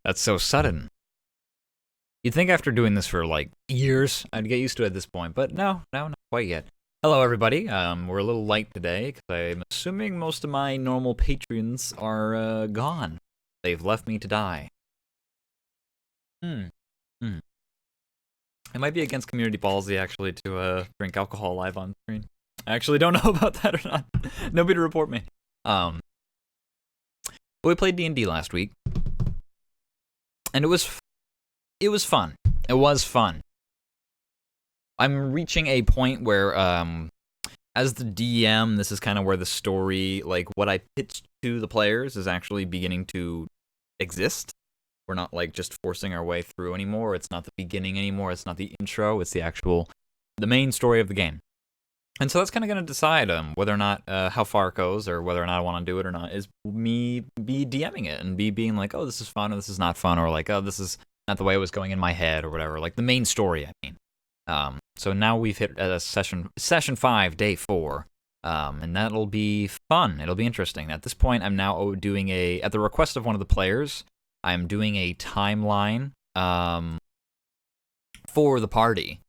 That's so sudden. You'd think after doing this for like years, I'd get used to it at this point, but no, not quite yet. Hello, everybody. We're a little light today because I'm assuming most of my normal patrons are gone. They've left me to die. It might be against community policy actually to drink alcohol live on screen. I actually don't know about that or not. Nobody to report me. But we played D&D last week, and it was fun. It was fun. I'm reaching a point where, as the DM, this is kind of where the story, like what I pitched to the players, is actually beginning to exist. We're not like just forcing our way through anymore. It's not the beginning anymore. It's not the intro. It's the main story of the game. And so that's kind of going to decide whether or not, how far it goes, or whether or not I want to do it or not, is me be DMing it and being like, oh, this is fun, or this is not fun, or like, oh, this is not the way it was going in my head, or whatever. Like the main story, I mean. So now we've hit session 5, day 4, and that'll be fun. It'll be interesting. At this point, I'm now doing at the request of one of the players, I'm doing a timeline for the party,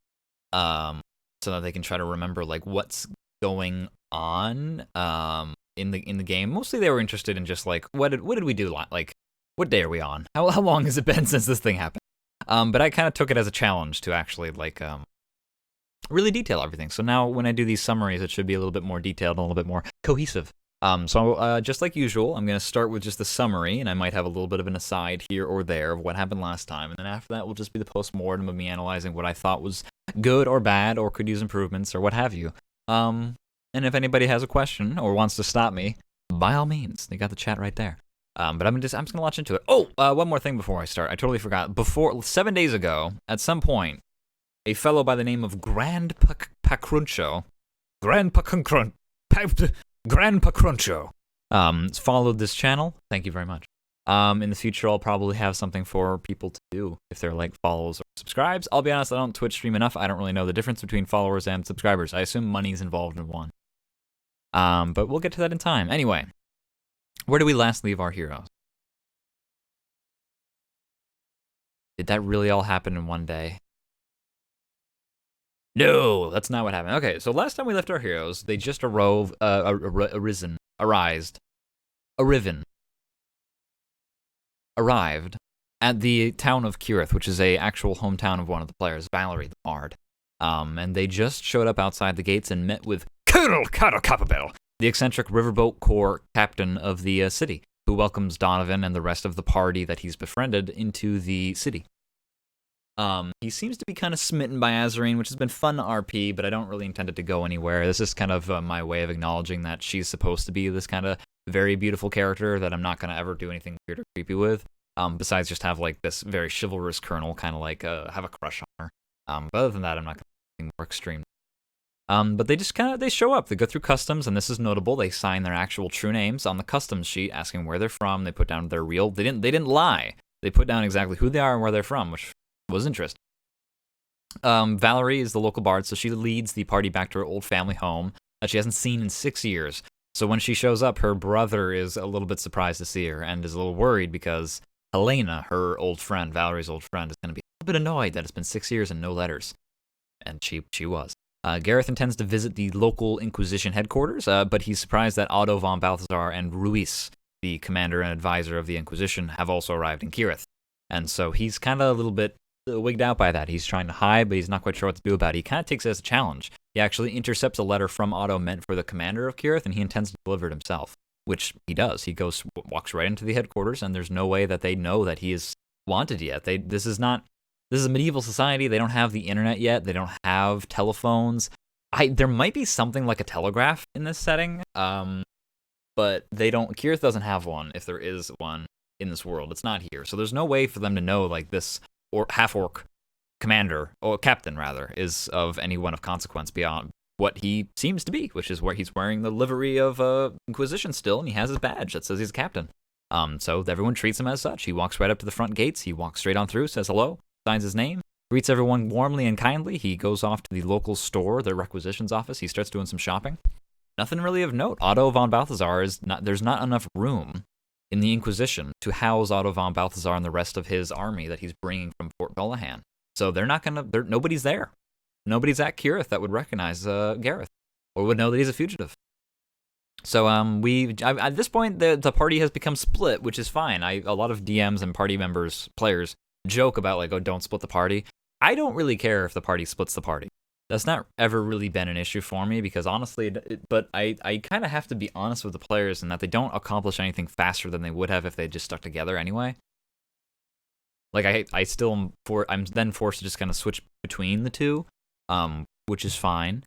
so that they can try to remember like what's going on in the game. Mostly they were interested in just like what did we do, like what day are we on? How long has it been since this thing happened? But I kind of took it as a challenge to actually like really detail everything. So now when I do these summaries, it should be a little bit more detailed, a little bit more cohesive. So just like usual, I'm going to start with just the summary, and I might have a little bit of an aside here or there of what happened last time, and then after that will just be the postmortem of me analyzing what I thought was good or bad or could use improvements or what have you. And if anybody has a question or wants to stop me, by all means, they got the chat right there. But I'm just gonna launch into it. Oh, one more thing before I start. I totally forgot. 7 days ago, at some point, a fellow by the name of Grandpa Cruncho, followed this channel. Thank you very much. In the future, I'll probably have something for people to do if they're like follows or subscribes. I'll be honest, I don't Twitch stream enough. I don't really know the difference between followers and subscribers. I assume money's involved in one. But we'll get to that in time. Anyway, where do we last leave our heroes? Did that really all happen in one day? No, that's not what happened. Okay, so last time we left our heroes, they just arrived at the town of Kirith, which is a actual hometown of one of the players, Valerie the Bard. And they just showed up outside the gates and met with Colonel Copperbell, the eccentric Riverboat Corps captain of the city, who welcomes Donovan and the rest of the party that he's befriended into the city. He seems to be kind of smitten by Azarine, which has been fun to RP, but I don't really intend it to go anywhere. This is kind of my way of acknowledging that she's supposed to be this kind of very beautiful character that I'm not going to ever do anything weird or creepy with, besides just have like this very chivalrous colonel kind of like have a crush on her. But other than that, I'm not going to do anything more extreme. But they just they show up. They go through customs, and this is notable. They sign their actual true names on the customs sheet, asking where they're from. They put down their real. They didn't lie. They put down exactly who they are and where they're from, which was interesting. Valerie is the local bard, so she leads the party back to her old family home that she hasn't seen in 6 years. So when she shows up, her brother is a little bit surprised to see her and is a little worried because Helena, her old friend, Valerie's old friend, is going to be a little bit annoyed that it's been 6 years and no letters. And she was. Gareth intends to visit the local Inquisition headquarters, but he's surprised that Otto von Balthazar and Ruiz, the commander and advisor of the Inquisition, have also arrived in Kirith. And so he's kind of a little bit wigged out by that. He's trying to hide, but he's not quite sure what to do about it. He kind of takes it as a challenge. He actually intercepts a letter from Otto meant for the commander of Kirith, and he intends to deliver it himself, which he does. He walks right into the headquarters, and there's no way that they know that he is wanted yet. This is a medieval society. They don't have the internet yet. They don't have telephones. There might be something like a telegraph in this setting, but they don't. Kirith doesn't have one, if there is one in this world. It's not here, so there's no way for them to know like this or half-orc commander, or captain rather, is of anyone of consequence beyond what he seems to be, which is where he's wearing the livery of Inquisition still, and he has his badge that says he's a captain. So everyone treats him as such. He walks right up to the front gates. He walks straight on through, says hello, signs his name, greets everyone warmly and kindly. He goes off to the local store, the requisitions office. He starts doing some shopping. Nothing really of note. Otto von Balthazar there's not enough room in the Inquisition to house Otto von Balthasar and the rest of his army that he's bringing from Fort Gulahan. So nobody's there. Nobody's at Kirith that would recognize Gareth or would know that he's a fugitive. So at this point the party has become split, which is fine. A lot of DMs and party members, players, joke about like, oh, don't split the party. I don't really care if the party splits the party. That's not ever really been an issue for me because honestly, but I kind of have to be honest with the players in that they don't accomplish anything faster than they would have if they just stuck together anyway. Like I'm then forced to just kind of switch between the two, which is fine.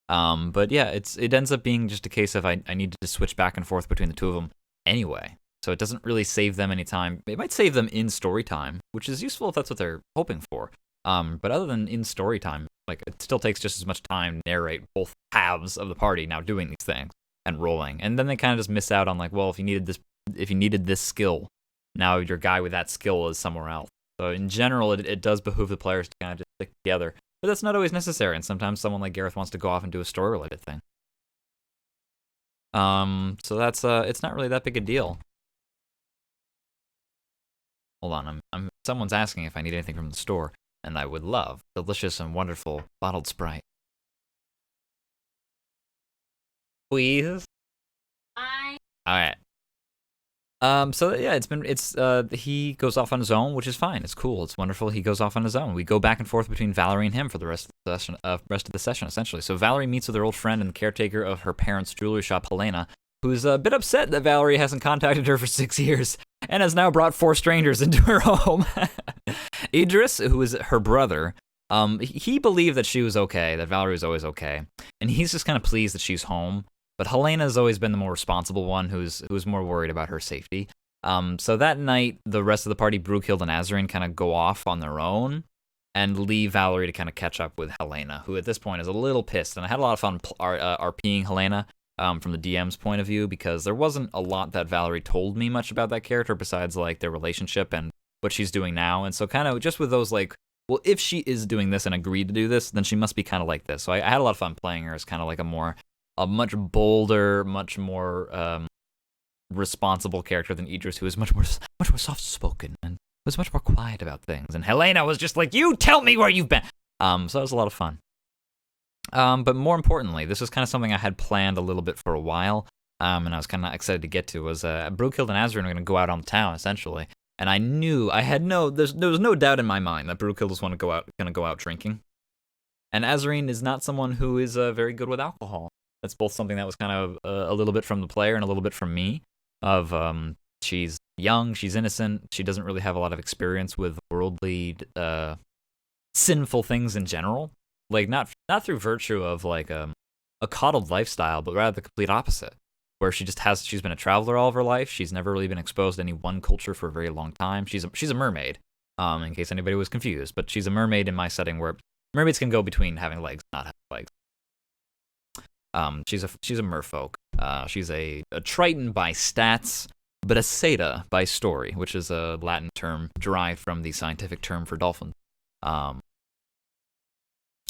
But yeah, it ends up being just a case of I need to just switch back and forth between the two of them anyway. So it doesn't really save them any time. It might save them in story time, which is useful if that's what they're hoping for. But other than in story time, like it still takes just as much time to narrate both halves of the party now doing these things and rolling. And then they kind of just miss out on like, well, if you needed this skill, now your guy with that skill is somewhere else. So in general, it does behoove the players to kind of just stick together. But that's not always necessary, and sometimes someone like Gareth wants to go off and do a story-related thing. So that's it's not really that big a deal. Hold on, someone's asking if I need anything from the store, and I would love delicious and wonderful bottled Sprite. Please. Hi. All right. So yeah, he goes off on his own, which is fine. It's cool. It's wonderful. He goes off on his own. We go back and forth between Valerie and him for the rest of the session, essentially. So Valerie meets with her old friend and the caretaker of her parents' jewelry shop, Helena, who's a bit upset that Valerie hasn't contacted her for 6 years and has now brought 4 strangers into her home. Idris, who is her brother, he believed that she was okay, that Valerie was always okay, and he's just kind of pleased that she's home. But Helena's always been the more responsible one who's more worried about her safety. So that night, the rest of the party, Brookehild and Azarine, kind of go off on their own and leave Valerie to kind of catch up with Helena, who at this point is a little pissed. And I had a lot of fun RPing Helena from the DM's point of view because there wasn't a lot that Valerie told me much about that character besides like their relationship and what she's doing now. And so kind of just with those like, well, if she is doing this and agreed to do this, then she must be kind of like this. So I had a lot of fun playing her as kind of like a much bolder, much more responsible character than Idris, who is much more soft-spoken and was much more quiet about things. And Helena was just like, you tell me where you've been. So that was a lot of fun. But more importantly, this was kind of something I had planned a little bit for a while, and I was kind of excited to get to, was Brookehild and Azarine were going to go out on the town, essentially. And I knew, there was no doubt in my mind that Brookehild was going to go out drinking. And Azarine is not someone who is very good with alcohol. That's both something that was kind of a little bit from the player and a little bit from me. She's young, she's innocent, she doesn't really have a lot of experience with worldly, sinful things in general. Like not through virtue of like a coddled lifestyle, but rather the complete opposite. Where she's been a traveler all of her life. She's never really been exposed to any one culture for a very long time. She's a mermaid, in case anybody was confused. But she's a mermaid in my setting where mermaids can go between having legs and not having legs. She's a merfolk. She's a Triton by stats, but a Satyr by story, which is a Latin term derived from the scientific term for dolphin.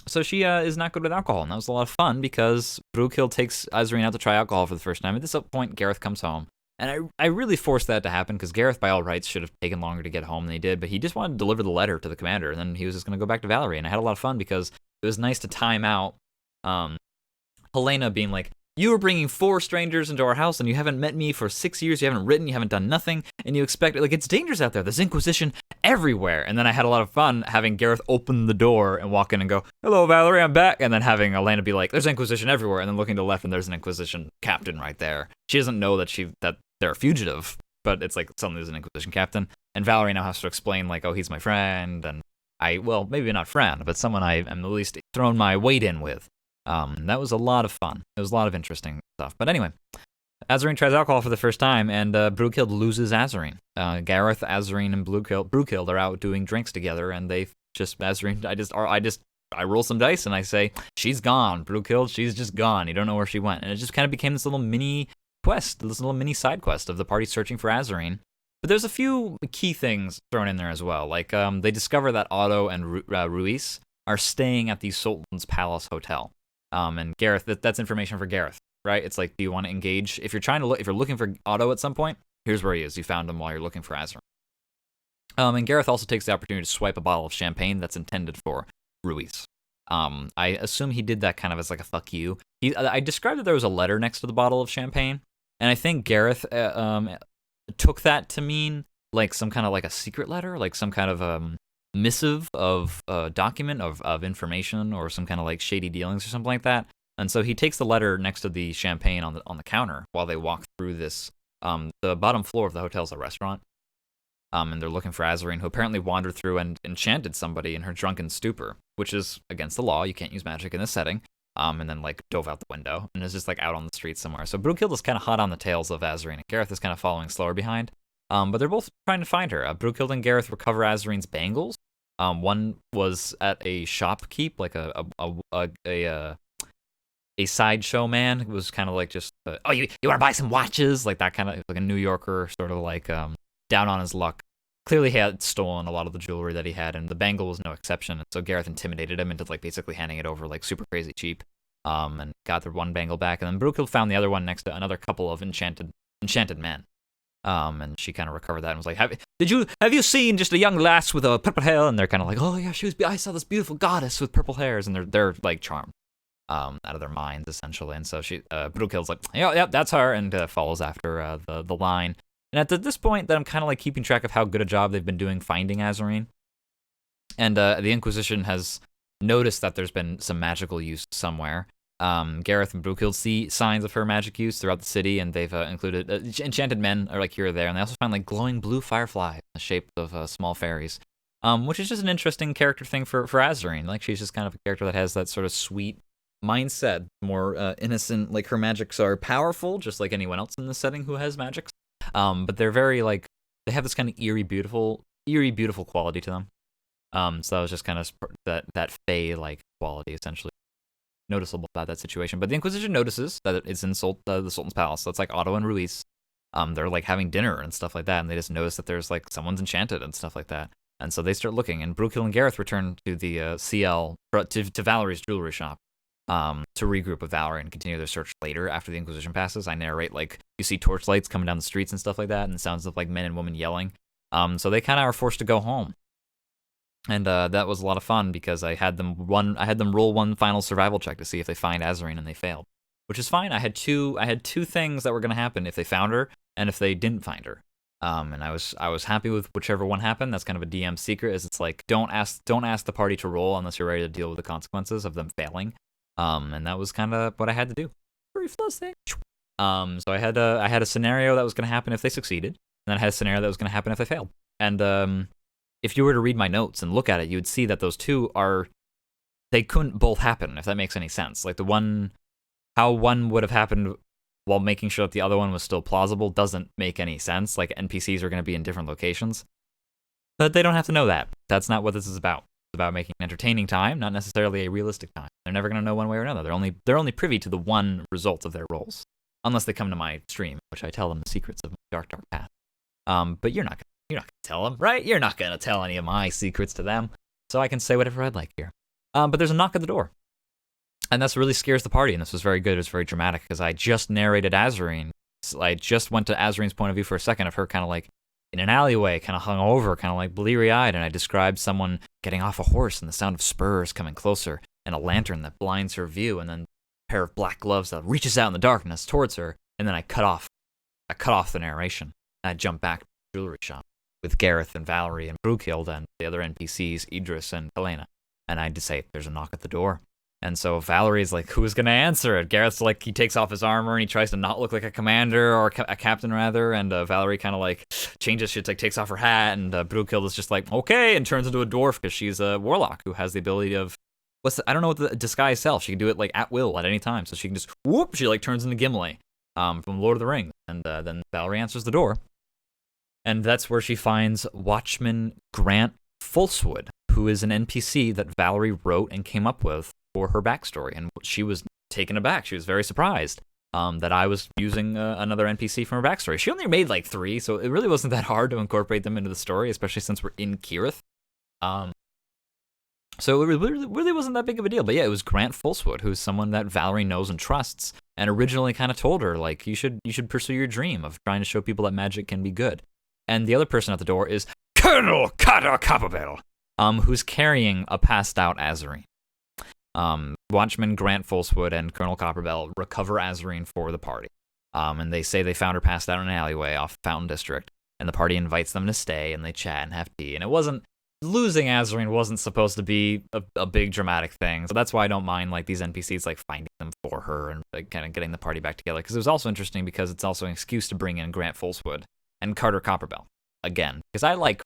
So she is not good with alcohol, and that was a lot of fun because Brookehild takes Azarine out to try alcohol for the first time. At this point, Gareth comes home, and I really forced that to happen because Gareth, by all rights, should have taken longer to get home than he did, but he just wanted to deliver the letter to the commander, and then he was just going to go back to Valerie, and I had a lot of fun because it was nice to time out Helena being like, you were bringing 4 strangers into our house and you haven't met me for 6 years, you haven't written, you haven't done nothing, and you expect, like, it's dangerous out there, there's Inquisition everywhere. And then I had a lot of fun having Gareth open the door and walk in and go, hello Valerie, I'm back, and then having Helena be like, there's Inquisition everywhere, and then looking to the left and there's an Inquisition captain right there. She doesn't know that they're a fugitive, but it's like suddenly there's an Inquisition captain, and Valerie now has to explain like, oh, he's my friend, and well, maybe not friend, but someone I am at least thrown my weight in with. That was a lot of fun. It was a lot of interesting stuff. But anyway, Azarine tries alcohol for the first time, and Brookehild loses Azarine. Gareth, Azarine, and Brookehild are out doing drinks together, and they just Azarine. I roll some dice and I say, she's gone. Brookehild, she's just gone. You don't know where she went, and it just kind of became this little mini quest, this little mini side quest of the party searching for Azarine. But there's a few key things thrown in there as well. Like they discover that Otto and Ruiz are staying at the Sultan's Palace Hotel. And Gareth, that's information for Gareth. right? It's like, do you want to engage? If you're looking for Otto at some point, here's where he is. You found him while you're looking for Azarin. And Gareth also takes the opportunity to swipe a bottle of champagne that's intended for Ruiz. I assume he did that kind of as like a fuck you. I described that there was a letter next to the bottle of champagne, and I think Gareth took that to mean like some kind of like a secret letter, like some kind of missive of document of information or some kind of like shady dealings or something like that. And so he takes the letter next to the champagne on the counter while they walk through this. The bottom floor of the hotel is a restaurant. And they're looking for Azarin, who apparently wandered through and enchanted somebody in her drunken stupor, which is against the law. You can't use magic in this setting. And then like dove out the window and is just like out on the street somewhere. So Brunhild is kind of hot on the tails of Azarin, and Gareth is kind of following slower behind. But they're both trying to find her. Brunhild and Gareth recover Azarin's bangles. One was at a shopkeep, like a sideshow man who was kind of like just, oh, you want to buy some watches? Like that kind of, like a New Yorker, sort of like down on his luck. Clearly he had stolen a lot of the jewelry that he had, and the bangle was no exception. And so Gareth intimidated him into like basically handing it over like super crazy cheap, and got their one bangle back. And then Brunhild found the other one next to another couple of enchanted men. And she kind of recovered that and was like, have you seen just a young lass with a purple hair? And they're kind of like, oh yeah, I saw this beautiful goddess with purple hairs, and they're like charmed out of their minds essentially. And so Brunhild's like, yeah, that's her, and follows after the line. And at this point, that I'm kind of like keeping track of how good a job they've been doing finding Azarin. And the Inquisition has noticed that there's been some magical use somewhere. Gareth and Brunhild see signs of her magic use throughout the city, and they've included enchanted men are like here or there, and they also find like glowing blue fireflies in the shape of small fairies, which is just an interesting character thing for Azarin. Like she's just kind of a character that has that sort of sweet mindset, more innocent. Like her magics are powerful, just like anyone else in the setting who has magics. But they're very like, they have this kind of eerie, beautiful quality to them. So that was just kind of that fae like quality essentially noticeable about that situation. But the Inquisition notices that it's in the Sultan's palace. So it's like Otto and Ruiz. They're like having dinner and stuff like that, and they just notice that there's like someone's enchanted and stuff like that. And so they start looking, and Brunhild and Gareth return to the to Valerie's jewelry shop. To regroup with Valerie and continue their search later after the Inquisition passes. I narrate like you see torchlights coming down the streets and stuff like that, and sounds of like men and women yelling. So they kind of are forced to go home, and that was a lot of fun because I had them roll one final survival check to see if they find Azarin, and they failed, which is fine. I had two things that were going to happen if they found her and if they didn't find her. And I was happy with whichever one happened. That's kind of a DM secret, is it's like don't ask the party to roll unless you're ready to deal with the consequences of them failing. And that was kind of what I had to do. Very fluffy. So I had a scenario that was going to happen if they succeeded, and then I had a scenario that was going to happen if they failed. And if you were to read my notes and look at it, you would see that those two they couldn't both happen, if that makes any sense. Like how one would have happened while making sure that the other one was still plausible doesn't make any sense. Like NPCs are going to be in different locations, but they don't have to know that. That's not what this is about. About making an entertaining time, not necessarily a realistic time. They're never going to know one way or another. They're only privy to the one result of their rolls, unless they come to my stream, which I tell them the secrets of my dark path. But you're not gonna tell them, right? You're not gonna tell any of my secrets to them, so I can say whatever I'd like here. But there's a knock at the door, and this really scares the party. And this was very good. It was very dramatic because I just narrated Azarin. I just went to Azarin's point of view for a second of her kind of like in an alleyway, kind of hung over, kind of like bleary-eyed, and I described someone getting off a horse and the sound of spurs coming closer, and a lantern that blinds her view, and then a pair of black gloves that reaches out in the darkness towards her, and then I cut off the narration, and I jump back to the jewelry shop with Gareth and Valerie and Brunhild and the other NPCs, Idris and Helena, and I just say, there's a knock at the door. And so Valerie's like, who's going to answer it? Gareth's like, he takes off his armor and he tries to not look like a commander or a captain rather. And Valerie kind of like changes, she like takes off her hat, and Brunhild is just like, okay, and turns into a dwarf because she's a warlock who has the ability of, I don't know what the disguise self. She can do it like at will at any time. So she can just she like turns into Gimli from Lord of the Rings. And then Valerie answers the door. And that's where she finds Watchman Grant Falsewood, who is an NPC that Valerie wrote and came up with for her backstory, and she was taken aback. She was very surprised that I was using another NPC from her backstory. She only made like 3, so it really wasn't that hard to incorporate them into the story, especially since we're in Kirith. So it really wasn't that big of a deal. But yeah, it was Grant Fulswood, who's someone that Valerie knows and trusts, and originally kind of told her, like, you should pursue your dream of trying to show people that magic can be good. And the other person at the door is Colonel Carter Copperbill, who's carrying a passed out Azarine. Watchman Grant Fulswood and Colonel Copperbell recover Azarine for the party. And they say they found her passed out in an alleyway off Fountain District, and the party invites them to stay, and they chat and have tea. And it wasn't, losing Azarine wasn't supposed to be a big dramatic thing, so that's why I don't mind like these NPCs like finding them for her and like, kind of getting the party back together. Because it was also interesting because it's also an excuse to bring in Grant Fulswood and Carter Copperbell again, because I like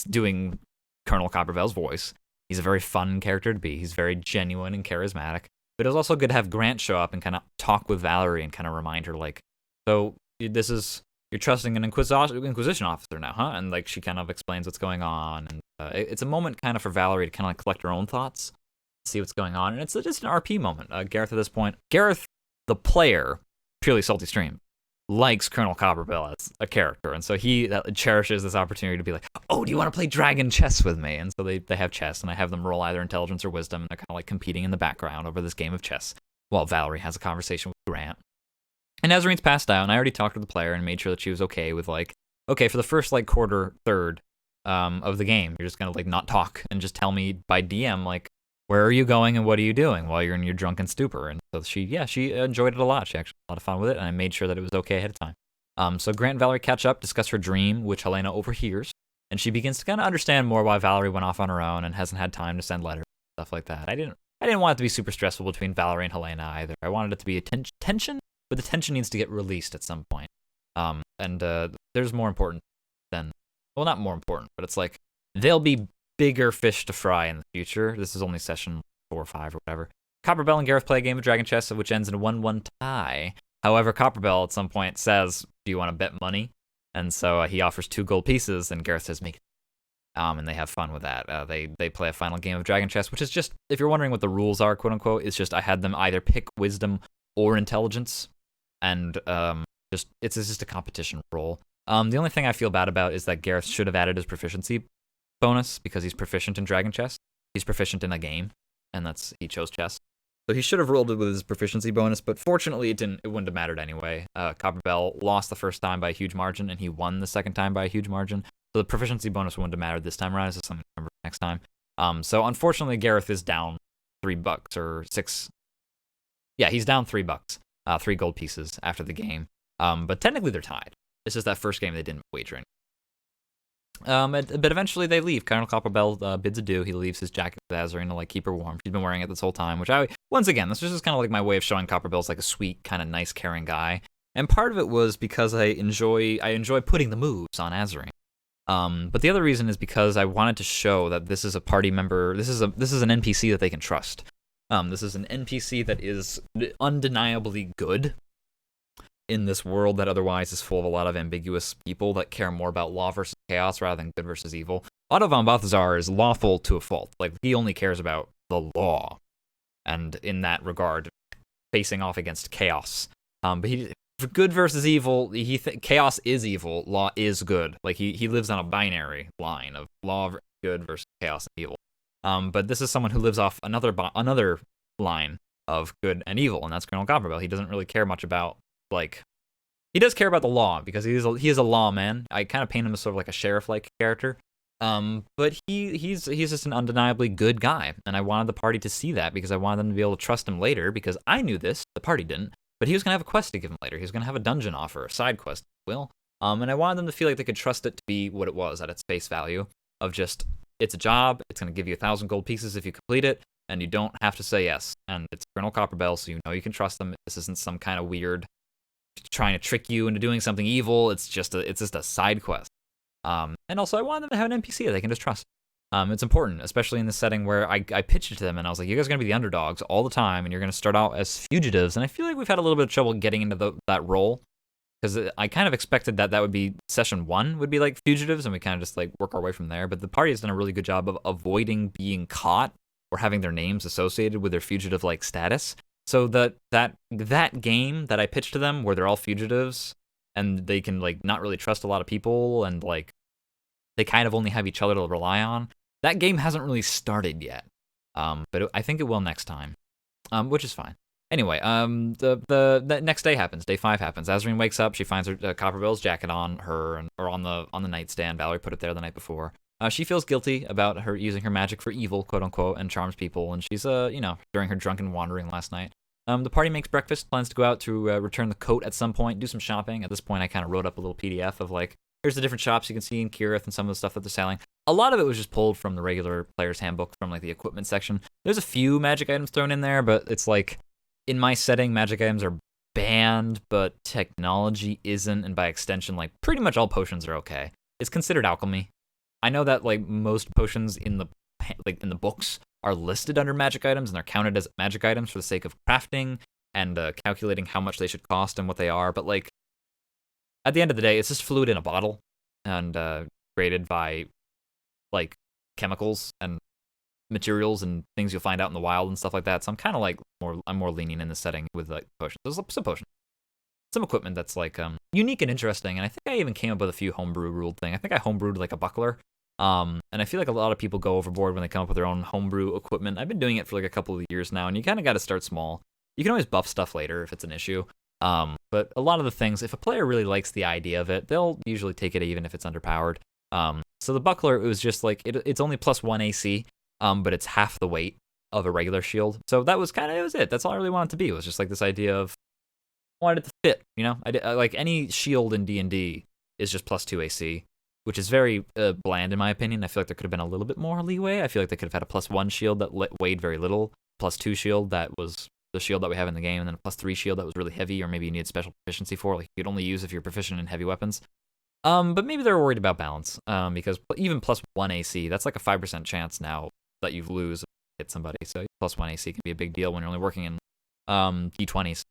doing Colonel Copperbell's voice. He's a very fun character to be. He's very genuine and charismatic. But it was also good to have Grant show up and kind of talk with Valerie and kind of remind her, like, so you're trusting an Inquisition officer now, huh? And like she kind of explains what's going on. And it's a moment kind of for Valerie to kind of like collect her own thoughts, see what's going on. And it's just an RP moment. Gareth at this point, Gareth, the player, purely Salty Stream, likes Colonel Copperbell as a character, and so he cherishes this opportunity to be like, oh, do you want to play dragon chess with me? And so they have chess, and I have them roll either intelligence or wisdom, and they're kind of like competing in the background over this game of chess while Valerie has a conversation with Grant. And Azarine's passed out, and I already talked to the player and made sure that she was okay with like, okay, for the first like third of the game, you're just gonna like not talk and just tell me by DM like, where are you going and what are you doing while you're in your drunken stupor? And so she enjoyed it a lot. She actually had a lot of fun with it, and I made sure that it was okay ahead of time. So Grant and Valerie catch up, discuss her dream, which Helena overhears, and she begins to kind of understand more why Valerie went off on her own and hasn't had time to send letters, stuff like that. I didn't want it to be super stressful between Valerie and Helena either. I wanted it to be a tension, but the tension needs to get released at some point. And there's more important than, well, not more important, but it's like they'll be bigger fish to fry in the future. This is only session 4 or 5 or whatever. Copperbell and Gareth play a game of Dragon Chess, which ends in a 1-1 tie. However, Copperbell at some point says, do you want to bet money? And so he offers 2 gold pieces, and Gareth says, make it. And they have fun with that. They play a final game of Dragon Chess, which is just, if you're wondering what the rules are, quote unquote, it's just I had them either pick wisdom or intelligence, and it's just a competition roll. The only thing I feel bad about is that Gareth should have added his proficiency bonus because he's proficient in Dragon Chess. He's proficient in a game, and he chose chess. So he should have rolled it with his proficiency bonus, but fortunately it wouldn't have mattered anyway. Copperbell lost the first time by a huge margin, and he won the second time by a huge margin. So the proficiency bonus wouldn't have mattered this time around. It's just something to remember next time. So unfortunately Gareth is down $3 or 6. Yeah, he's down $3, 3 gold pieces after the game. But technically they're tied. It's just that first game they didn't wager anything. But eventually they leave. Colonel Copperbell bids adieu. He leaves his jacket with Azarine to like keep her warm. She's been wearing it this whole time, which once again, this was just kind of like my way of showing Copperbell's like a sweet, kind of nice, caring guy. And part of it was because I enjoy putting the moves on Azarine. But the other reason is because I wanted to show that this is a party member. This is an NPC that they can trust. This is an NPC that is undeniably good in this world that otherwise is full of a lot of ambiguous people that care more about law versus chaos rather than good versus evil. Otto von Balthazar is lawful to a fault. Like, he only cares about the law, and in that regard, facing off against chaos. But for good versus evil, chaos is evil, law is good. Like, he lives on a binary line of law good versus chaos and evil. But this is someone who lives off another line of good and evil, and that's Colonel Copperbell. He doesn't really care much about, like, he does care about the law because he is a lawman. I kind of paint him as sort of like a sheriff-like character. But he's just an undeniably good guy, and I wanted the party to see that because I wanted them to be able to trust him later because I knew this, the party didn't, but he was going to have a quest to give him later. He was going to have a dungeon offer, a side quest, if you will. And I wanted them to feel like they could trust it to be what it was at its face value of just, it's a job, it's going to give you 1,000 gold pieces if you complete it, and you don't have to say yes. And it's Colonel Copperbell, so you know you can trust them. This isn't some kind of weird trying to trick you into doing something evil. It's just a side quest. And also I wanted them to have an NPC that they can just trust. It's important, especially in this setting where I pitched it to them and I was like, you guys are going to be the underdogs all the time and you're going to start out as fugitives. And I feel like we've had a little bit of trouble getting into that role because I kind of expected that would be session 1 would be like fugitives and we kind of just like work our way from there. But the party has done a really good job of avoiding being caught or having their names associated with their fugitive-like status. So that game that I pitched to them where they're all fugitives and they can like not really trust a lot of people and like they kind of only have each other to rely on, That game hasn't really started yet, but I think it will next time, which is fine. Anyway, the next day happens. Day 5 happens. Azreen wakes up. She finds her Copperbell's jacket on her or on the nightstand. Valerie put it there the night before. She feels guilty about her using her magic for evil, quote unquote, and charms people. And she's during her drunken wandering last night. The party makes breakfast. Plans to go out to return the coat at some point. Do some shopping. At this point, I kind of wrote up a little PDF of like, here's the different shops you can see in Kirith and some of the stuff that they're selling. A lot of it was just pulled from the regular player's handbook from like the equipment section. There's a few magic items thrown in there, but it's like, in my setting, magic items are banned, but technology isn't, and by extension, like pretty much all potions are okay. It's considered alchemy. I know that like most potions in the books are listed under magic items, and they're counted as magic items for the sake of crafting and calculating how much they should cost and what they are. But like at the end of the day, it's just fluid in a bottle and created by like chemicals and materials and things you'll find out in the wild and stuff like that. So I'm kind of like I'm more lenient in this setting with like potions. There's some potions, some equipment that's like unique and interesting. And I think I even came up with a few homebrew ruled thing. I think I homebrewed like a buckler. And I feel like a lot of people go overboard when they come up with their own homebrew equipment. I've been doing it for like a couple of years now, and you kind of got to start small. You can always buff stuff later if it's an issue. But a lot of the things, if a player really likes the idea of it, they'll usually take it even if it's underpowered. So the buckler, it was just like it's only +1 AC. But it's half the weight of a regular shield. So that was it was it. That's all I really wanted it to be. It was just like this idea of I wanted it to fit, you know? I like any shield in D&D is just +2 AC, which is very bland in my opinion. I feel like there could have been a little bit more leeway. I feel like they could have had a +1 shield that weighed very little, +2 shield that was the shield that we have in the game, and then a +3 shield that was really heavy, or maybe you need special proficiency for, like you could only use if you're proficient in heavy weapons. But maybe they're worried about balance, because even +1 AC, that's like a 5% chance now that you lose hit somebody. So +1 AC can be a big deal when you're only working in D20s.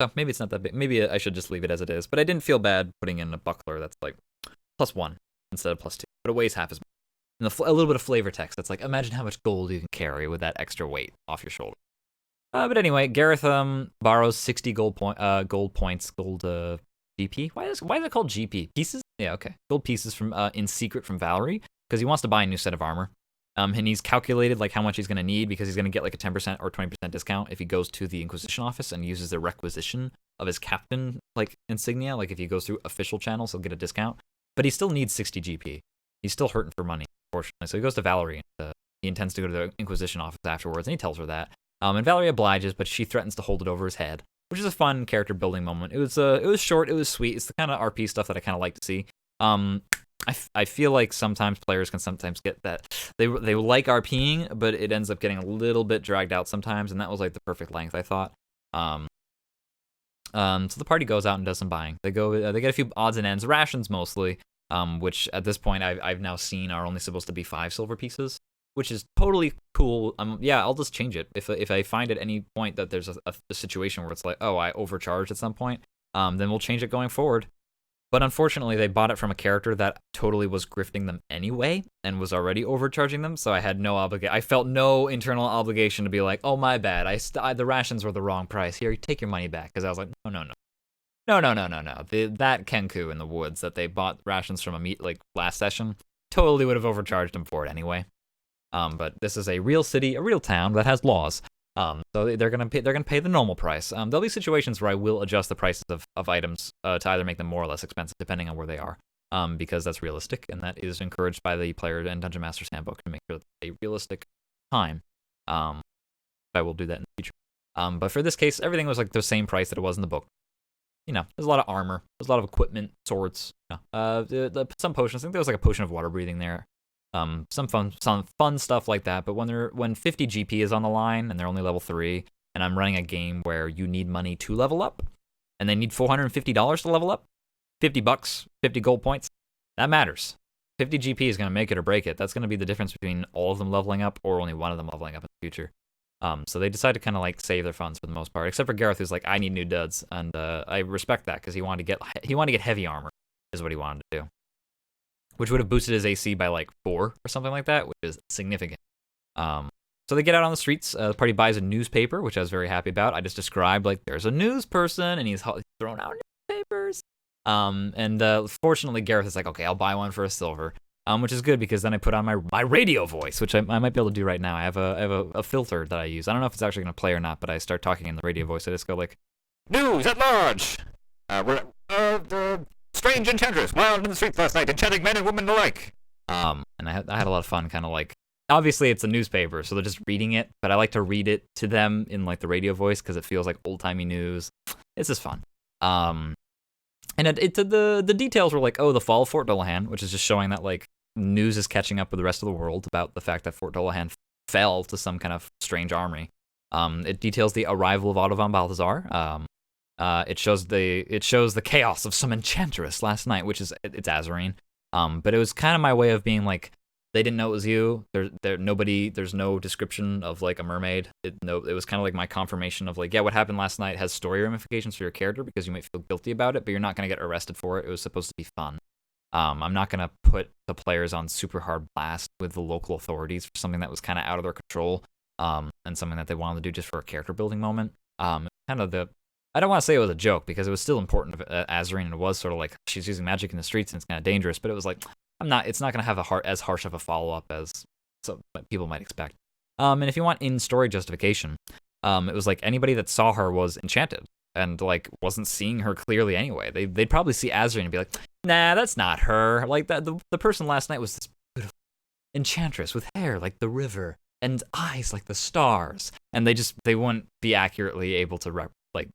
So maybe it's not that big. Maybe I should just leave it as it is. But I didn't feel bad putting in a buckler that's like +1 instead of +2. But it weighs half as much. And a little bit of flavor text that's like, imagine how much gold you can carry with that extra weight off your shoulder. But anyway, Gareth borrows 60 gold points, GP. Why is it called GP? Pieces? Yeah, okay. Gold pieces from in secret from Valerie, because he wants to buy a new set of armor. And he's calculated like how much he's going to need, because he's going to get like a 10% or 20% discount if he goes to the Inquisition office and uses the requisition of his captain like insignia. Like if he goes through official channels, he'll get a discount. But he still needs 60 GP. He's still hurting for money, unfortunately. So he goes to Valerie. And, he intends to go to the Inquisition office afterwards, and he tells her that. And Valerie obliges, but she threatens to hold it over his head, which is a fun character building moment. It was short, it was sweet. It's the kind of RP stuff that I kind of like to see. I feel like sometimes players can sometimes get that they like RPing, but it ends up getting a little bit dragged out sometimes, and that was like the perfect length, I thought. So the party goes out and does some buying. They get a few odds and ends, rations mostly, which at this point I've now seen are only supposed to be 5 silver pieces, which is totally cool. Yeah, I'll just change it if I find at any point that there's a situation where it's like, oh, I overcharged at some point, then we'll change it going forward. But unfortunately, they bought it from a character that totally was grifting them anyway and was already overcharging them. So I had no I felt no internal obligation to be like, oh, my bad. The rations were the wrong price. Here, take your money back. Because I was like, no. That Kenku in the woods that they bought rations from last session totally would have overcharged them for it anyway. But this is a real city, a real town that has laws. So they're gonna pay the normal price. There'll be situations where I will adjust the prices of items to either make them more or less expensive depending on where they are, because that's realistic and that is encouraged by the player and Dungeon Master's handbook to make sure that a realistic time. I will do that in the future. But for this case, everything was like the same price that it was in the book. You know, there's a lot of armor, there's a lot of equipment, swords. Some potions. I think there was like a potion of water breathing there. Some fun stuff like that. But when 50 GP is on the line and they're only level 3, and I'm running a game where you need money to level up, and they need $450 to level up, $50, 50 gold points, that matters. 50 GP is going to make it or break it. That's going to be the difference between all of them leveling up or only one of them leveling up in the future. So they decide to kind of like save their funds for the most part, except for Gareth, who's like, I need new duds, and I respect that because he wanted to get heavy armor, is what he wanted to do, which would have boosted his AC by like 4 or something like that, which is significant. So they get out on the streets. The party buys a newspaper, which I was very happy about. I just described like there's a news person and he's throwing out newspapers. And fortunately, Gareth is like, okay, I'll buy one for a silver. which is good because then I put on my radio voice, which I might be able to do right now. I have a filter that I use. I don't know if it's actually going to play or not, but I start talking in the radio voice. I just go like, news at large. The strange enchantress wound in the streets last night, enchanting men and women alike. And I had a lot of fun, kind of like. Obviously, it's a newspaper, so they're just reading it, but I like to read it to them in like the radio voice because it feels like old-timey news. It's just fun. And the details were like, oh, the fall of Fort Dolahan, which is just showing that like news is catching up with the rest of the world about the fact that Fort Dolahan fell to some kind of strange army. It details the arrival of Otto von Balthazar. It shows the chaos of some enchantress last night, which is it's Azarine. But it was kind of my way of being like, they didn't know it was you. There's no description of like a mermaid. It was kind of like my confirmation of like, yeah, what happened last night has story ramifications for your character because you might feel guilty about it, but you're not going to get arrested for it. It was supposed to be fun. I'm not going to put the players on super hard blast with the local authorities for something that was kind of out of their control, and something that they wanted to do just for a character building moment. I don't want to say it was a joke because it was still important to Azarine, and it was sort of like she's using magic in the streets and it's kind of dangerous, but it was like, it's not going to have as harsh of a follow-up as people might expect. And if you want in-story justification, it was like anybody that saw her was enchanted and like wasn't seeing her clearly anyway. They'd probably see Azarine and be like, nah, that's not her. Like that, the person last night was this beautiful enchantress with hair like the river and eyes like the stars. And they wouldn't be accurately able to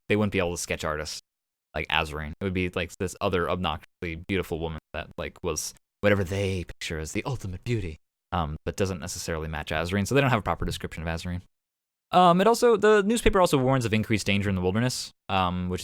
they wouldn't be able to sketch artists like Azarine. It would be like this other obnoxiously beautiful woman that like was whatever they picture as the ultimate beauty, but doesn't necessarily match Azarine, so they don't have a proper description of Azarine. The newspaper also warns of increased danger in the wilderness, which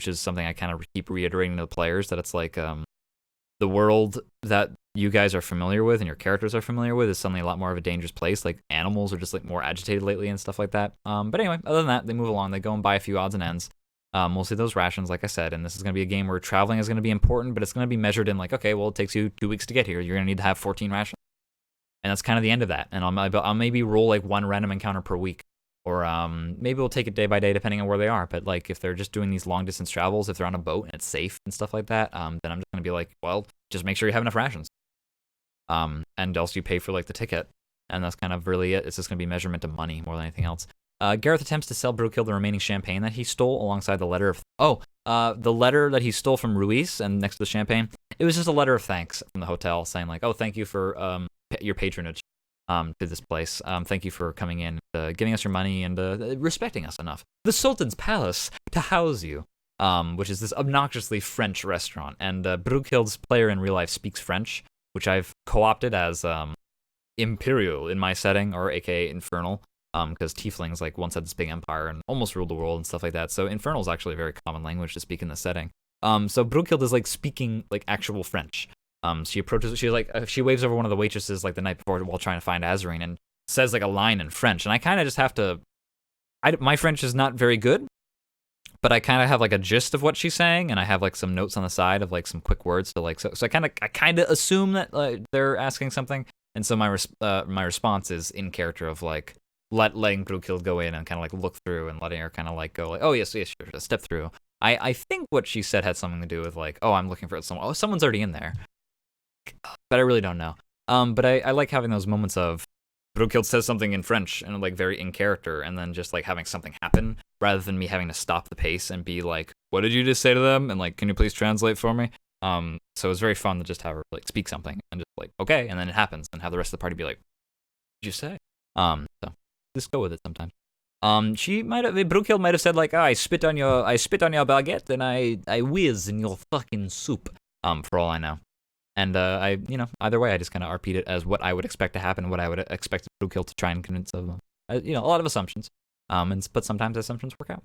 is something I kind of keep reiterating to the players, that it's like the world that you guys are familiar with and your characters are familiar with is suddenly a lot more of a dangerous place. Like animals are just like more agitated lately and stuff like that. But anyway, other than that, they move along. They go and buy a few odds and ends. Mostly those rations, like I said, and this is going to be a game where traveling is going to be important, but it's going to be measured in like, okay, well, it takes you 2 weeks to get here. You're going to need to have 14 rations. And that's kind of the end of that. And I'll maybe roll like one random encounter per week, or maybe we'll take it day by day depending on where they are. But like if they're just doing these long distance travels, if they're on a boat and it's safe and stuff like that, then I'm just going to be like, well, just make sure you have enough rations. And also you pay for like the ticket. And that's kind of really it. It's just going to be measurement of money more than anything else. Gareth attempts to sell Brookill the remaining champagne that he stole alongside the letter of... the letter that he stole from Ruiz and next to the champagne. It was just a letter of thanks from the hotel saying like, oh, thank you for your patronage to this place. Thank you for coming in, giving us your money and respecting us enough. The Sultan's Palace to house you, which is this obnoxiously French restaurant. And Brookhild's player in real life speaks French, which I've co-opted as Imperial in my setting, or aka Infernal. Because Tieflings like once had this big empire and almost ruled the world and stuff like that. So Infernal is actually a very common language to speak in this setting. So Brookild is like speaking like actual French. She approaches, she waves over one of the waitresses like the night before while trying to find Azarine and says like a line in French. And I kind of just have to, my French is not very good, but I kind of have like a gist of what she's saying, and I have like some notes on the side of like some quick words to like. So I kind of assume that they're asking something, and so my response is in character of like. Letting Brookild go in and kind of like look through and letting her kind of like go like, oh yes, sure, step through. I think what she said had something to do with like, oh, I'm looking for someone. Oh, someone's already in there, but I really don't know. But I like having those moments of Brookild says something in French and like very in character, and then just like having something happen rather than me having to stop the pace and be like, what did you just say to them? And like, can you please translate for me? So it was very fun to just have her like speak something and just like, okay, and then it happens, and have the rest of the party be like, what did you say? So. Just go with it sometimes. Brookild might have said like, I spit on your baguette and I whiz in your fucking soup. For all I know. And either way, I just kind of RP'd it as what I would expect to happen, what I would expect Brookild to try and convince of them. A lot of assumptions. But sometimes assumptions work out.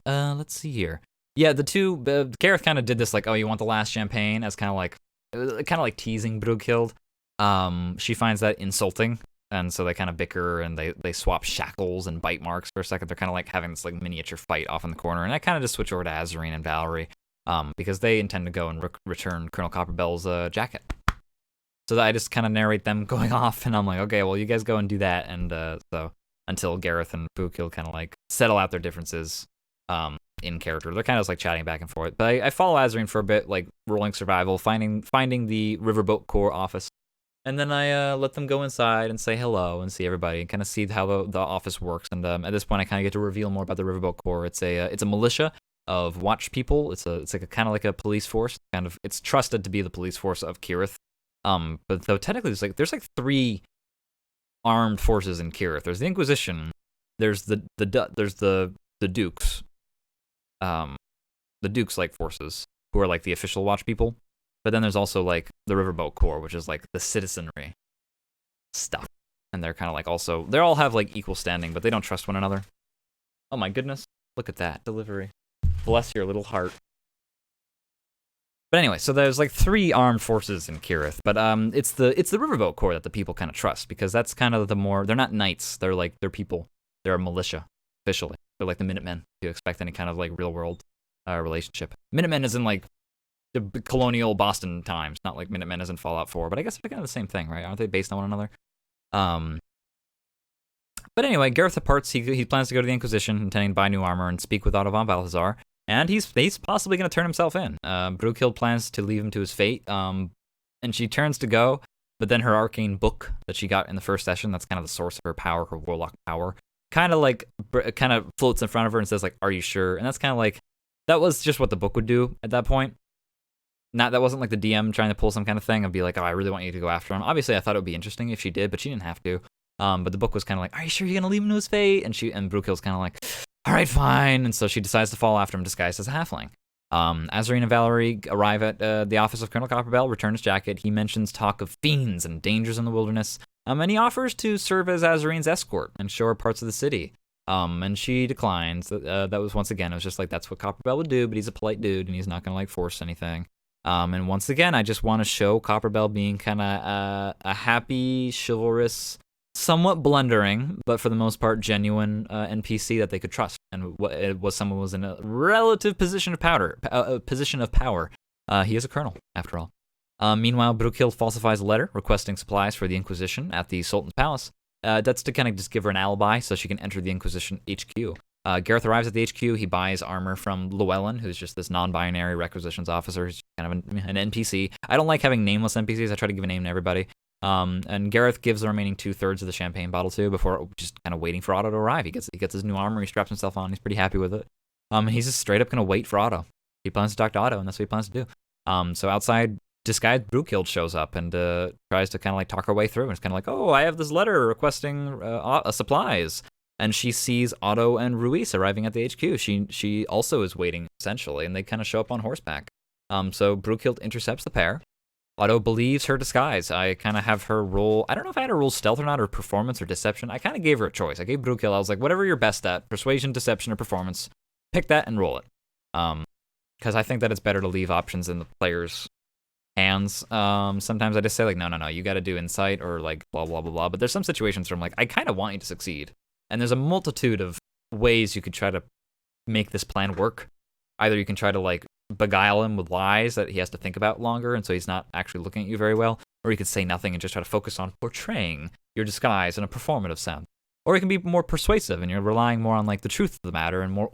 Let's see here. Yeah, the two, Gareth kind of did this like, oh, you want the last champagne, as kind of like teasing Brookild. She finds that insulting. And so they kind of bicker and they swap shackles and bite marks for a second. They're kind of like having this like miniature fight off in the corner. And I kind of just switch over to Azarine and Valerie because they intend to go and return Colonel Copperbell's jacket. So I just kind of narrate them going off, and I'm like, okay, well, you guys go and do that. And so until Gareth and Brookild kind of like settle out their differences, in character. They're kind of just like chatting back and forth. But I follow Azarine for a bit, like rolling survival, finding the Riverboat Corps office. And then I let them go inside and say hello and see everybody and kind of see how the office works. And at this point, I kind of get to reveal more about the Riverboat Corps. It's a militia of watch people. It's like kind of like a police force. It's trusted to be the police force of Kirith. But though technically there's like 3 armed forces in Kirith. There's the Inquisition. There's the Dukes. The Dukes like forces who are like the official watch people. But then there's also, like, the Riverboat Corps, which is, like, the citizenry stuff. And they're kind of, like, also... They all have, like, equal standing, but they don't trust one another. Oh, my goodness. Look at that. Delivery. Bless your little heart. But anyway, so there's, like, 3 armed forces in Kirith. But it's the Riverboat Corps that the people kind of trust, because that's kind of the more... They're not knights. They're, like, they're people. They're a militia, officially. They're, like, the Minutemen, if you expect any kind of, like, real-world relationship. Minutemen is in, like... the colonial Boston times, not like Minutemen as in Fallout 4, but I guess they're kind of the same thing, right? Aren't they based on one another? But anyway, Gareth departs. He plans to go to the Inquisition, intending to buy new armor and speak with Otto von Balthazar, and he's possibly going to turn himself in. Brookehild plans to leave him to his fate, and she turns to go, but then her arcane book that she got in the first session, that's kind of the source of her power, her warlock power, kind of floats in front of her and says, like, are you sure? And that's kind of like, that was just what the book would do at that point. That wasn't like the DM trying to pull some kind of thing and be like, oh, I really want you to go after him. Obviously, I thought it would be interesting if she did, but she didn't have to. But the book was kind of like, are you sure you're going to leave him to his fate? And Brookehill's kind of like, all right, fine. And so she decides to follow after him disguised as a halfling. Azarine and Valerie arrive at the office of Colonel Copperbell, return his jacket. He mentions talk of fiends and dangers in the wilderness. And he offers to serve as Azarine's escort and show her parts of the city. And she declines. That was, once again, it was just like, that's what Copperbell would do, but he's a polite dude and he's not going to like force anything. And once again, I just want to show Copperbell being kind of a happy, chivalrous, somewhat blundering, but for the most part genuine NPC that they could trust, and it was someone who was in a relative position of power. He is a colonel, after all. Meanwhile, Brookehild falsifies a letter requesting supplies for the Inquisition at the Sultan's palace. That's to kind of just give her an alibi so she can enter the Inquisition HQ. Gareth arrives at the HQ. He buys armor from Llewellyn, who's just this non-binary requisitions officer. He's kind of an NPC. I don't like having nameless NPCs. I try to give a name to everybody. And Gareth gives the remaining 2/3 of the champagne bottle to before just kind of waiting for Otto to arrive. He gets his new armor. He straps himself on. He's pretty happy with it. He's just straight up going to wait for Otto. He plans to talk to Otto, and that's what he plans to do. So outside, disguised Brookehild shows up and tries to kind of like talk her way through. And it's kind of like, oh, I have this letter requesting supplies. And she sees Otto and Ruiz arriving at the HQ. She also is waiting, essentially, and they kind of show up on horseback. So Brookehild intercepts the pair. Otto believes her disguise. I kind of have her roll, I don't know if I had her roll stealth or not, or performance or deception. I kind of gave her a choice. I gave Brookehild, I was like, whatever you're best at, persuasion, deception, or performance, pick that and roll it. Because I think that it's better to leave options in the player's hands. Sometimes I just say, like, no, you got to do insight or, like, blah, blah, blah, blah. But there's some situations where I'm like, I kind of want you to succeed. And there's a multitude of ways you could try to make this plan work. Either you can try to, like, beguile him with lies that he has to think about longer, and so he's not actually looking at you very well. Or you could say nothing and just try to focus on portraying your disguise in a performative sense. Or it can be more persuasive, and you're relying more on, like, the truth of the matter and more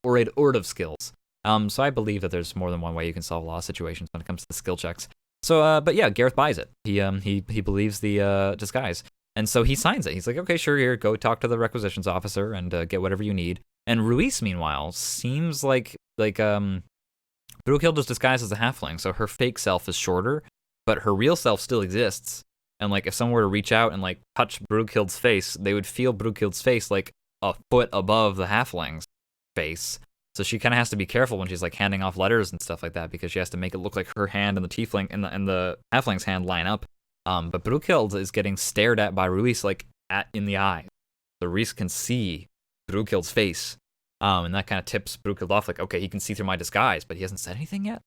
orative skills. So I believe that there's more than one way you can solve a lot of situations when it comes to the skill checks. So, but yeah, Gareth buys it. He believes the disguise. And so he signs it. He's like, okay, sure, here, go talk to the requisitions officer and get whatever you need. And Ruiz, meanwhile, seems like Brookehild is disguised as a halfling, so her fake self is shorter, but her real self still exists. And, like, if someone were to reach out and, like, touch Brookehild's face, they would feel Brookehild's face, like, a foot above the halfling's face. So she kind of has to be careful when she's, like, handing off letters and stuff like that, because she has to make it look like her hand and the tiefling and the halfling's hand line up. But Brookehild is getting stared at by Ruiz, like, in the eye. So Ruiz can see Brookehild's face. And that kind of tips Brookehild off, like, okay, he can see through my disguise, but he hasn't said anything yet.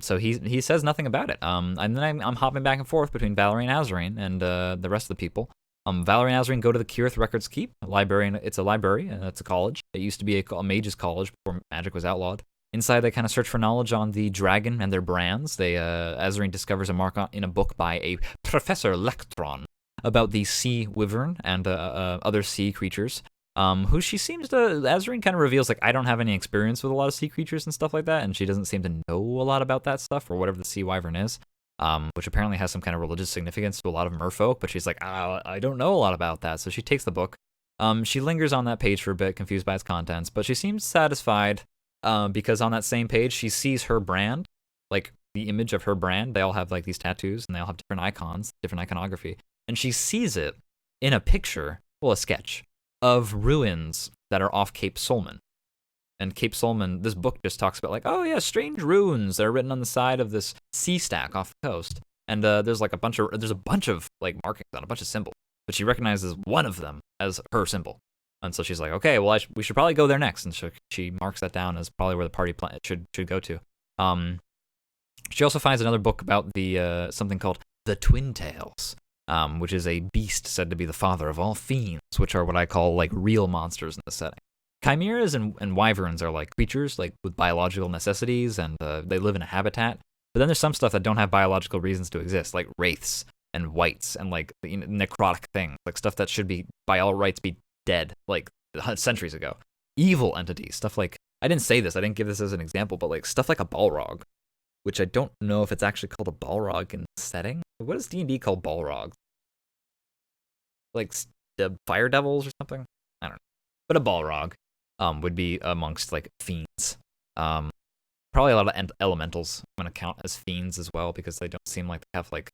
So he says nothing about it. And then I'm hopping back and forth between Valerie and Azarine and the rest of the people. Valerie and Azarine go to the Kirith Records Keep, a library. It's a library, and it's a college. It used to be a mage's college before magic was outlawed. Inside, they kind of search for knowledge on the dragon and their brands. Azarine discovers a mark in a book by a Professor Lectron about the sea wyvern and other sea creatures. who she seems to, Azreen kind of reveals, like, I don't have any experience with a lot of sea creatures and stuff like that, and she doesn't seem to know a lot about that stuff, or whatever the sea wyvern is, which apparently has some kind of religious significance to a lot of merfolk, but she's like, I don't know a lot about that, so she takes the book. She lingers on that page for a bit, confused by its contents, but she seems satisfied, because on that same page, she sees her brand, like, the image of her brand. They all have, like, these tattoos, and they all have different icons, different iconography, and she sees it in a picture, well, a sketch, of ruins that are off Cape Solman. And Cape Solman, this book just talks about, like, oh yeah, strange ruins that are written on the side of this sea stack off the coast. And there's like a bunch of like markings on a bunch of symbols, but she recognizes one of them as her symbol. And so she's like, okay, well, we should probably go there next. And so she marks that down as probably where the party should go to. She also finds another book about the something called the Twin Tails, which is a beast said to be the father of all fiends, which are what I call like real monsters in the setting. Chimeras and wyverns are like creatures like with biological necessities, and they live in a habitat. But then there's some stuff that don't have biological reasons to exist, like wraiths and wights and like necrotic things, like stuff that should be by all rights be dead like centuries ago. Evil entities, stuff like, I didn't say this, I didn't give this as an example, but like stuff like a Balrog, which I don't know if it's actually called a Balrog in the setting. What does D&D call Balrogs? Like the fire devils or something? I don't know. But a Balrog would be amongst like fiends. Probably a lot of elementals I'm going to count as fiends as well, because they don't seem like they have like,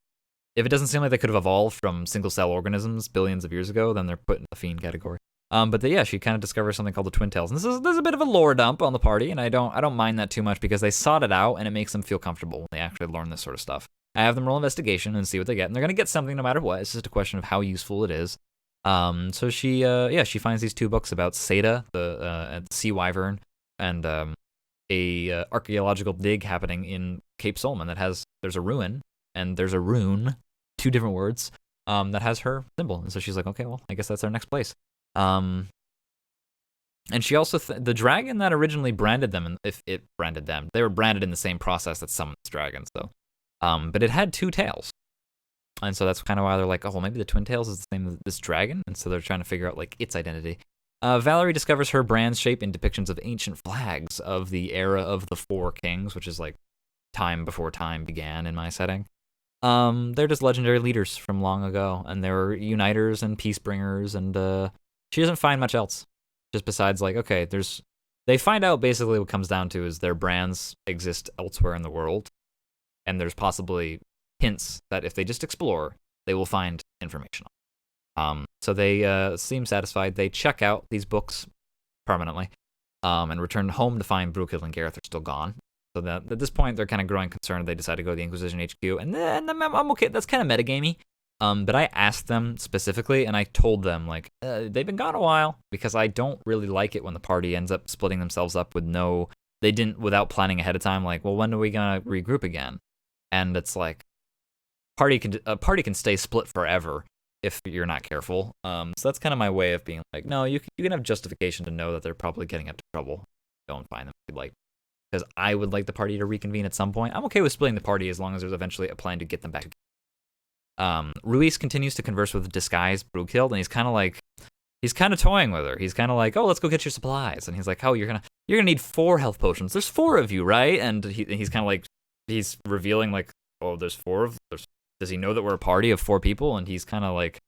if it doesn't seem like they could have evolved from single cell organisms billions of years ago, then they're put in the fiend category. But yeah, she kind of discovers something called the Twin Tails. And there's a bit of a lore dump on the party, and I don't mind that too much, because they sought it out and it makes them feel comfortable when they actually learn this sort of stuff. I have them roll investigation and see what they get, and they're going to get something no matter what. It's just a question of how useful it is. So she finds these two books about Seda, the sea wyvern, and a archaeological dig happening in Cape Solman there's a ruin and there's a rune, two different words, that has her symbol. And so she's like, okay, well, I guess that's our next place. And she also, the dragon that originally branded them, and if it branded them, they were branded in the same process that summons dragons, though. But it had two tails. And so that's kind of why they're like, oh, well, maybe the Twin Tails is the same as this dragon. And so they're trying to figure out, like, its identity. Valerie discovers her brand's shape in depictions of ancient flags of the era of the Four Kings, which is, like, time before time began in my setting. They're just legendary leaders from long ago. And they were uniters and peace bringers. And she doesn't find much else. Just besides, like, okay, they find out basically what comes down to is their brands exist elsewhere in the world. And there's possibly hints that if they just explore, they will find information. So they seem satisfied. They check out these books permanently, and return home to find Brookehill and Gareth are still gone. So that at this point, they're kind of growing concerned. They decide to go to the Inquisition HQ, and then I'm okay. That's kind of metagamey. But I asked them specifically, and I told them, like, they've been gone a while, because I don't really like it when the party ends up splitting themselves up without planning ahead of time, like, well, when are we going to regroup again? And it's like, a party can stay split forever if you're not careful. So that's kind of my way of being like, no, you can have justification to know that they're probably getting into trouble. Don't find them, like, because I would like the party to reconvene at some point. I'm okay with splitting the party as long as there's eventually a plan to get them back together. Ruiz continues to converse with disguised Brookehill, and he's kind of toying with her. He's kind of like, oh, let's go get your supplies. And he's like, oh, you're gonna need 4 health potions. There's 4 of you, right? And he's kind of like, he's revealing like, oh, there's 4 does he know that we're a party of 4 people? And he's kind of like,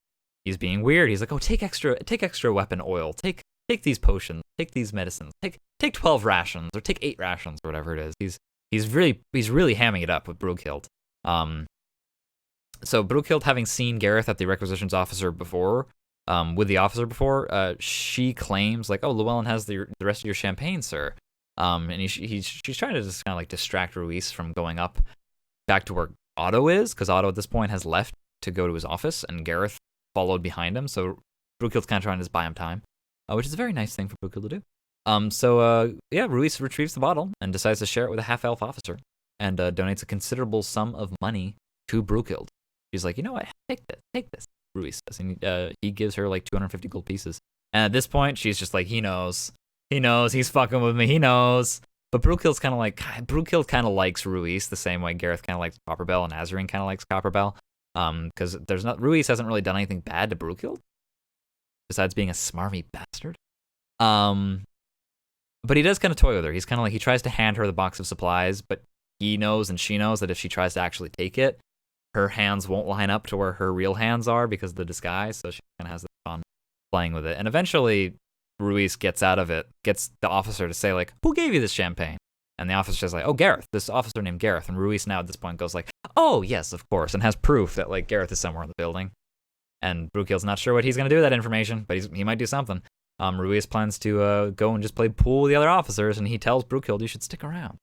he's being weird. He's like, oh, take extra weapon oil. Take these potions. Take these medicines. Take 12 rations, or take 8 rations, or whatever it is. He's really hamming it up with Brookehill. So Brookehill, having seen Gareth at the requisitions officer before, she claims like, oh, Llewellyn has the rest of your champagne, sir. And she's trying to just kind of like distract Ruiz from going up back to where Otto is, because Otto at this point has left to go to his office, and Gareth followed behind him. So Brookill's kind of trying to just buy him time, which is a very nice thing for Brookill to do. Ruiz retrieves the bottle and decides to share it with a half-elf officer, and donates a considerable sum of money to Brookill. She's like, you know what? Take this. Ruiz says, and he gives her like 250 gold pieces. And at this point, she's just like, he knows, he's fucking with me, he knows. But Brookill kind of likes Ruiz the same way Gareth kind of likes Copperbell, and Azreen kind of likes Copperbell. Because Ruiz hasn't really done anything bad to Brookill. besides being a smarmy bastard. But he does kind of toy with her. He's kind of like, he tries to hand her the box of supplies, but he knows and she knows that if she tries to actually take it, her hands won't line up to where her real hands are because of the disguise. So she kind of has fun playing with it. And eventually, Ruiz gets out of it, gets the officer to say, like, who gave you this champagne? And the officer's like, oh, Gareth, this officer named Gareth. And Ruiz now at this point goes like, oh, yes, of course, and has proof that, like, Gareth is somewhere in the building. And Brukil's not sure what he's going to do with that information, but he might do something. Ruiz plans to go and just play pool with the other officers, and he tells Brukil, you should stick around.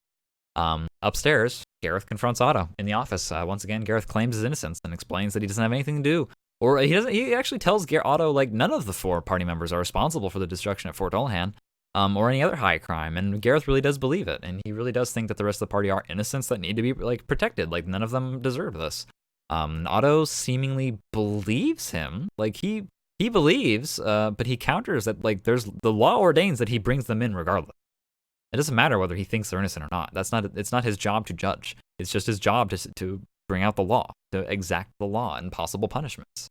Upstairs, Gareth confronts Otto in the office. Once again, Gareth claims his innocence and explains that he doesn't have anything to do. Or he actually tells Otto, like, none of the 4 party members are responsible for the destruction at Fort Olahan, or any other high crime. And Gareth really does believe it, and he really does think that the rest of the party are innocents that need to be, like, protected. Like, none of them deserve this. Otto seemingly believes him. Like, he believes, but he counters that, like, the law ordains that he brings them in regardless. It doesn't matter whether he thinks they're innocent or not. It's not his job to judge. It's just his job to bring out the law, to exact the law and possible punishments.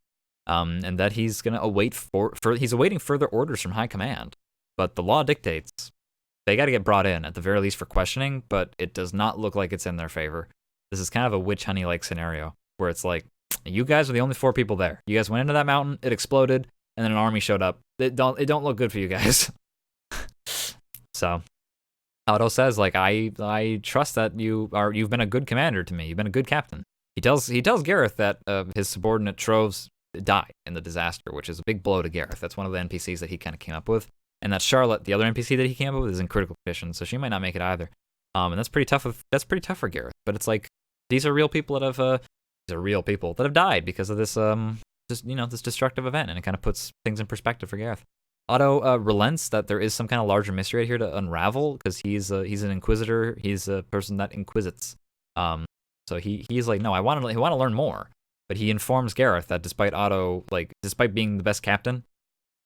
And that he's gonna he's awaiting further orders from high command. But the law dictates they got to get brought in at the very least for questioning. But it does not look like it's in their favor. This is kind of a witch honey like scenario where it's like, you guys are the only 4 people there. You guys went into that mountain, it exploded, and then an army showed up. It don't look good for you guys. So Otto says, like, I trust that you've been a good commander to me. You've been a good captain. He tells Gareth that his subordinate Troves died in the disaster, which is a big blow to Gareth. That's one of the NPCs that he kind of came up with. And that Charlotte, the other NPC that he came up with, is in critical condition, so she might not make it either. And that's pretty tough. That's pretty tough for Gareth. But it's like, these are real people that have died because of this this destructive event, and it kind of puts things in perspective for Gareth. Otto relents that there is some kind of larger mystery right here to unravel, because he's an inquisitor. He's a person that inquisits. So he's like, no, I want to learn more. But he informs Gareth that despite being the best captain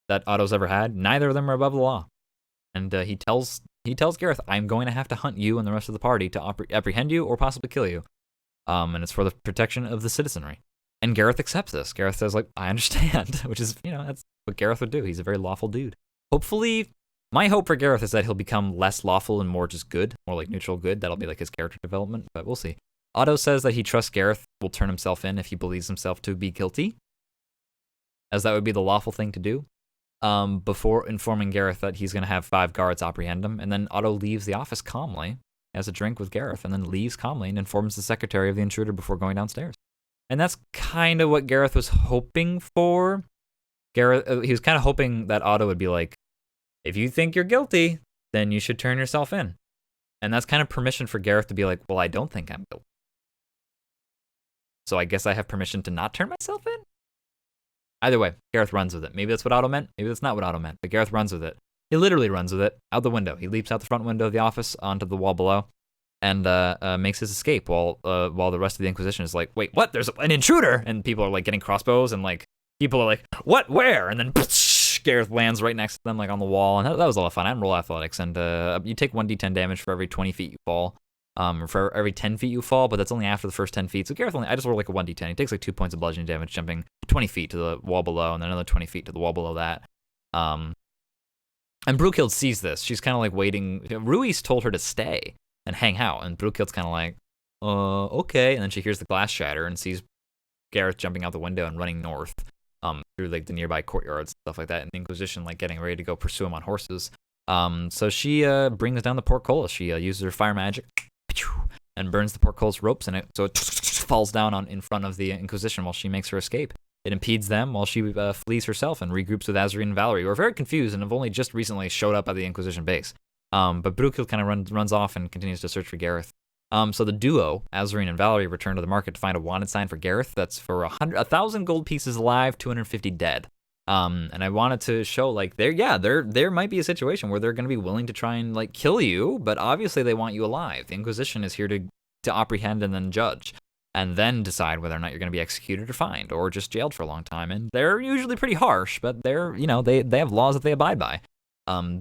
that Otto's ever had, neither of them are above the law. And he tells Gareth, I'm going to have to hunt you and the rest of the party to apprehend you or possibly kill you. And it's for the protection of the citizenry. And Gareth accepts this. Gareth says, like, I understand, which is, that's what Gareth would do. He's a very lawful dude. Hopefully, my hope for Gareth is that he'll become less lawful and more just good, more like neutral good. That'll be like his character development, but we'll see. Otto says that he trusts Gareth will turn himself in if he believes himself to be guilty, as that would be the lawful thing to do, before informing Gareth that he's going to have 5 guards apprehend him. And then Otto leaves the office calmly, has a drink with Gareth, and then leaves calmly and informs the secretary of the intruder before going downstairs. And that's kind of what Gareth was hoping for. He was kind of hoping that Otto would be like, if you think you're guilty, then you should turn yourself in. And that's kind of permission for Gareth to be like, well, I don't think I'm guilty, so I guess I have permission to not turn myself in? Either way, Gareth runs with it. Maybe that's what Otto meant. Maybe that's not what Otto meant. But Gareth runs with it. He literally runs with it out the window. He leaps out the front window of the office onto the wall below, and makes his escape while the rest of the Inquisition is like, wait, what? There's an intruder! And people are like getting crossbows, and like people are like, what? Where? And then Gareth lands right next to them, like on the wall, and that was a lot of fun. I didn't roll athletics, and you take 1d10 damage for every 20 feet you fall, or for every 10 feet you fall, but that's only after the first 10 feet. So Gareth I just rolled like a 1d10. He takes like 2 points of bludgeoning damage jumping 20 feet to the wall below, and then another 20 feet to the wall below that. And Brukhild sees this. She's kind of like waiting. Ruiz told her to stay and hang out, and Brukhild's kind of like, okay. And then she hears the glass shatter and sees Gareth jumping out the window and running north, through like the nearby courtyards and stuff like that, and the Inquisition like getting ready to go pursue him on horses. So she brings down the portcullis. She uses her fire magic and burns the portcullis ropes, and it falls down in front of the Inquisition while she makes her escape. It impedes them while she flees herself and regroups with Azarine and Valerie, who are very confused and have only just recently showed up at the Inquisition base. But Brukhild kind of runs off and continues to search for Gareth. So the duo, Azarine and Valerie, return to the market to find a wanted sign for Gareth that's for 1,000 gold pieces alive, 250 dead. And I wanted to show, like, there might be a situation where they're going to be willing to try and, like, kill you, but obviously they want you alive. The Inquisition is here to apprehend and then judge, and then decide whether or not you're going to be executed or fined, or just jailed for a long time. And they're usually pretty harsh, but they have laws that they abide by.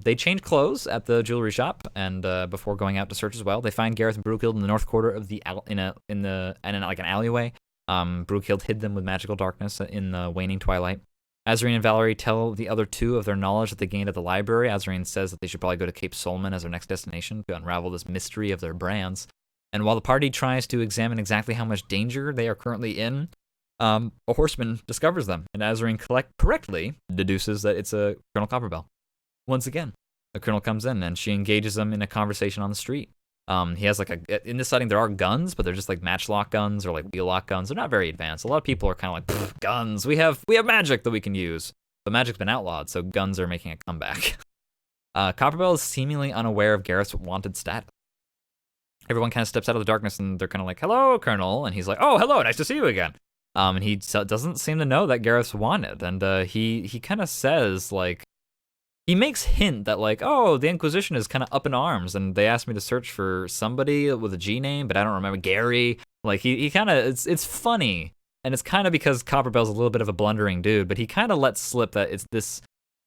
They change clothes at the jewelry shop, and before going out to search as well, they find Gareth and Brukhild in the north quarter of the in an alleyway. Brukhild hid them with magical darkness in the waning twilight. Azreen and Valerie tell the other two of their knowledge that they gained at the library. Azreen says that they should probably go to Cape Solomon as their next destination to unravel this mystery of their brands. And while the party tries to examine exactly how much danger they are currently in, a horseman discovers them, and Azreen correctly deduces that it's a Colonel Copperbell. Once again, the colonel comes in, and she engages them in a conversation on the street. He has in this setting there are guns, but they're just like matchlock guns or like wheel-lock guns. They're not very advanced. A lot of people are kind of like, guns. We have magic that we can use, but magic's been outlawed, so guns are making a comeback. Copperbell is seemingly unaware of Gareth's wanted status. Everyone kind of steps out of the darkness, and they're kind of like, "Hello, Colonel," and he's like, "Oh, hello, nice to see you again." And he doesn't seem to know that Gareth's wanted, and he kind of says like. He makes hint that like, oh, the Inquisition is kind of up in arms, and they asked me to search for somebody with a G name, but I don't remember Gary. Like he kind of it's funny, and it's kind of because Copperbell's a little bit of a blundering dude, but he kind of lets slip that it's this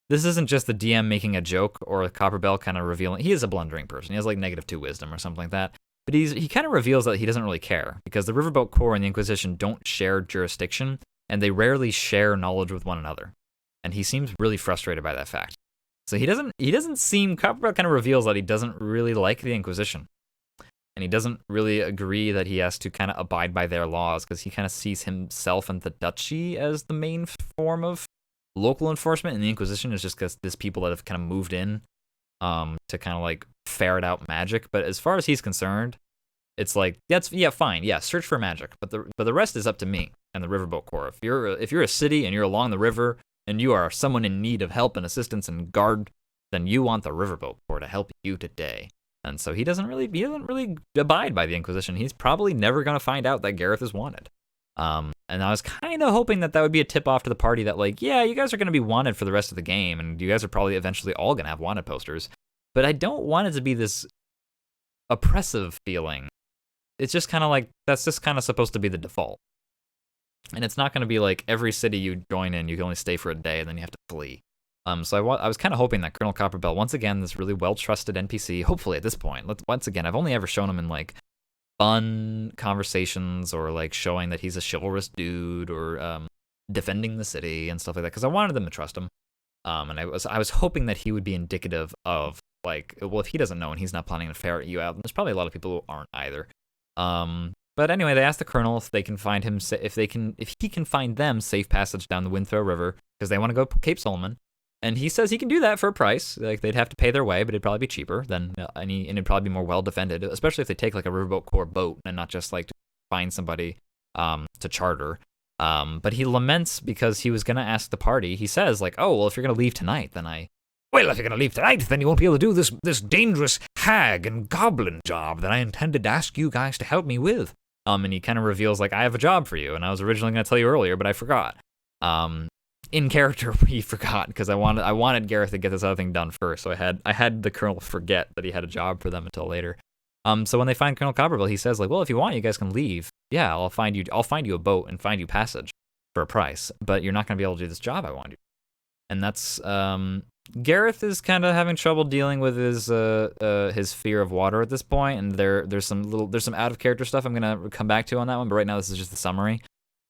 isn't just the DM making a joke or Copperbell kind of revealing he is a blundering person. He has like -2 wisdom or something like that, but he kind of reveals that he doesn't really care because the Riverboat Corps and the Inquisition don't share jurisdiction, and they rarely share knowledge with one another, and he seems really frustrated by that fact. So Copperbell kind of reveals that he doesn't really like the Inquisition. And he doesn't really agree that he has to kind of abide by their laws because he kind of sees himself and the duchy as the main form of local enforcement. And the Inquisition is just this people that have kind of moved in to kind of like ferret out magic. But as far as he's concerned, it's like, fine. Yeah, search for magic. But the rest is up to me and the Riverboat Corps. If you're a city and you're along the river, and you are someone in need of help and assistance and guard, then you want the Riverboat Corps to help you today. And so he doesn't really abide by the Inquisition. He's probably never going to find out that Gareth is wanted. And I was kind of hoping that would be a tip off to the party that like, yeah, you guys are going to be wanted for the rest of the game, and you guys are probably eventually all going to have wanted posters. But I don't want it to be this oppressive feeling. It's just kind of like, that's just kind of supposed to be the default. And it's not going to be like every city you join in, you can only stay for a day, and then you have to flee. So I was kind of hoping that Colonel Copperbell, once again, this really well-trusted NPC, hopefully at this point, once again, I've only ever shown him in like fun conversations or like showing that he's a chivalrous dude or defending the city and stuff like that, because I wanted them to trust him. And I was hoping that he would be indicative of like, well, if he doesn't know and he's not planning to ferret you out, then there's probably a lot of people who aren't either. But anyway, they asked the colonel if they can find him, if he can find them safe passage down the Windthrow River because they want to go Cape Solomon, and he says he can do that for a price. Like they'd have to pay their way, but it'd probably be cheaper than and it'd probably be more well defended, especially if they take like a Riverboat Corps boat and not just like to find somebody to charter. But he laments because he was gonna ask the party. He says like, oh well, if you're gonna leave tonight, then Well, if you're going to leave tonight, then you won't be able to do this dangerous hag and goblin job that I intended to ask you guys to help me with. And he kind of reveals, like, I have a job for you, and I was originally going to tell you earlier, but I forgot. In character, he forgot, because I wanted Gareth to get this other thing done first, so I had the Colonel forget that he had a job for them until later. So when they find Colonel Copperbell, he says, like, well, if you want, you guys can leave. Yeah, I'll find you a boat and find you passage for a price, but you're not going to be able to do this job I want you. And that's, Gareth is kind of having trouble dealing with his fear of water at this point, and there's some out of character stuff I'm gonna come back to on that one, but right now this is just the summary.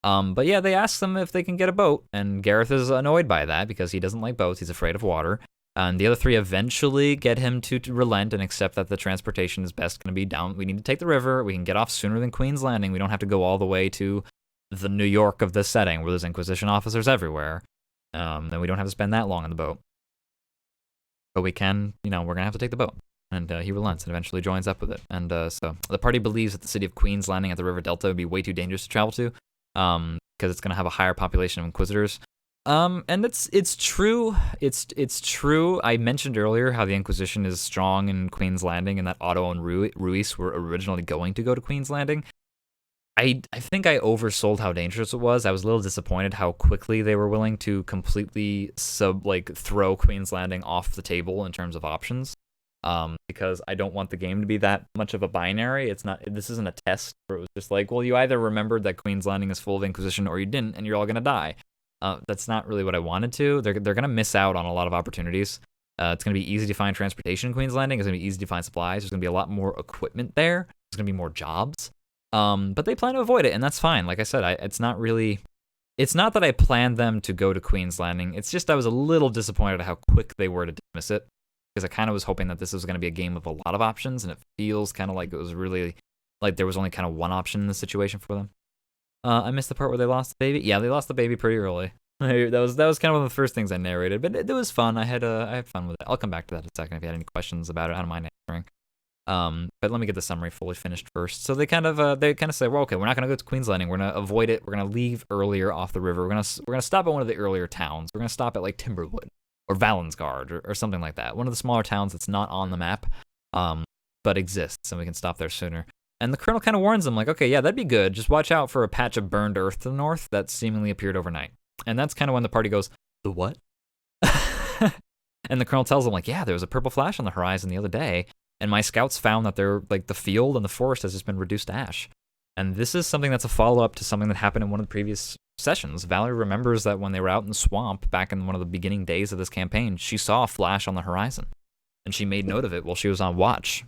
But yeah, they ask them if they can get a boat, and Gareth is annoyed by that because he doesn't like boats. He's afraid of water. And the other three eventually get him to relent and accept that the transportation is best going to be down. We need to take the river. We can get off sooner than Queen's Landing. We don't have to go all the way to the New York of this setting where there's Inquisition officers everywhere. Then we don't have to spend that long on the boat. But we can, we're going to have to take the boat. And he relents and eventually joins up with it. And so the party believes that the city of Queen's Landing at the River Delta would be way too dangerous to travel to because it's going to have a higher population of Inquisitors. And it's true. It's true. I mentioned earlier how the Inquisition is strong in Queen's Landing and that Otto and Ruiz were originally going to go to Queen's Landing. I think I oversold how dangerous it was. I was a little disappointed how quickly they were willing to completely throw Queen's Landing off the table in terms of options. Because I don't want the game to be that much of a binary. This isn't a test where it was just like, well, you either remembered that Queen's Landing is full of Inquisition or you didn't, and you're all gonna die. That's not really what I wanted to. They're gonna miss out on a lot of opportunities. It's gonna be easy to find transportation in Queen's Landing. It's gonna be easy to find supplies. There's gonna be a lot more equipment there. There's gonna be more jobs. But they plan to avoid it, and that's fine. Like I said, it's not really. It's not that I planned them to go to Queen's Landing. It's just I was a little disappointed at how quick they were to dismiss it, because I kind of was hoping that this was going to be a game of a lot of options, and it feels kind of like it was really like there was only kind of one option in the situation for them. I missed the part where they lost the baby. Yeah, they lost the baby pretty early. That was kind of one of the first things I narrated, but it was fun. I had fun with it. I'll come back to that in a second if you had any questions about it. I don't mind answering. But let me get the summary fully finished first. So they kind of say, well, okay, we're not gonna go to Queen's Landing. We're gonna avoid it. We're gonna leave earlier off the river. We're gonna stop at one of the earlier towns. We're gonna stop at like Timberwood or Valensgard or something like that. One of the smaller towns that's not on the map, but exists, and we can stop there sooner. And the colonel kind of warns them, like, okay, yeah, that'd be good. Just watch out for a patch of burned earth to the north that seemingly appeared overnight. And that's kind of when the party goes, the what? And the colonel tells them, like, yeah, there was a purple flash on the horizon the other day, and my scouts found that the field and the forest has just been reduced to ash. And this is something that's a follow-up to something that happened in one of the previous sessions. Valerie remembers that when they were out in the swamp back in one of the beginning days of this campaign, she saw a flash on the horizon, and she made note of it while she was on watch.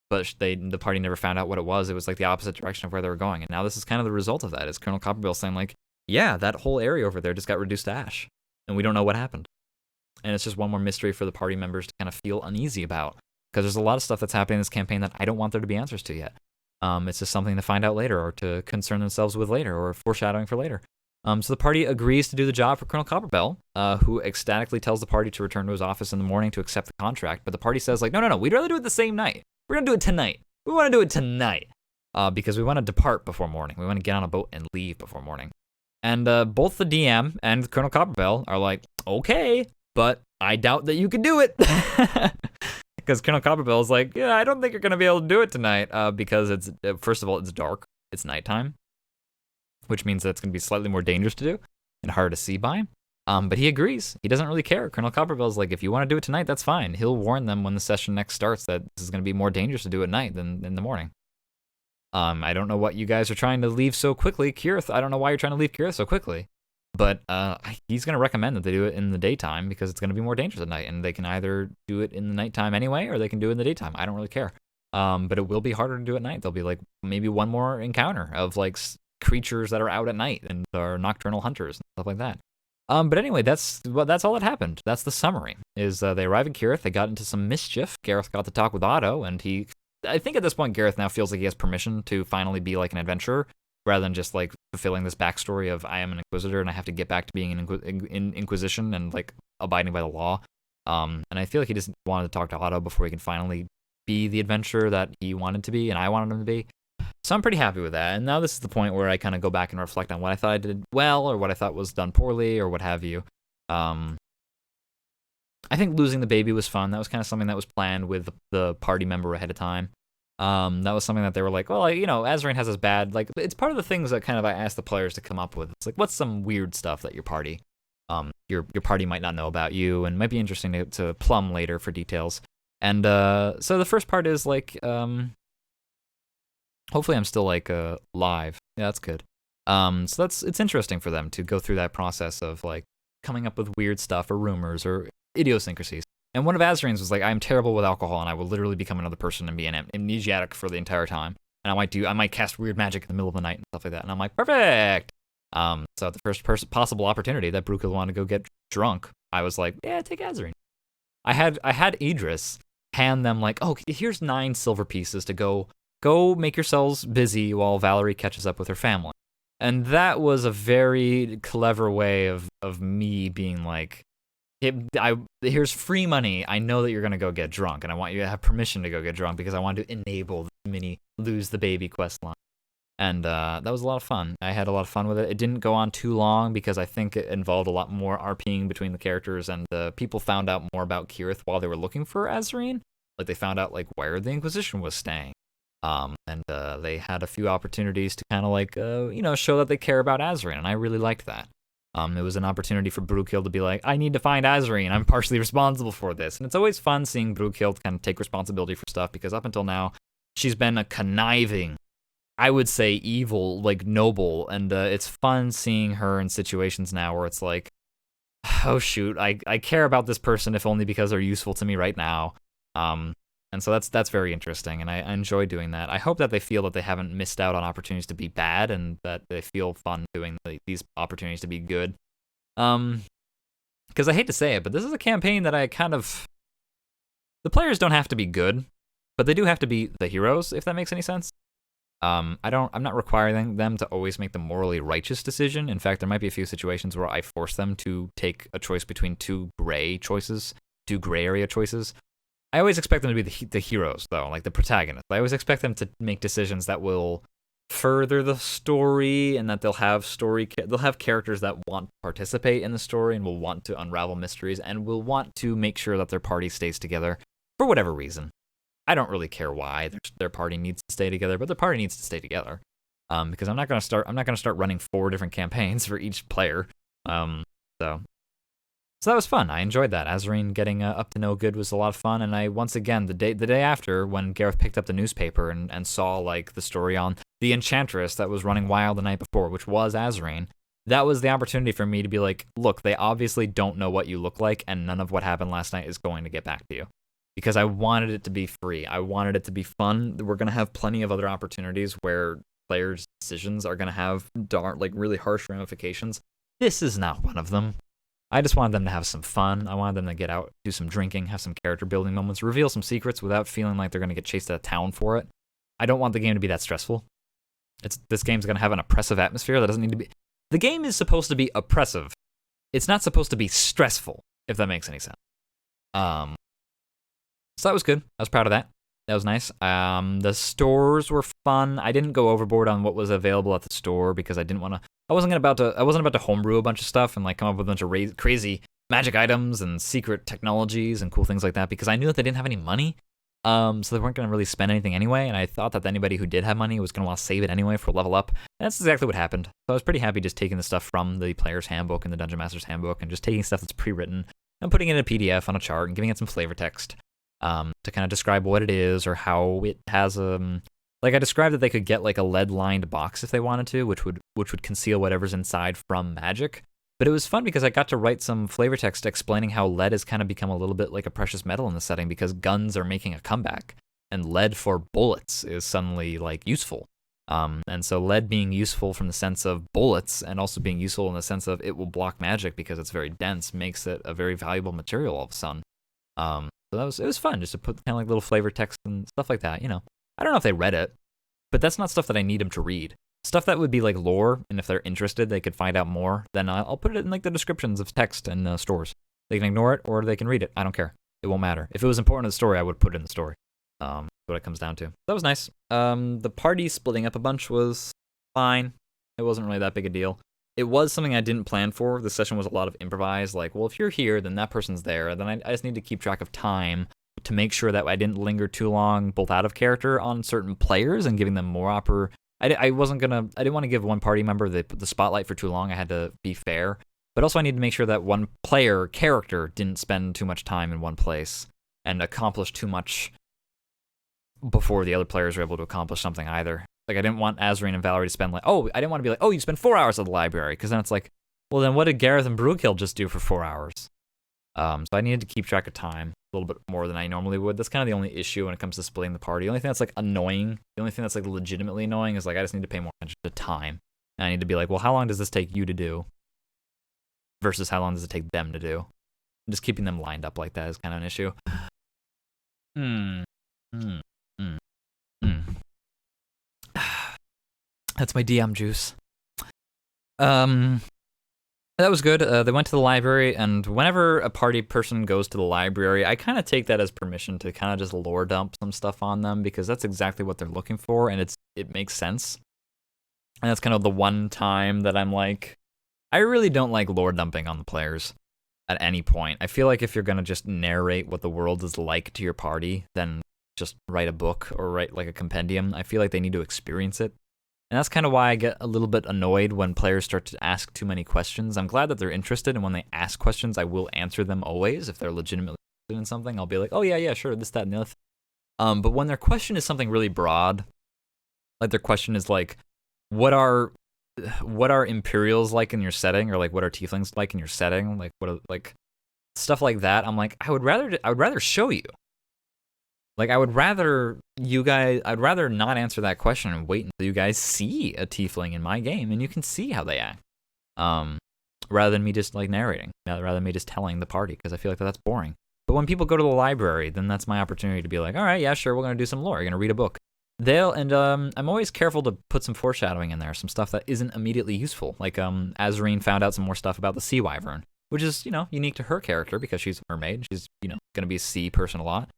But the party never found out what it was. It was like the opposite direction of where they were going. And now this is kind of the result of that, is Colonel Copperbill saying, like, yeah, that whole area over there just got reduced to ash, and we don't know what happened. And it's just one more mystery for the party members to kind of feel uneasy about, because there's a lot of stuff that's happening in this campaign that I don't want there to be answers to yet. It's just something to find out later, or to concern themselves with later, or foreshadowing for later. So the party agrees to do the job for Colonel Copperbell, who ecstatically tells the party to return to his office in the morning to accept the contract. But the party says, like, no, we'd rather do it the same night. We're going to do it tonight. We want to do it tonight because we want to depart before morning. We want to get on a boat and leave before morning. And both the DM and Colonel Copperbell are like, okay, but I doubt that you can do it. Because Colonel Copperbell is like, yeah, I don't think you're going to be able to do it tonight because it's, first of all, it's dark. It's nighttime, which means that it's going to be slightly more dangerous to do and harder to see by. But he agrees. He doesn't really care. Colonel Copperbell's like, if you want to do it tonight, that's fine. He'll warn them when the session next starts that this is going to be more dangerous to do at night than in the morning. I don't know what you guys are trying to leave so quickly. Kirith, I don't know why you're trying to leave Kirith so quickly. But he's going to recommend that they do it in the daytime because it's going to be more dangerous at night. And they can either do it in the nighttime anyway, or they can do it in the daytime. I don't really care. But it will be harder to do at night. There'll be like maybe one more encounter of like creatures that are out at night and are nocturnal hunters and stuff like that. But anyway, that's all that happened. That's the summary. Is they arrive in Kirith, they got into some mischief. Gareth got to talk with Otto, and I think at this point Gareth now feels like he has permission to finally be like an adventurer, rather than just like fulfilling this backstory of I am an Inquisitor and I have to get back to being in Inquisition and like abiding by the law. And I feel like he just wanted to talk to Otto before he can finally be the adventurer that he wanted to be and I wanted him to be. So I'm pretty happy with that. And now this is the point where I kind of go back and reflect on what I thought I did well or what I thought was done poorly or what have you. I think losing the baby was fun. That was kind of something that was planned with the party member ahead of time. That was something that they were like, well, you know, Azrain has this bad, like, it's part of the things that kind of I asked the players to come up with. It's like, what's some weird stuff that your party might not know about you and might be interesting to plumb later for details. And so the first part is like, hopefully I'm still like live. Yeah, that's good. So it's interesting for them to go through that process of like coming up with weird stuff or rumors or idiosyncrasies. And one of Azrain's was like, I'm terrible with alcohol and I will literally become another person and be an amnesiac for the entire time. And I might cast weird magic in the middle of the night and stuff like that. And I'm like, perfect. So at the first possible opportunity that Brooke will want to go get drunk, I was like, yeah, take Azrain. I had Idris hand them like, oh, here's 9 silver pieces to go make yourselves busy while Valerie catches up with her family. And that was a very clever way of me being like, here's free money. I know that you're going to go get drunk, and I want you to have permission to go get drunk because I want to enable the mini lose the baby quest line. And that was a lot of fun. I had a lot of fun with it. It didn't go on too long because I think it involved a lot more RPing between the characters, and people found out more about Kirith while they were looking for Azrain. Like, they found out like where the Inquisition was staying. And they had a few opportunities to kind of like, show that they care about Azrain, and I really liked that. It was an opportunity for Brookehill to be like, I need to find Azrain, I'm partially responsible for this. And it's always fun seeing Brookehill kind of take responsibility for stuff, because up until now, she's been a conniving, I would say evil, like noble, and it's fun seeing her in situations now where it's like, oh shoot, I care about this person if only because they're useful to me right now. And so that's very interesting, and I enjoy doing that. I hope that they feel that they haven't missed out on opportunities to be bad, and that they feel fun doing these opportunities to be good. Because I hate to say it, but this is a campaign that the players don't have to be good, but they do have to be the heroes, if that makes any sense. I'm not requiring them to always make the morally righteous decision. In fact, there might be a few situations where I force them to take a choice between two gray area choices. I always expect them to be the heroes, though, like the protagonists. I always expect them to make decisions that will further the story, and that they'll have characters that want to participate in the story and will want to unravel mysteries and will want to make sure that their party stays together for whatever reason. I don't really care why their party needs to stay together, but their party needs to stay together. Because I'm not gonna start running 4 different campaigns for each player. So that was fun. I enjoyed that. Azarine getting up to no good was a lot of fun, and I once again the day after, when Gareth picked up the newspaper and saw like the story on the Enchantress that was running wild the night before, which was Azarine, that was the opportunity for me to be like, look, they obviously don't know what you look like, and none of what happened last night is going to get back to you. Because I wanted it to be free. I wanted it to be fun. We're going to have plenty of other opportunities where players' decisions are going to have really harsh ramifications. This is not one of them. I just wanted them to have some fun. I wanted them to get out, do some drinking, have some character building moments, reveal some secrets without feeling like they're going to get chased out of town for it. I don't want the game to be that stressful. This game's going to have an oppressive atmosphere that doesn't need to be. The game is supposed to be oppressive. It's not supposed to be stressful, if that makes any sense. So that was good. I was proud of that. That was nice. The stores were fun. I didn't go overboard on what was available at the store because I didn't want to. I wasn't about to homebrew a bunch of stuff and like come up with a bunch of crazy magic items and secret technologies and cool things like that, because I knew that they didn't have any money. So they weren't going to really spend anything anyway, and I thought that anybody who did have money was going to want to save it anyway for level up. And that's exactly what happened. So I was pretty happy just taking the stuff from the player's handbook and the Dungeon Master's handbook and just taking stuff that's pre-written and putting it in a PDF on a chart and giving it some flavor text to kind of describe what it is or how it has like I described that they could get like a lead-lined box if they wanted to, which would conceal whatever's inside from magic. But it was fun because I got to write some flavor text explaining how lead has kind of become a little bit like a precious metal in the setting because guns are making a comeback, and lead for bullets is suddenly like useful. And so lead being useful from the sense of bullets and also being useful in the sense of it will block magic because it's very dense makes it a very valuable material all of a sudden. So it was fun just to put kind of like little flavor text and stuff like that, you know. I don't know if they read it, but that's not stuff that I need them to read. Stuff that would be like lore, and if they're interested, they could find out more, then I'll put it in like the descriptions of text in stores. They can ignore it, or they can read it. I don't care. It won't matter. If it was important to the story, I would put it in the story. What it comes down to. That was nice. The party splitting up a bunch was fine. It wasn't really that big a deal. It was something I didn't plan for. The session was a lot of improvised, like, well, if you're here, then that person's there. Then I just need to keep track of time to make sure that I didn't linger too long, both out of character on certain players and giving them more I didn't want to give one party member the spotlight for too long. I had to be fair. But also I need to make sure that one player character didn't spend too much time in one place and accomplish too much before the other players were able to accomplish something either. Like, I didn't want Azarine and Valerie to spend I didn't want to be like, oh, you spent 4 hours at the library, because then it's like, well, then what did Gareth and Brewkill just do for 4 hours? So I needed to keep track of time a little bit more than I normally would. That's kind of the only issue when it comes to splitting the party. The only thing that's like annoying, the only thing that's like legitimately annoying is like I just need to pay more attention to time. And I need to be like, well, how long does this take you to do versus how long does it take them to do? And just keeping them lined up like that is kind of an issue. That's my DM juice. That was good. They went to the library, and whenever a party person goes to the library, I kind of take that as permission to kind of just lore dump some stuff on them, because that's exactly what they're looking for, and it makes sense. And that's kind of the one time that I'm like, I really don't like lore dumping on the players at any point. I feel like if you're going to just narrate what the world is like to your party, then just write a book or write like a compendium. I feel like they need to experience it. And that's kind of why I get a little bit annoyed when players start to ask too many questions. I'm glad that they're interested, and when they ask questions, I will answer them always. If they're legitimately interested in something, I'll be like, oh, yeah, sure, this, that, and the other thing. But when their question is something really broad, like their question is like, what are Imperials like in your setting, or like what are Tieflings like in your setting, like what are, like stuff like that, I'm like, I would rather show you. Like, I'd rather not answer that question and wait until you guys see a tiefling in my game and you can see how they act. Rather than me just like narrating, rather than me just telling the party, because I feel like that's boring. But when people go to the library, then that's my opportunity to be like, all right, yeah, sure, we're gonna do some lore. You're gonna read a book. I'm always careful to put some foreshadowing in there, some stuff that isn't immediately useful. Like Azarine found out some more stuff about the sea wyvern, which is unique to her character because she's a mermaid. She's gonna be a sea person a lot.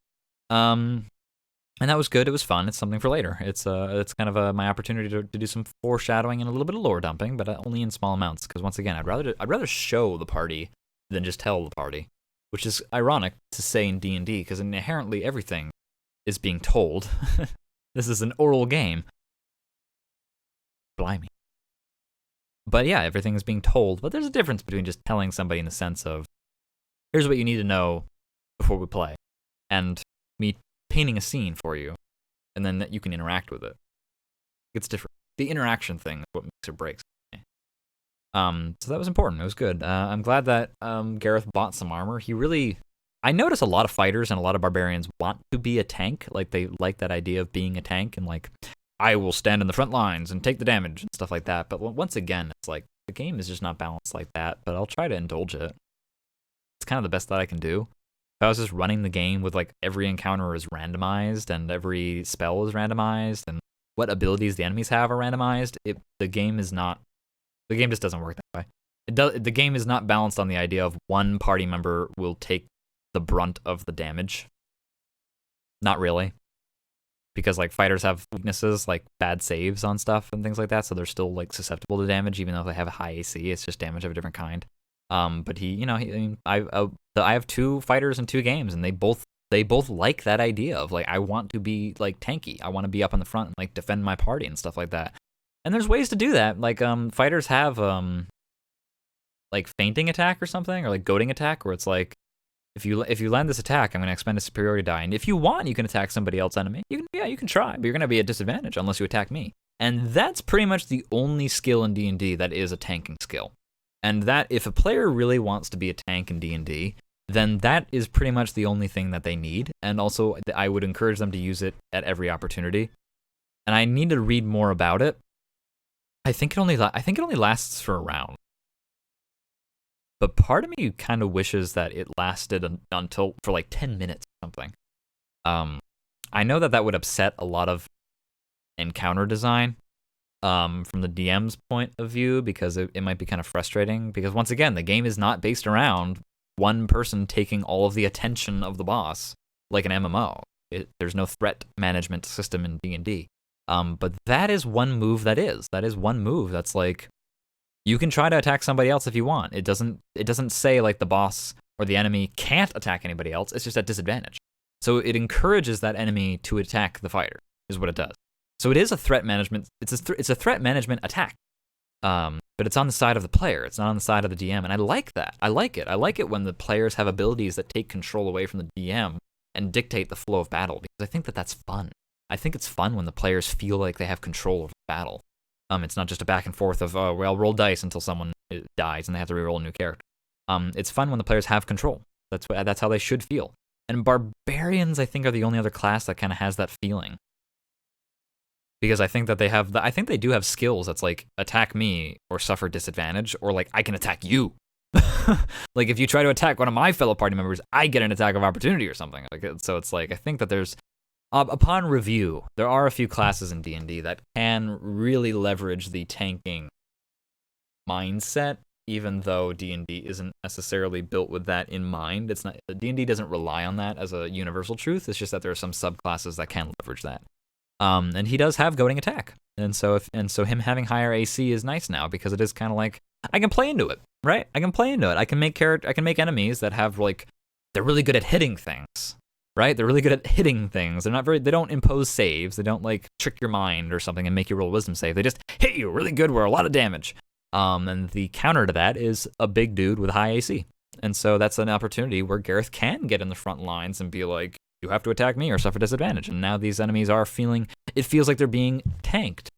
And that was good. It was fun. It's something for later. It's kind of my opportunity to do some foreshadowing and a little bit of lore dumping, but only in small amounts. Because once again, I'd rather show the party than just tell the party, which is ironic to say in D&D because inherently everything is being told. This is an oral game. Blimey. But yeah, everything is being told. But there's a difference between just telling somebody in the sense of, here's what you need to know before we play, and me painting a scene for you, and then that you can interact with it. It's different. The interaction thing is what makes or breaks me. So that was important. It was good. I'm glad that Gareth bought some armor. I notice a lot of fighters and a lot of barbarians want to be a tank. Like, they like that idea of being a tank and like, I will stand in the front lines and take the damage and stuff like that. But once again, it's like, the game is just not balanced like that, but I'll try to indulge it. It's kind of the best that I can do. If I was just running the game with like every encounter is randomized and every spell is randomized and what abilities the enemies have are randomized, the game just doesn't work that way. The game is not balanced on the idea of one party member will take the brunt of the damage. Not really. Because like fighters have weaknesses like bad saves on stuff and things like that, so they're still like susceptible to damage even though they have a high AC. It's just damage of a different kind. But I have 2 fighters in 2 games, and they both like that idea of like, I want to be like tanky. I want to be up in the front and like defend my party and stuff like that. And there's ways to do that. Like fighters have like feinting attack or something, or like goading attack, where it's like, if you land this attack, I'm going to expend a superiority die, and if you want, you can attack somebody else enemy. You can try, but you're going to be at disadvantage unless you attack me. And that's pretty much the only skill in D&D that is a tanking skill. And that, if a player really wants to be a tank in D&D, then that is pretty much the only thing that they need. And also, I would encourage them to use it at every opportunity. And I need to read more about it. I think it only lasts for a round. But part of me kind of wishes that it lasted for like 10 minutes or something. I know that would upset a lot of encounter design. From the DM's point of view, because it might be kind of frustrating, because once again, the game is not based around one person taking all of the attention of the boss like an MMO. There's no threat management system in D&D. But that is one move that's like, you can try to attack somebody else if you want. It doesn't say like the boss or the enemy can't attack anybody else. It's just at disadvantage. So it encourages that enemy to attack the fighter, is what it does. So it is a threat management. It's a threat management attack, but it's on the side of the player. It's not on the side of the DM, and I like that. I like it. I like it when the players have abilities that take control away from the DM and dictate the flow of battle, because I think that's fun. I think it's fun when the players feel like they have control over the battle. It's not just a back and forth of roll dice until someone dies and they have to reroll a new character. It's fun when the players have control. That's how they should feel. And barbarians, I think, are the only other class that kind of has that feeling. Because I think that they do have skills that's like, attack me or suffer disadvantage, or like, I can attack you. Like, if you try to attack one of my fellow party members, I get an attack of opportunity or something. So it's like, I think that there's, upon review, there are a few classes in D&D that can really leverage the tanking mindset, even though D&D isn't necessarily built with that in mind. It's not, D&D doesn't rely on that as a universal truth. It's just that there are some subclasses that can leverage that. And he does have goading attack, and so him having higher AC is nice now, because it is kind of like, I can play into it, right? I can play into it. I can make enemies that have like, they're really good at hitting things, right? They're really good at hitting things. They don't impose saves. They don't like trick your mind or something and make you roll a wisdom save. They just hit you really good with a lot of damage. And the counter to that is a big dude with high AC, and so that's an opportunity where Gareth can get in the front lines and be like, you have to attack me or suffer disadvantage. And now these enemies it feels like they're being tanked,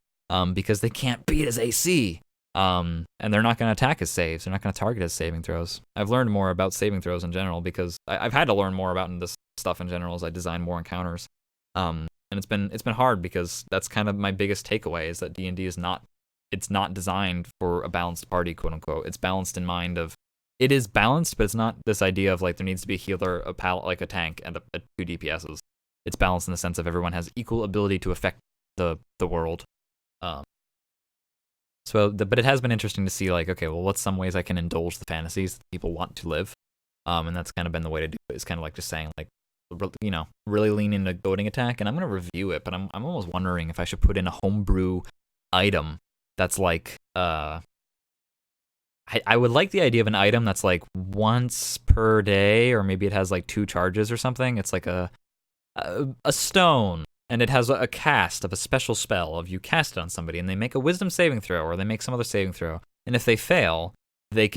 because they can't beat his AC. And they're not going to attack his saves. They're not going to target his saving throws. I've learned more about saving throws in general, because I've had to learn more about in this stuff in general as I design more encounters. And it's been hard because that's kind of my biggest takeaway is that D&D is not designed for a balanced party, quote unquote. It's balanced in mind of it is balanced, but it's not this idea of like there needs to be a healer, like a tank, and a 2 DPSs. It's balanced in the sense of everyone has equal ability to affect the world. But it has been interesting to see like, okay, well, what's some ways I can indulge the fantasies that people want to live? And that's kind of been the way to do it. It's kind of like just saying like, really lean into goading attack, and I'm gonna review it, but I'm almost wondering if I should put in a homebrew item that's like I would like the idea of an item that's like once per day, or maybe it has like 2 charges or something. It's like a stone, and it has a cast of a special spell of you cast it on somebody, and they make a wisdom saving throw, or they make some other saving throw, and if they fail, they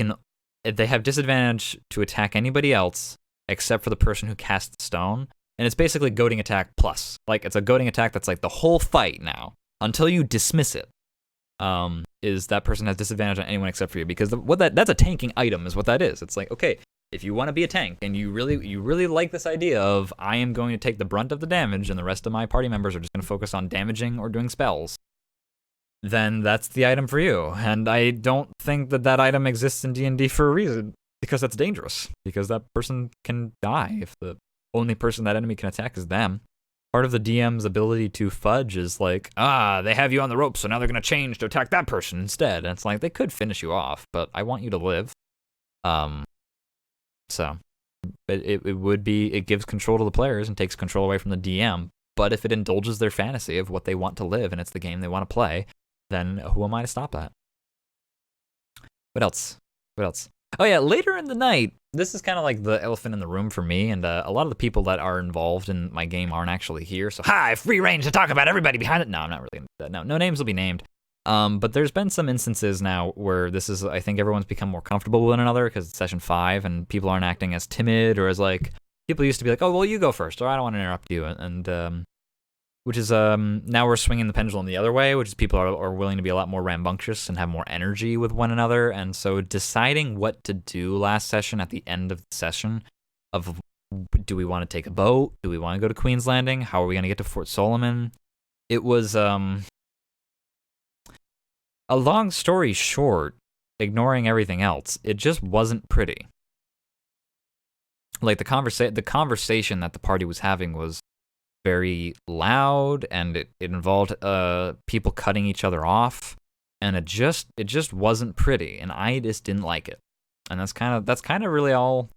have disadvantage to attack anybody else except for the person who cast the stone, and it's basically goading attack plus. Like, it's a goading attack that's like the whole fight now until you dismiss it. Is that person has disadvantage on anyone except for you, because that's a tanking item is what that is. It's like, okay, if you want to be a tank and you really like this idea of I am going to take the brunt of the damage and the rest of my party members are just going to focus on damaging or doing spells, then that's the item for you. And I don't think that item exists in D&D for a reason, because that's dangerous, because that person can die if the only person that enemy can attack is them. Part of the DM's ability to fudge is like, they have you on the ropes, so now they're going to change to attack that person instead. And it's like, they could finish you off, but I want you to live. So it gives control to the players and takes control away from the DM. But if it indulges their fantasy of what they want to live and it's the game they want to play, then who am I to stop that? What else? Oh yeah, later in the night, this is kind of like the elephant in the room for me, and a lot of the people that are involved in my game aren't actually here, so I have free range to talk about everybody behind it. No, I'm not really going to do that. No names will be named. But there's been some instances now where I think everyone's become more comfortable with one another because it's session 5, and people aren't acting as timid or as like, people used to be like, oh, well, you go first, or I don't want to interrupt you, and which is now we're swinging the pendulum the other way, which is people are willing to be a lot more rambunctious and have more energy with one another. And so deciding what to do last session at the end of the session of, do we want to take a boat? Do we want to go to Queen's Landing? How are we going to get to Fort Solomon? It was a long story short, ignoring everything else, it just wasn't pretty. Like the conversation that the party was having was very loud, and it involved people cutting each other off, and it just wasn't pretty, and I just didn't like it. And that's kind of really all.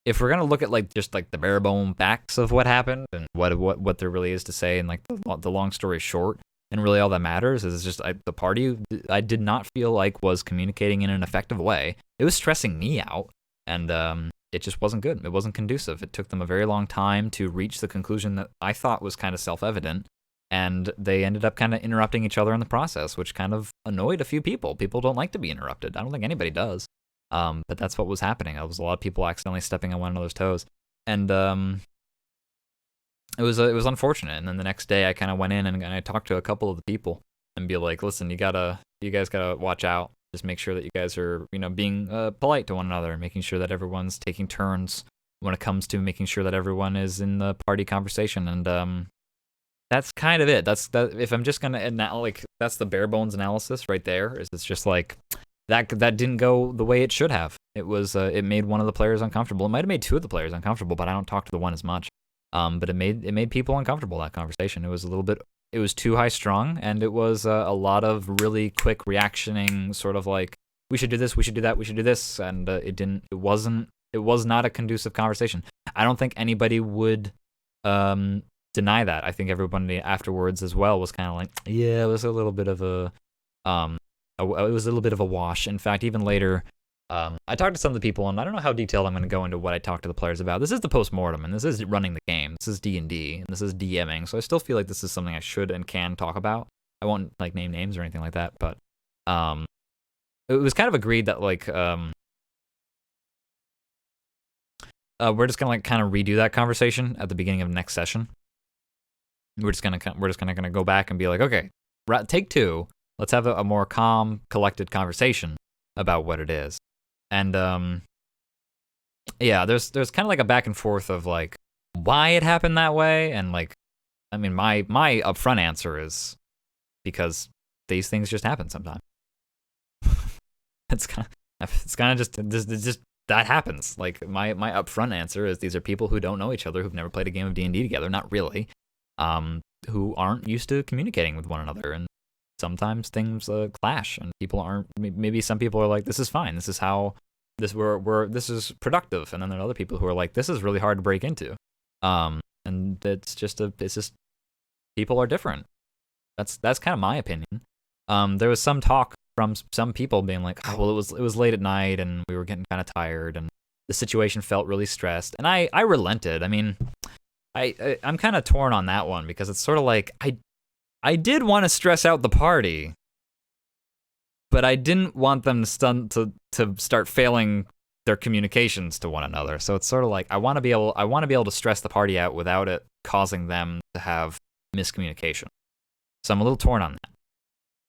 If we're gonna look at like just like the bare bone facts of what happened and what there really is to say, and like the long story short, and really all that matters is just the party I did not feel like was communicating in an effective way. It was stressing me out, and it just wasn't good. It wasn't conducive. It took them a very long time to reach the conclusion that I thought was kind of self-evident, and they ended up kind of interrupting each other in the process, which kind of annoyed a few people. People don't like to be interrupted. I don't think anybody does. But that's what was happening. It was a lot of people accidentally stepping on one another's toes, and it was unfortunate. And then the next day, I kind of went in and I talked to a couple of the people and be like, listen, you guys gotta watch out. Just make sure that you guys are, being polite to one another, and making sure that everyone's taking turns when it comes to making sure that everyone is in the party conversation. And that's kind of it. If I'm just gonna that's the bare bones analysis right there. It's just like that didn't go the way it should have. It was it made one of the players uncomfortable. It might have made 2 of the players uncomfortable, but I don't talk to the one as much. But it made people uncomfortable, that conversation. It was too high strung, and it was a lot of really quick reactioning, sort of like, we should do this, we should do that, we should do this, and it was not a conducive conversation. I don't think anybody would deny that. I think everybody afterwards as well was kind of like, yeah, it was a little bit of a wash. In fact, even later, I talked to some of the people, and I don't know how detailed I'm going to go into what I talked to the players about. This is the postmortem, and this is running the game. This is D&D, and this is DMing, so I still feel like this is something I should and can talk about. I won't name names or anything like that, but it was kind of agreed that we're just gonna kind of redo that conversation at the beginning of next session. We're just gonna go back and be like, okay, take 2. Let's have a more calm, collected conversation about what it is. And yeah, there's kind of like a back and forth of like why it happened that way, and like, I mean, my upfront answer is because these things just happen sometimes. It's kind of just that happens. Like my upfront answer is these are people who don't know each other, who've never played a game of D&D together, not really, who aren't used to communicating with one another, and sometimes things clash, and people aren't. Maybe some people are like, this is fine, this is how this is productive, and then there are other people who are like, this is really hard to break into, and it's just people are different. That's kind of my opinion. There was some talk from some people being like, oh, well, it was late at night and we were getting kind of tired and the situation felt really stressed, and I relented. I mean, I'm kind of torn on that one, because it's sort of like I did want to stress out the party, but I didn't want them to start failing their communications to one another. So it's sort of like I want to be able to stress the party out without it causing them to have miscommunication. So I'm a little torn on that.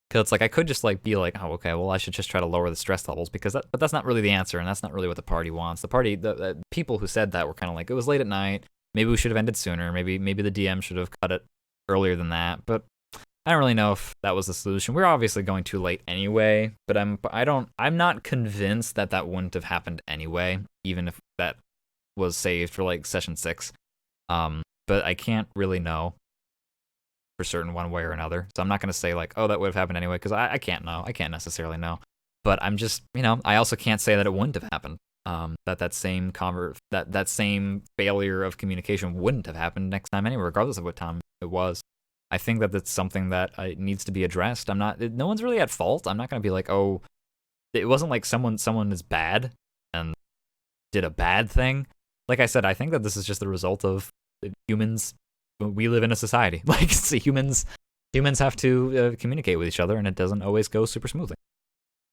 Because it's like I could just like be like, oh, okay, well, I should just try to lower the stress levels, but that's not really the answer, and that's not really what the party wants. The people who said that were kind of like, it was late at night, maybe we should have ended sooner, maybe the DM should have cut it earlier than that, but I don't really know if that was the solution. We're obviously going too late anyway, but I'm not convinced that wouldn't have happened anyway, even if that was saved for like session 6. But I can't really know for certain one way or another. So I'm not going to say like, oh, that would have happened anyway, because I can't know. I can't necessarily know. But I'm just, I also can't say that it wouldn't have happened. That same failure of communication wouldn't have happened next time anyway, regardless of what time it was. I think that that's something that needs to be addressed. No one's really at fault. I'm not going to be like, oh, it wasn't like someone is bad and did a bad thing. Like I said, I think that this is just the result of humans. We live in a society. Like, humans have to communicate with each other, and it doesn't always go super smoothly.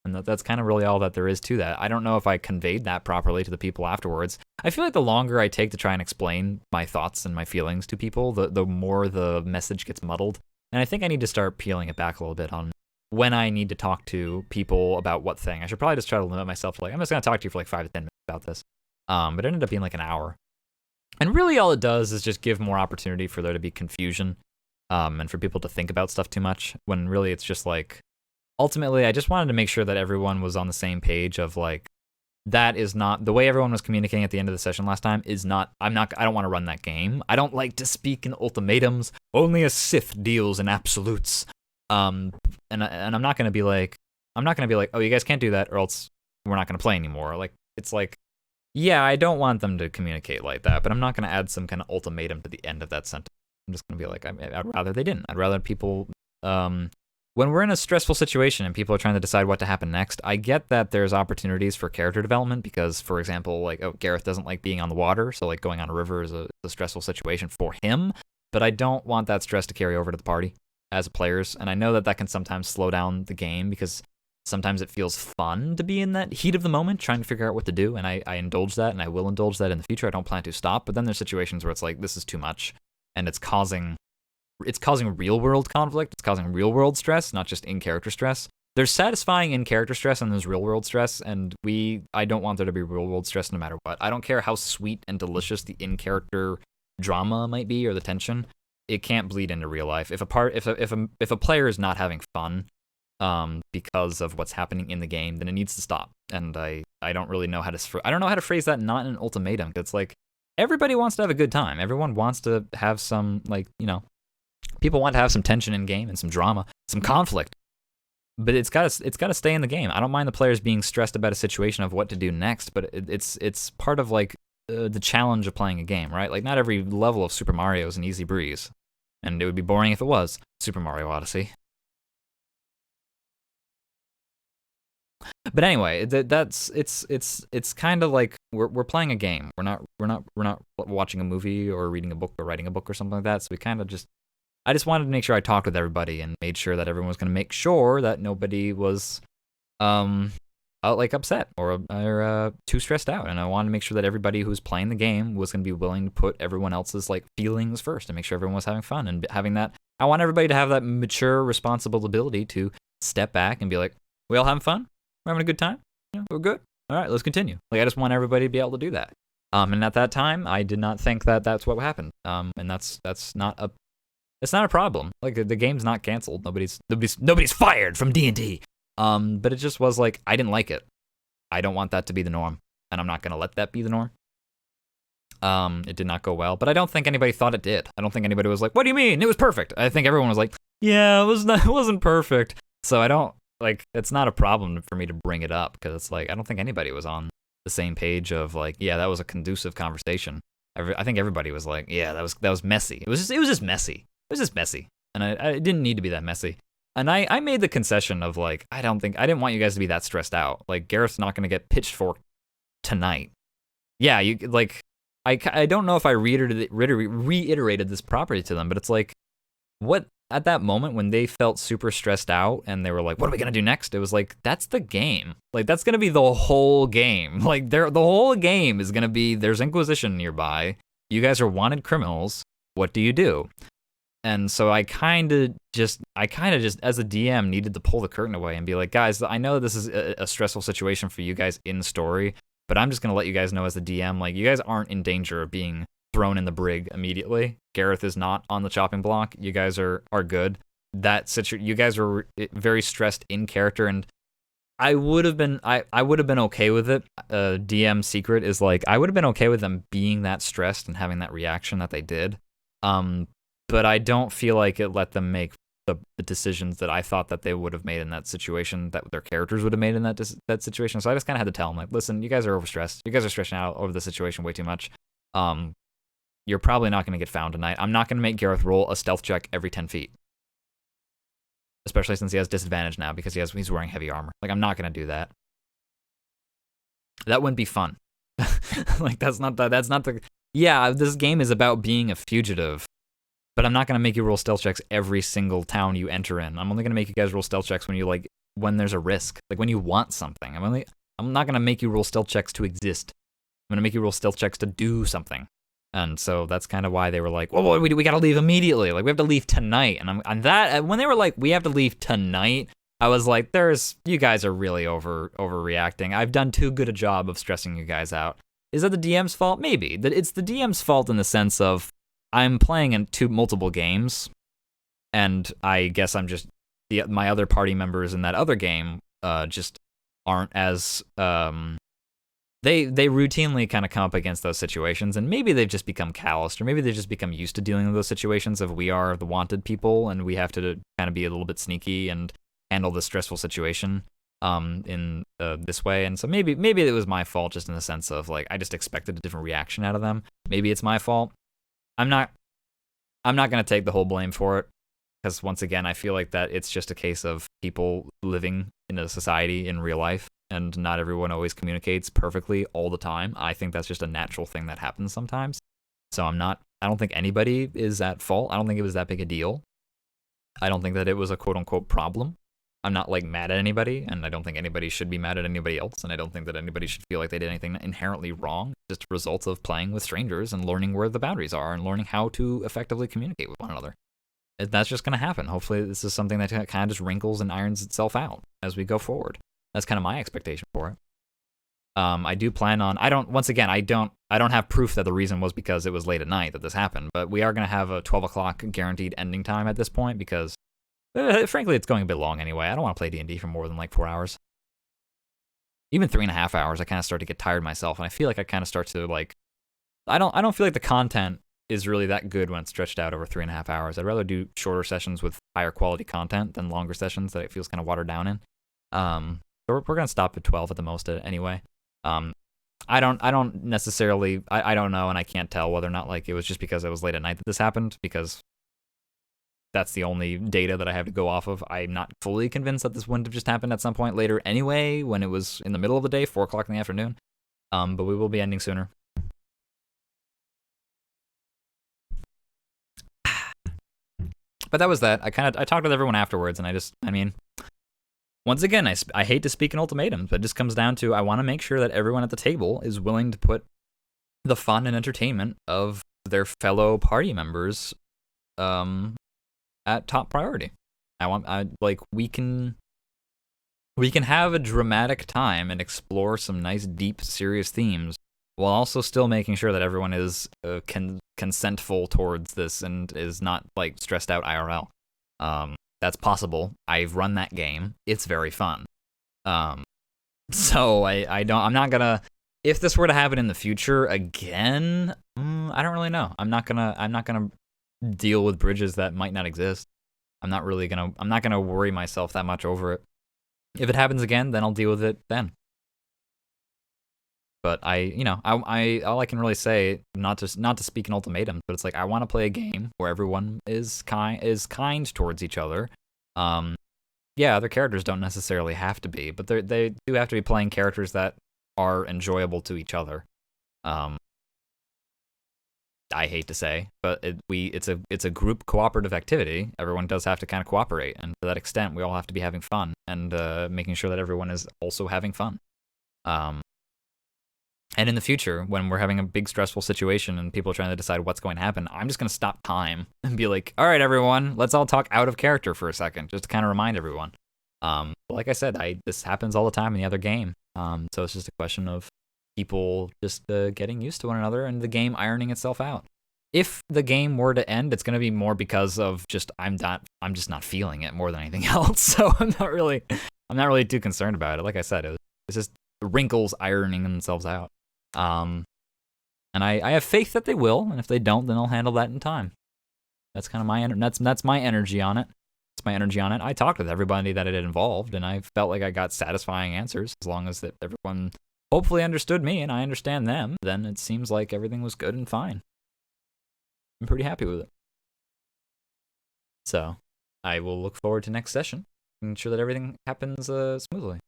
And that's kind of really all that there is to that. I don't know if I conveyed that properly to the people afterwards. I feel like the longer I take to try and explain my thoughts and my feelings to people, the more the message gets muddled. And I think I need to start peeling it back a little bit on when I need to talk to people about what thing. I should probably just try to limit myself to like, I'm just going to talk to you for like 5 to 10 minutes about this. But it ended up being like an hour. And really all it does is just give more opportunity for there to be confusion, and for people to think about stuff too much, when really it's just like, ultimately I just wanted to make sure that everyone was on the same page of like, that is not, the way everyone was communicating at the end of the session last time is not, I don't want to run that game. I don't like to speak in ultimatums. Only a Sith deals in absolutes. And I'm not going to be like, oh, you guys can't do that or else we're not going to play anymore. Like, it's like, yeah, I don't want them to communicate like that, but I'm not going to add some kind of ultimatum to the end of that sentence. I'm just going to be like, I'd rather they didn't. I'd rather people, when we're in a stressful situation and people are trying to decide what to happen next, I get that there's opportunities for character development because, for example, like, oh, Gareth doesn't like being on the water, so like going on a river is a stressful situation for him, but I don't want that stress to carry over to the party as players, and I know that can sometimes slow down the game because sometimes it feels fun to be in that heat of the moment trying to figure out what to do, and I indulge that, and I will indulge that in the future. I don't plan to stop, but then there's situations where it's like, this is too much, and it's causing real-world conflict, it's causing real-world stress, not just in-character stress. There's satisfying in-character stress and there's real-world stress, and I don't want there to be real-world stress no matter what. I don't care how sweet and delicious the in-character drama might be or the tension. It can't bleed into real life. If a player is not having fun, because of what's happening in the game, then it needs to stop. And I don't really know how to phrase that not in an ultimatum. It's like, everybody wants to have a good time. Everyone wants to have some, like, people want to have some tension in game and some drama, some conflict. But it's got to stay in the game. I don't mind the players being stressed about a situation of what to do next, but it's part of like the challenge of playing a game, right? Like, not every level of Super Mario is an easy breeze, and it would be boring if it was. Super Mario Odyssey. But anyway, it's kind of like we're playing a game. We're not watching a movie or reading a book or writing a book or something like that. So I just wanted to make sure I talked with everybody and made sure that everyone was going to make sure that nobody was like upset or too stressed out. And I wanted to make sure that everybody who's playing the game was going to be willing to put everyone else's like feelings first and make sure everyone was having fun and having that. I want everybody to have that mature, responsible ability to step back and be like, we all having fun? We're having a good time? Yeah, we're good? All right, let's continue. Like, I just want everybody to be able to do that. And at that time, I did not think that that's what happened. And that's not a it's not a problem. Like the game's not canceled. Nobody's fired from D&D. But it just was like I didn't like it. I don't want that to be the norm, and I'm not gonna let that be the norm. It did not go well, but I don't think anybody thought it did. I don't think anybody was like, "What do you mean? It was perfect." I think everyone was like, "Yeah, it wasn't perfect." So I don't like. It's not a problem for me to bring it up because it's like I don't think anybody was on the same page of like, yeah, that was a conducive conversation. I think everybody was like, yeah, that was messy. It was just messy. It was just messy, and I didn't need to be that messy. And I made the concession of like, I didn't want you guys to be that stressed out. Like Gareth's not gonna get pitchforked tonight. Yeah, you like. I don't know if I reiterated this properly to them, but it's like, what at that moment when they felt super stressed out and they were like, what are we gonna do next? It was like, that's the game. Like that's gonna be the whole game. Like the whole game is gonna be there's Inquisition nearby. You guys are wanted criminals. What do you do? And so I kind of just as a DM needed to pull the curtain away and be like, guys, I know this is a stressful situation for you guys in story, but I'm just going to let you guys know as the DM, like, you guys aren't in danger of being thrown in the brig immediately. Gareth is not on the chopping block. You guys are good. You guys are very stressed in character, and I would have been okay with it. DM secret is like, I would have been okay with them being that stressed and having that reaction that they did. But I don't feel like it let them make the decisions that I thought that they would have made in that situation, that their characters would have made in that situation. So I just kind of had to tell them, like, listen, you guys are overstressed. You guys are stressing out over the situation way too much. You're probably not going to get found tonight. I'm not going to make Gareth roll a stealth check every 10 feet. Especially since he has disadvantage now because he's wearing heavy armor. Like, I'm not going to do that. That wouldn't be fun. Like, that's not the... Yeah, this game is about being a fugitive. But I'm not going to make you roll stealth checks every single town you enter in. I'm only going to make you guys roll stealth checks when there's a risk. Like when you want something. I'm not going to make you roll stealth checks to exist. I'm going to make you roll stealth checks to do something. And so that's kind of why they were like, "Whoa, we got to leave immediately. Like we have to leave tonight." And when they were like, "We have to leave tonight," I was like, you guys are really overreacting. I've done too good a job of stressing you guys out. Is that the DM's fault? Maybe. It's the DM's fault in the sense of I'm playing in multiple games, and I guess I'm just my other party members in that other game just aren't as they routinely kind of come up against those situations, and maybe they've just become calloused, or maybe they've just become used to dealing with those situations of we are the wanted people and we have to kind of be a little bit sneaky and handle this stressful situation in this way. And so maybe it was my fault just in the sense of like I just expected a different reaction out of them. Maybe it's my fault. I'm not going to take the whole blame for it because once again, I feel like that it's just a case of people living in a society in real life, and not everyone always communicates perfectly all the time. I think that's just a natural thing that happens sometimes. So I don't think anybody is at fault. I don't think it was that big a deal. I don't think that it was a quote unquote problem. I'm not like mad at anybody, and I don't think anybody should be mad at anybody else, and I don't think that anybody should feel like they did anything inherently wrong. It's just a result of playing with strangers and learning where the boundaries are and learning how to effectively communicate with one another. That's just going to happen. Hopefully this is something that kind of just wrinkles and irons itself out as we go forward. That's kind of my expectation for it. I do plan on, I don't have proof that the reason was because it was late at night that this happened, but we are going to have a 12 o'clock guaranteed ending time at this point because frankly, it's going a bit long anyway. I don't want to play D&D for more than like 4 hours. Even 3.5 hours, I kind of start to get tired myself, and I feel like I kind of start to like, I don't feel like the content is really that good when it's stretched out over 3.5 hours. I'd rather do shorter sessions with higher quality content than longer sessions that it feels kind of watered down in. So we're gonna stop at 12 at the most anyway. I don't necessarily, I don't know, and I can't tell whether or not like it was just because it was late at night that this happened, because that's the only data that I have to go off of. I'm not fully convinced that this wouldn't have just happened at some point later anyway, when it was in the middle of the day, 4 o'clock in the afternoon. But we will be ending sooner. But that was that. I talked with everyone afterwards, and once again, I hate to speak in ultimatums, but it just comes down to I want to make sure that everyone at the table is willing to put the fun and entertainment of their fellow party members at top priority. We can have a dramatic time and explore some nice, deep, serious themes while also still making sure that everyone is consentful towards this and is not like stressed out IRL. That's possible. I've run that game. It's very fun. So I'm not gonna. If this were to happen in the future again, I don't really know. I'm not gonna deal with bridges that might not exist. I'm not gonna worry myself that much over it. If it happens again, then I'll deal with it then. But all I can really say, not to speak an ultimatum, but it's like I want to play a game where everyone is kind towards each other. Yeah, other characters don't necessarily have to be, but they do have to be playing characters that are enjoyable to each other. I hate to say, but it's a group cooperative activity. Everyone does have to kind of cooperate, and to that extent, we all have to be having fun and making sure that everyone is also having fun. And in the future, when we're having a big stressful situation and people are trying to decide what's going to happen, I'm just going to stop time and be like, all right, everyone, let's all talk out of character for a second, just to kind of remind everyone. Like I said, this happens all the time in the other game. So it's just a question of people just getting used to one another and the game ironing itself out. If the game were to end, it's going to be more because of just I'm just not feeling it more than anything else. So I'm not really too concerned about it. Like I said, it's just wrinkles ironing themselves out. And I have faith that they will, and if they don't, then I'll handle that in time. That's kind of that's my energy on it. It's my energy on it. I talked with everybody that it involved, and I felt like I got satisfying answers. As long as that everyone hopefully understood me and I understand them, then it seems like everything was good and fine. I'm pretty happy with it. So I will look forward to next session, making sure that everything happens smoothly.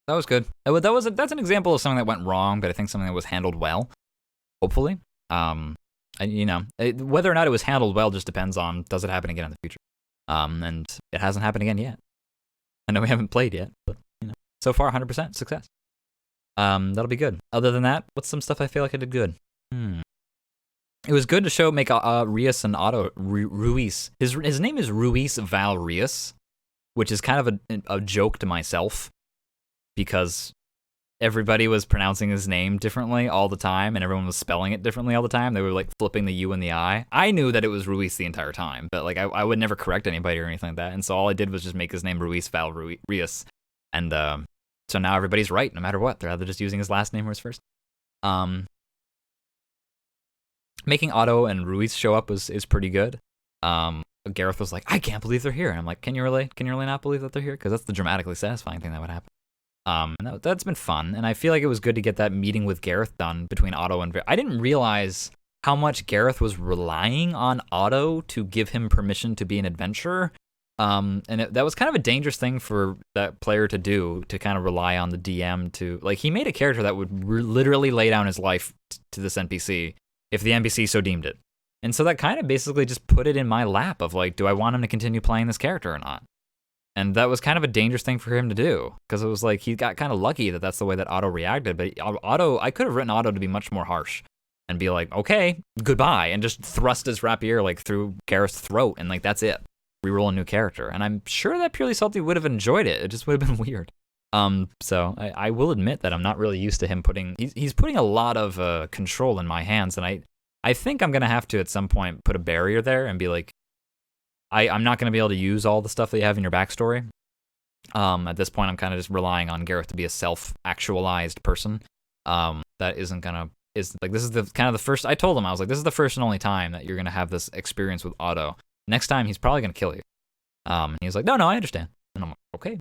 That was good. That's an example of something that went wrong, but I think something that was handled well. Hopefully, whether or not it was handled well just depends on does it happen again in the future. And it hasn't happened again yet. I know we haven't played yet, but so far 100% success. That'll be good. Other than that, what's some stuff I feel like I did good? It was good to make Rias and Otto Ruiz. His name is Ruiz Val Rias, which is kind of a joke to myself, because everybody was pronouncing his name differently all the time, and everyone was spelling it differently all the time. They were like flipping the U and the I. I knew that it was Ruiz the entire time, but like I would never correct anybody or anything like that. And so all I did was just make his name Ruiz Val Rias, and so now everybody's right no matter what. They're either just using his last name or his first. Making Otto and Ruiz show up is pretty good. Gareth was like, I can't believe they're here. And I'm like, can you really not believe that they're here? Because that's the dramatically satisfying thing that would happen. And that's been fun, and I feel like it was good to get that meeting with Gareth done between Otto and I didn't realize how much Gareth was relying on Otto to give him permission to be an adventurer. And that was kind of a dangerous thing for that player to do, to kind of rely on the DM to, like, he made a character that would literally lay down his life to this NPC if the NPC so deemed it. And so that kind of basically just put it in my lap of like, do I want him to continue playing this character or not? And that was kind of a dangerous thing for him to do, because it was like he got kind of lucky that that's the way that Otto reacted. But I could have written Otto to be much more harsh and be like, okay, goodbye, and just thrust his rapier like through Gareth's throat, and like that's it. Reroll a new character. And I'm sure that Purely Salty would have enjoyed it. It just would have been weird. So I will admit that I'm not really used to him he's putting a lot of control in my hands, and I think I'm gonna have to at some point put a barrier there and be like, I'm not going to be able to use all the stuff that you have in your backstory. At this point, I'm kind of just relying on Gareth to be a self-actualized person. That isn't going to... this is the kind of the first... I told him, I was like, this is the first and only time that you're going to have this experience with Otto. Next time, he's probably going to kill you. And he's like, no, I understand. And I'm like, okay.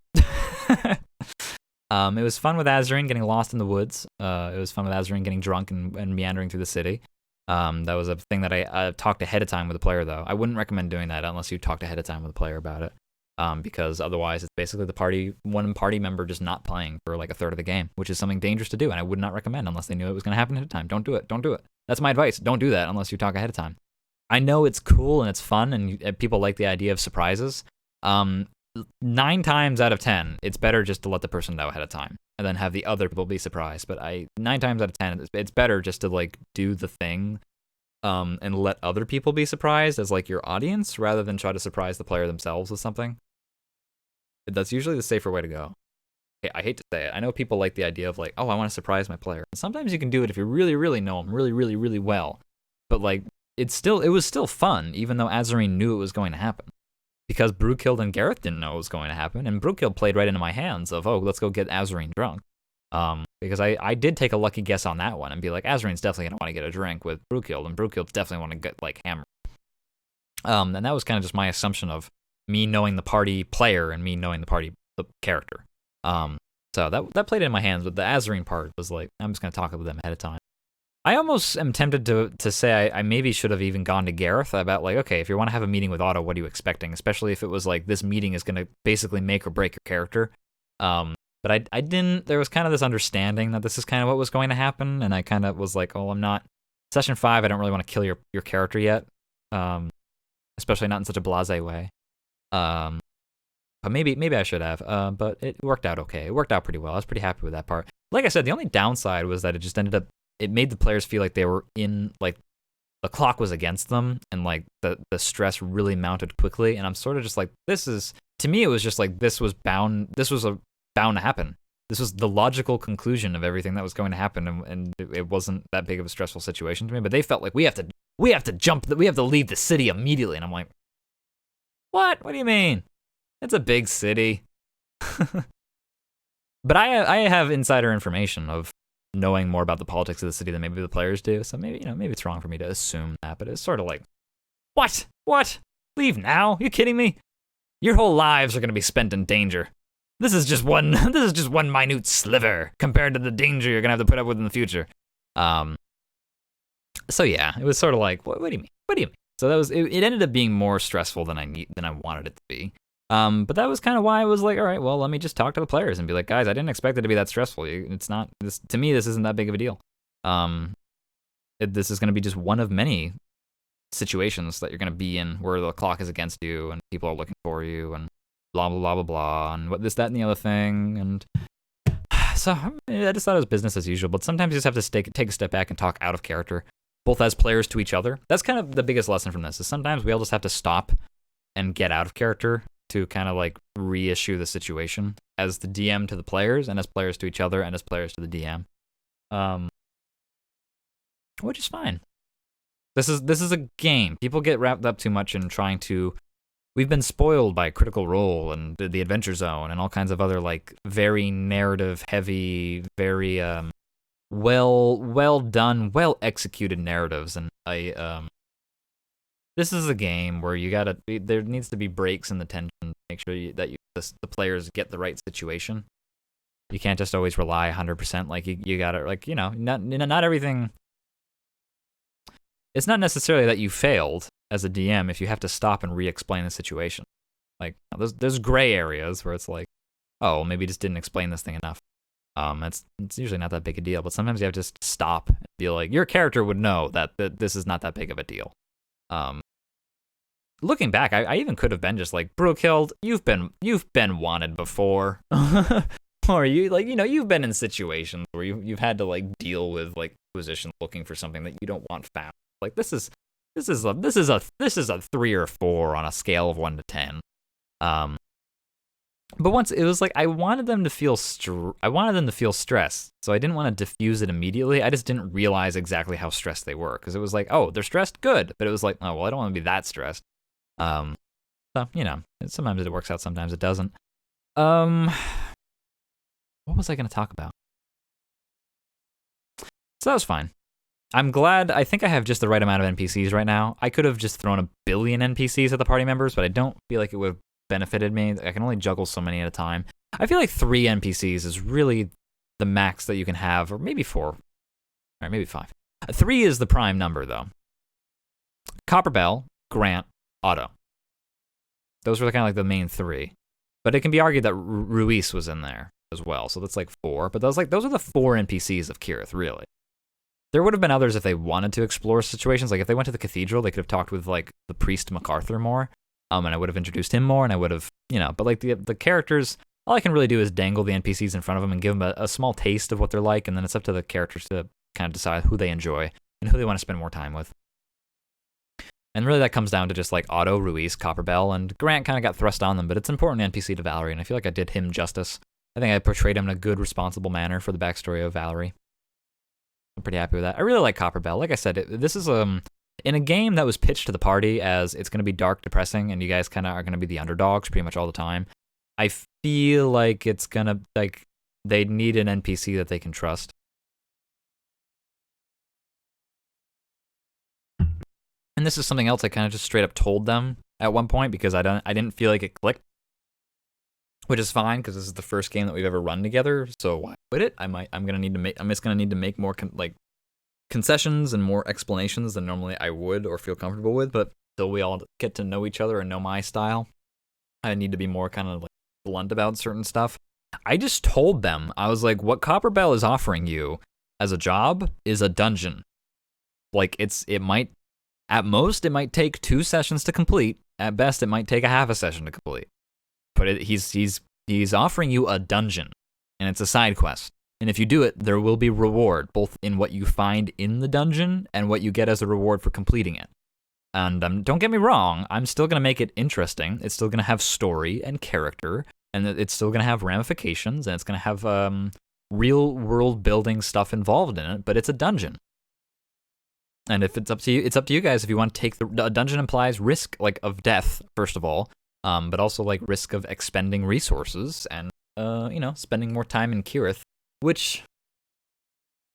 It was fun with Azarine getting lost in the woods. It was fun with Azarine getting drunk and meandering through the city. That was a thing that I talked ahead of time with the player, though. I wouldn't recommend doing that unless you talked ahead of time with the player about it, because otherwise it's basically one party member just not playing for like a third of the game, which is something dangerous to do, and I would not recommend unless they knew it was going to happen ahead of time. Don't do it. That's my advice. Don't do that unless you talk ahead of time. I know it's cool and it's fun, and people like the idea of surprises. 9 times out of 10, it's better just to let the person know ahead of time and then have the other people be surprised. But 9 times out of 10, it's better just to like do the thing, and let other people be surprised as like your audience, rather than try to surprise the player themselves with something. That's usually the safer way to go. I hate to say it. I know people like the idea of like, oh, I want to surprise my player. And sometimes you can do it if you really, really know them really, really, really well. But like, it was still fun, even though Azarine knew it was going to happen. Because Brewkill and Gareth didn't know it was going to happen, and Brewkill played right into my hands of, oh, let's go get Azarine drunk. Because I did take a lucky guess on that one and be like, Azarine's definitely going to want to get a drink with Brewkill, and Brewkill definitely want to get like hammered. And that was kind of just my assumption of me knowing the party player and me knowing the character. So that played in my hands, but the Azarine part was like, I'm just going to talk with them ahead of time. I almost am tempted to say I maybe should have even gone to Gareth about like, okay, if you want to have a meeting with Otto, what are you expecting? Especially if it was like, this meeting is going to basically make or break your character. But I didn't, there was kind of this understanding that this is kind of what was going to happen, and I kind of was like, oh, I'm not, Session 5, I don't really want to kill your character yet, especially not in such a blasé way. But maybe I should have, but it worked out okay. It worked out pretty well. I was pretty happy with that part. Like I said, the only downside was that it just ended up, it made the players feel like they were in, like, the clock was against them, and like the stress really mounted quickly, and I'm sort of just like, this is, to me it was just like, this was bound to happen. This was the logical conclusion of everything that was going to happen, and it wasn't that big of a stressful situation to me, but they felt like we have to jump, we have to leave the city immediately, and I'm like, what do you mean? It's a big city. But I have insider information of knowing more about the politics of the city than maybe the players do, so maybe it's wrong for me to assume that, but it's sort of like, what? Leave now? You kidding me? Your whole lives are going to be spent in danger. This is just one minute sliver compared to the danger you're going to have to put up with in the future. So yeah, it was sort of like, what do you mean? What do you mean? So that was, it ended up being more stressful than I wanted it to be. But that was kind of why I was like, all right, well, let me just talk to the players and be like, guys, I didn't expect it to be that stressful. It's not, this, to me, this isn't that big of a deal. This is going to be just one of many situations that you're going to be in where the clock is against you and people are looking for you and blah, blah, blah, blah, blah, and what this, that, and the other thing. And so I just thought it was business as usual, but sometimes you just have to take a step back and talk out of character, both as players to each other. That's kind of the biggest lesson from this, is sometimes we all just have to stop and get out of character to kind of like reissue the situation as the DM to the players, and as players to each other, and as players to the DM. Which is fine. This is a game. People get wrapped up too much in trying to, we've been spoiled by Critical Role and the Adventure Zone and all kinds of other like very narrative heavy, very well done, well executed narratives, and this is a game where there needs to be breaks in the tension to make sure that the players get the right situation. You can't just always rely 100%. Like you gotta, like, not everything. It's not necessarily that you failed as a DM if you have to stop and re-explain the situation. Like there's gray areas where it's like, oh, maybe you just didn't explain this thing enough. It's usually not that big a deal, but sometimes you have to just stop and be like, your character would know that this is not that big of a deal. Looking back, I even could have been just like, Brewkill, you've been wanted before, or you've been in situations where you've had to like deal with like Inquisition looking for something that you don't want found. Like this is a 3 or 4 on a scale of 1 to 10. But once it was like I wanted them to feel stressed, so I didn't want to diffuse it immediately. I just didn't realize exactly how stressed they were, because it was like, oh, they're stressed, good, but it was like, oh well, I don't want to be that stressed. So sometimes it works out, sometimes it doesn't. What was I going to talk about? So that was fine. I'm glad. I think I have just the right amount of NPCs right now. I could have just thrown a billion NPCs at the party members, but I don't feel like it would have benefited me. I can only juggle so many at a time. I feel like 3 NPCs is really the max that you can have, or maybe 4. All right, maybe 5. 3 is the prime number, though. Copperbell, Grant, Otto. Those were kind of like the main 3. But it can be argued that Ruiz was in there as well, so that's like 4. But those are the 4 NPCs of Kirith, really. There would have been others if they wanted to explore situations. Like if they went to the cathedral, they could have talked with like the priest MacArthur more, and I would have introduced him more, and I would have, But like the characters, all I can really do is dangle the NPCs in front of them and give them a small taste of what they're like, and then it's up to the characters to kind of decide who they enjoy and who they want to spend more time with. And really that comes down to just like Otto, Ruiz, Copperbell, and Grant kind of got thrust on them, but it's an important NPC to Valerie, and I feel like I did him justice. I think I portrayed him in a good, responsible manner for the backstory of Valerie. I'm pretty happy with that. I really like Copperbell. Like I said, this is in a game that was pitched to the party as it's going to be dark, depressing, and you guys kind of are going to be the underdogs pretty much all the time. I feel like it's going to, like, they need an NPC that they can trust. And this is something else I kind of just straight up told them at one point because I didn't feel like it clicked, which is fine because this is the first game that we've ever run together. So why would it? I'm just gonna need to make more concessions and more explanations than normally I would or feel comfortable with. But till we all get to know each other and know my style, I need to be more kind of like blunt about certain stuff. I just told them, I was like, what Copperbell is offering you as a job is a dungeon. Like at most, it might take 2 sessions to complete. At best, it might take a half a session to complete. But he's offering you a dungeon, and it's a side quest. And if you do it, there will be reward, both in what you find in the dungeon and what you get as a reward for completing it. And don't get me wrong, I'm still going to make it interesting. It's still going to have story and character, and it's still going to have ramifications, and it's going to have real world building stuff involved in it, but it's a dungeon. And if it's up to you guys if you want to take a dungeon implies risk of death, first of all, but also like risk of expending resources and spending more time in Kirith, which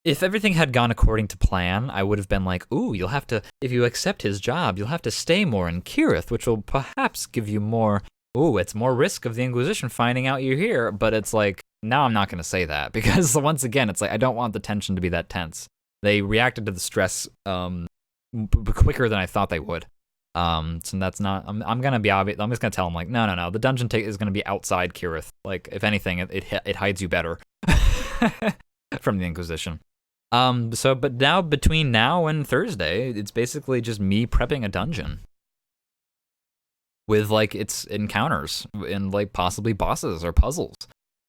if everything had gone according to plan, I would have been like, ooh, if you accept his job, you'll have to stay more in Kirith, which will perhaps give you more, it's more risk of the Inquisition finding out you're here, but it's like, now I'm not going to say that, because once again, it's like, I don't want the tension to be that tense. They reacted to the stress quicker than I thought they would. So that's not. I'm gonna be obvious. I'm just gonna tell them like, no. The dungeon is gonna be outside Kirith. Like, if anything, it hides you better from the Inquisition. But now between now and Thursday, it's basically just me prepping a dungeon with like its encounters and like possibly bosses or puzzles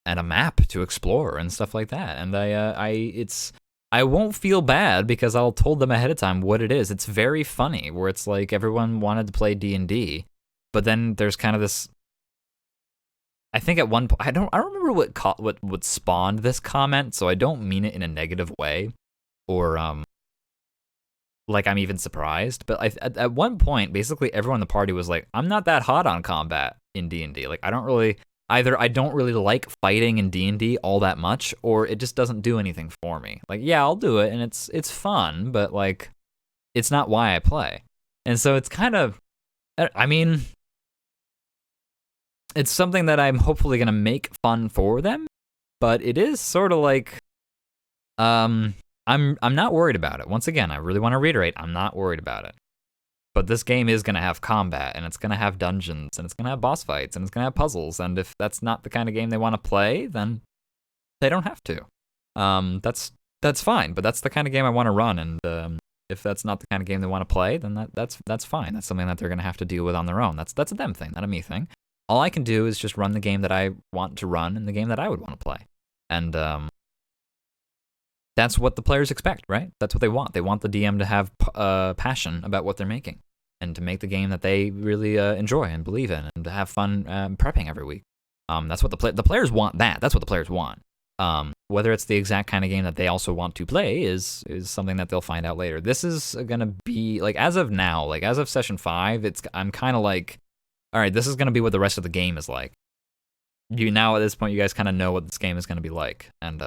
and a map to explore and stuff like that. And I won't feel bad because I'll told them ahead of time what it is. It's very funny, where it's like everyone wanted to play D&D, but then there's kind of this. I think at one point I don't remember what spawned this comment, so I don't mean it in a negative way, or like I'm even surprised. But at one point, basically everyone in the party was like, "I'm not that hot on combat in D&D. Like I don't really." Either I don't really like fighting in D&D all that much, or it just doesn't do anything for me. Like, yeah, I'll do it, and it's fun, but like, it's not why I play. And so it's kind of, I mean, it's something that I'm hopefully gonna make fun for them, but it is sort of like, I'm not worried about it. Once again, I really want to reiterate, I'm not worried about it. But this game is going to have combat, and it's going to have dungeons, and it's going to have boss fights, and it's going to have puzzles, and if that's not the kind of game they want to play, then they don't have to. That's fine, but that's the kind of game I want to run, and if that's not the kind of game they want to play, then that's fine. That's something that they're going to have to deal with on their own. That's a them thing, not a me thing. All I can do is just run the game that I want to run and the game that I would want to play. And that's what the players expect, right? That's what they want. They want the DM to have passion about what they're making and to make the game that they really enjoy and believe in and to have fun prepping every week. That's what the players want. That's what the players want. Whether it's the exact kind of game that they also want to play is something that they'll find out later. This is gonna be like, as of now, like as of session 5, I'm kind of like, all right, this is gonna be what the rest of the game is like. Now at this point, you guys kind of know what this game is gonna be like, and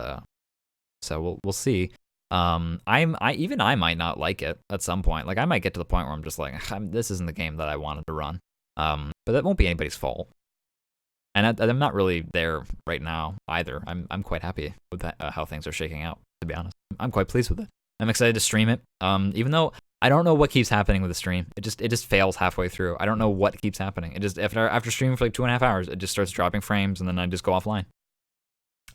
so we'll see. I might not like it at some point. Like I might get to the point where I'm just like, this isn't the game that I wanted to run. But that won't be anybody's fault. And I'm not really there right now either. I'm quite happy with that, how things are shaking out. To be honest, I'm quite pleased with it. I'm excited to stream it. Even though I don't know what keeps happening with the stream, it just fails halfway through. I don't know what keeps happening. It just after streaming for like 2.5 hours, it just starts dropping frames, and then I just go offline.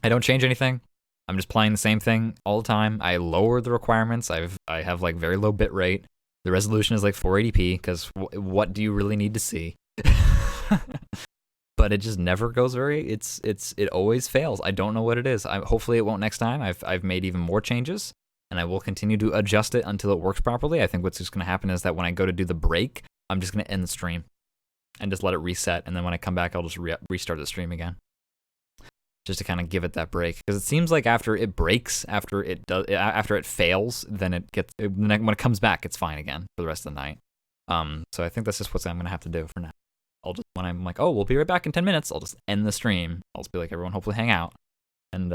I don't change anything. I'm just playing the same thing all the time. I lower the requirements. I have like very low bit rate. The resolution is like 480p because what do you really need to see? But it just never goes it always fails. I don't know what it is. Hopefully it won't next time. I've made even more changes. and I will continue to adjust it until it works properly. I think what's just going to happen is that when I go to do the break, I'm just going to end the stream and just let it reset, and then when I come back, I'll just restart the stream again, just to kind of give it that break. Because it seems like after it breaks, after it fails, then when it comes back, it's fine again for the rest of the night. So I think that's just what I'm gonna have to do for now. When I'm like, oh, we'll be right back in 10 minutes, I'll just end the stream. I'll just be like, everyone, hopefully hang out, and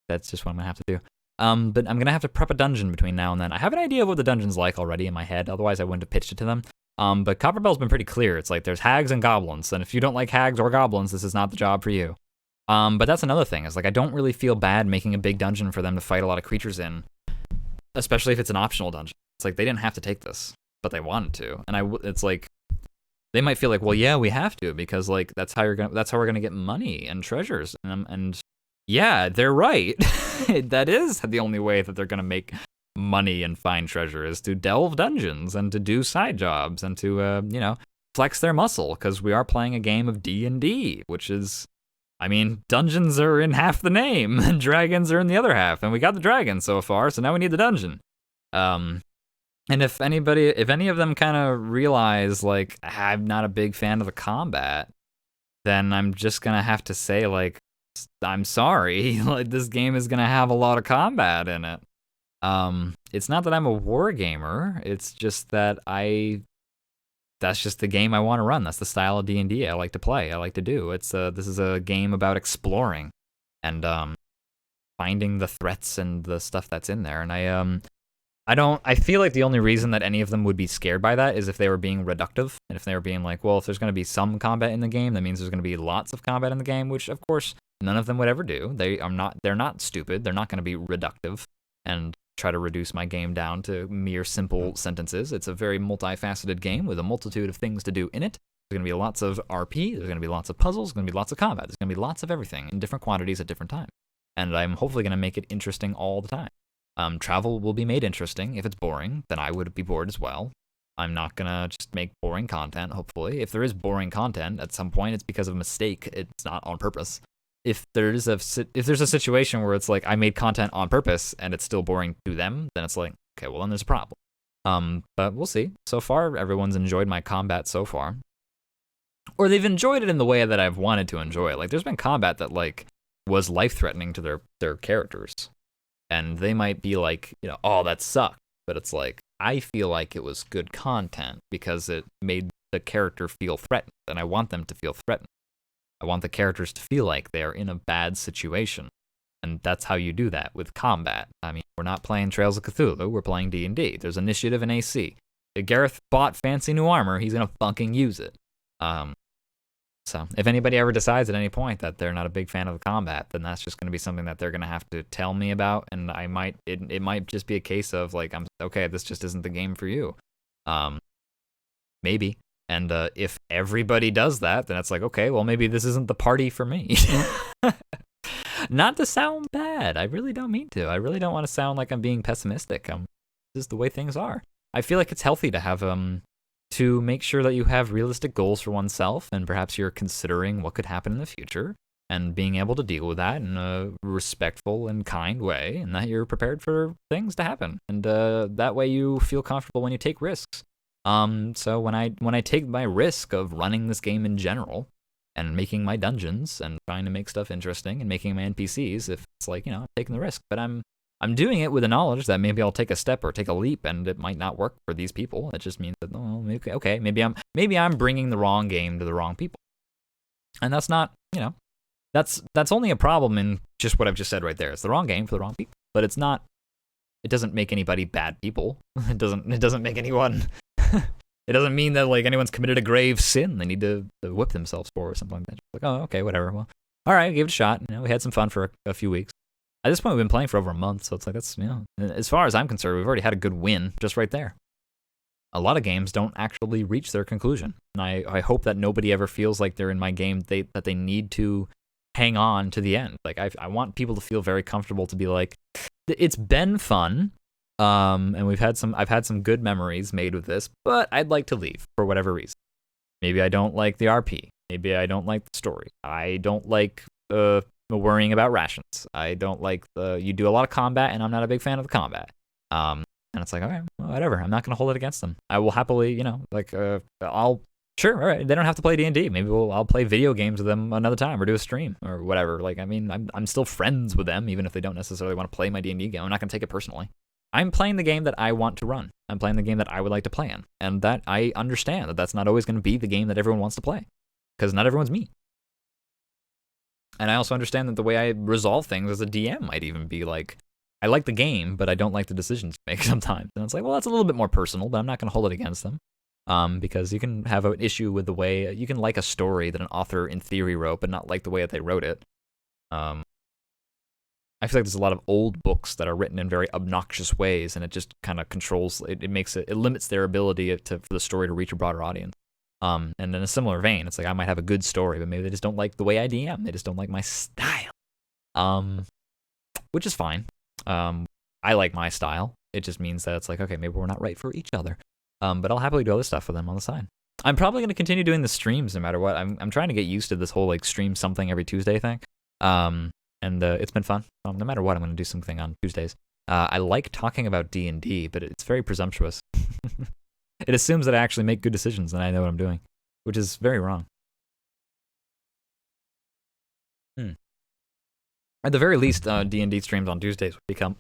that's just what I'm gonna have to do. But I'm gonna have to prep a dungeon between now and then. I have an idea of what the dungeon's like already in my head. Otherwise, I wouldn't have pitched it to them. But Copperbell's been pretty clear. It's like there's hags and goblins, and if you don't like hags or goblins, this is not the job for you. But that's another thing. Is like I don't really feel bad making a big dungeon for them to fight a lot of creatures in, especially if it's an optional dungeon. It's like they didn't have to take this, but they wanted to, and it's like they might feel like, well, yeah, we have to because like that's how we're gonna get money and treasures, and yeah, they're right. That is the only way that they're gonna make money and find treasure, is to delve dungeons and to do side jobs and to flex their muscle, because we are playing a game of D&D, which is, I mean, dungeons are in half the name and dragons are in the other half, and we got the dragon so far, so now we need the dungeon. And if any of them kind of realize like I'm not a big fan of the combat, then I'm just gonna have to say like, I'm sorry, like this game is gonna have a lot of combat in it. It's not that I'm a war gamer, it's just that that's just the game I want to run. That's the style of D&D I like to play, I like to do. This is a game about exploring and finding the threats and the stuff that's in there. And I feel like the only reason that any of them would be scared by that is if they were being reductive, and if they were being like, well, if there's going to be some combat in the game, that means there's going to be lots of combat in the game, which of course none of them would ever do. They're not stupid. They're not going to be reductive and try to reduce my game down to mere simple sentences. It's a very multifaceted game with a multitude of things to do in it. There's going to be lots of RP, there's going to be lots of puzzles, there's going to be lots of combat, there's going to be lots of everything in different quantities at different times. And I'm hopefully going to make it interesting all the time. Travel will be made interesting. If it's boring, then I would be bored as well. I'm not going to just make boring content, hopefully. If there is boring content at some point, it's because of a mistake. It's not on purpose. If there's a situation where it's like I made content on purpose and it's still boring to them, then it's like, okay, well then there's a problem. But we'll see. So far, everyone's enjoyed my combat so far. Or they've enjoyed it in the way that I've wanted to enjoy it. Like there's been combat that like was life-threatening to their characters. And they might be like, oh, that sucked. But it's like, I feel like it was good content because it made the character feel threatened. And I want them to feel threatened. I want the characters to feel like they're in a bad situation. And that's how you do that with combat. I mean, we're not playing Trails of Cthulhu, we're playing D&D. There's initiative and AC. If Gareth bought fancy new armor, he's going to fucking use it. So if anybody ever decides at any point that they're not a big fan of the combat, then that's just going to be something that they're going to have to tell me about, and it might just be a case of like, okay, this just isn't the game for you. Maybe. And if everybody does that, then it's like, okay, well, maybe this isn't the party for me. Not to sound bad. I really don't mean to. I really don't want to sound like I'm being pessimistic. This is the way things are. I feel like it's healthy to have to make sure that you have realistic goals for oneself, and perhaps you're considering what could happen in the future and being able to deal with that in a respectful and kind way, and that you're prepared for things to happen. And that way you feel comfortable when you take risks. So when I take my risk of running this game in general and making my dungeons and trying to make stuff interesting and making my NPCs, if it's like, I'm taking the risk, but I'm doing it with the knowledge that maybe I'll take a step or take a leap and it might not work for these people. It just means that, okay, maybe I'm bringing the wrong game to the wrong people. And that's not, that's only a problem in just what I've just said right there. It's the wrong game for the wrong people, but it doesn't make anybody bad people. It doesn't make anyone it doesn't mean that like anyone's committed a grave sin they need to whip themselves for or something like that. Like, oh, okay, whatever. Well, all right, gave it a shot. We had some fun for a few weeks. At this point, we've been playing for over a month, so it's like that's as far as I'm concerned, we've already had a good win just right there. A lot of games don't actually reach their conclusion, and I hope that nobody ever feels like they're in my game that they need to hang on to the end. Like I want people to feel very comfortable to be like, it's been fun. And I've had some good memories made with this, but I'd like to leave for whatever reason. Maybe I don't like the RP. Maybe I don't like the story. I don't like worrying about rations. I don't like you do a lot of combat, and I'm not a big fan of the combat. And it's like, all right, well, whatever. I'm not gonna hold it against them. I will happily, I'll sure, all right. They don't have to play D&D. Maybe I'll play video games with them another time or do a stream or whatever. Like, I mean, I'm still friends with them even if they don't necessarily want to play my D&D game. I'm not gonna take it personally. I'm playing the game that I want to run. I'm playing the game that I would like to play in, and that I understand that that's not always going to be the game that everyone wants to play, because not everyone's me. And I also understand that the way I resolve things as a DM might even be like, I like the game, but I don't like the decisions you make sometimes. And it's like, well, that's a little bit more personal, but I'm not going to hold it against them. Because you can have an issue with the way, you can like a story that an author in theory wrote, but not like the way that they wrote it. I feel like there's a lot of old books that are written in very obnoxious ways, and it just kind of controls, it limits their ability for the story to reach a broader audience. And in a similar vein, it's like I might have a good story, but maybe they just don't like the way I DM. They just don't like my style. Which is fine. I like my style. It just means that it's like, okay, maybe we're not right for each other. But I'll happily do other stuff for them on the side. I'm probably going to continue doing the streams no matter what. I'm trying to get used to this whole like stream something every Tuesday thing. And it's been fun. No matter what, I'm going to do something on Tuesdays. I like talking about D&D, but it's very presumptuous. It assumes that I actually make good decisions and I know what I'm doing, which is very wrong. At the very least, D&D streams on Tuesdays would become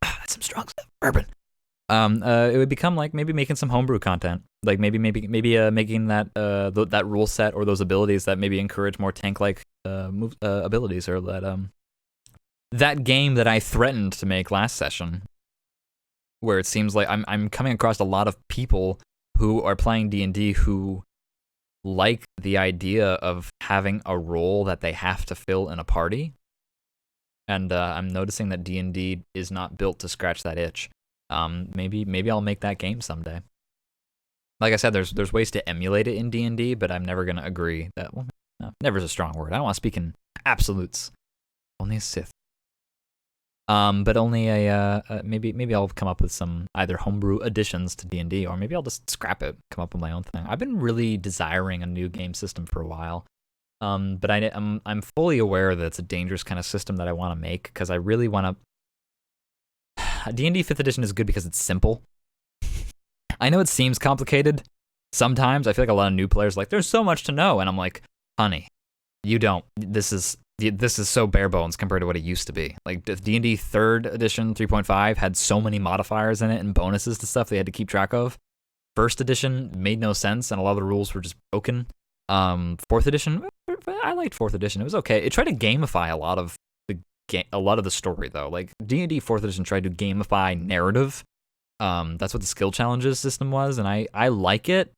that's some strong stuff, bourbon. It would become like maybe making some homebrew content, like maybe making that that rule set or those abilities that maybe encourage more tank-like abilities, or that game that I threatened to make last session, where it seems like I'm coming across a lot of people who are playing D&D who like the idea of having a role that they have to fill in a party, and I'm noticing that D&D is not built to scratch that itch. Maybe I'll make that game someday. Like I said, there's ways to emulate it in D&D, but I'm never gonna agree that. Well, no, never is a strong word. I don't want to speak in absolutes. Only a Sith. But only maybe I'll come up with some either homebrew additions to D&D, or maybe I'll just scrap it, come up with my own thing. I've been really desiring a new game system for a while. But I'm fully aware that it's a dangerous kind of system that I want to make, because I really want to. D&D 5th edition is good because it's simple. I know it seems complicated. Sometimes I feel like a lot of new players are like, there's so much to know, and I'm like, honey, you don't. This is so bare bones compared to what it used to be. Like D&D 3rd edition 3.5 had so many modifiers in it and bonuses to stuff they had to keep track of. 1st edition made no sense, and a lot of the rules were just broken. 4th edition, I liked 4th edition. It was okay. It tried to gamify a lot of the story, though. Like D&D 4th edition tried to gamify narrative. That's what the skill challenges system was, and I like it.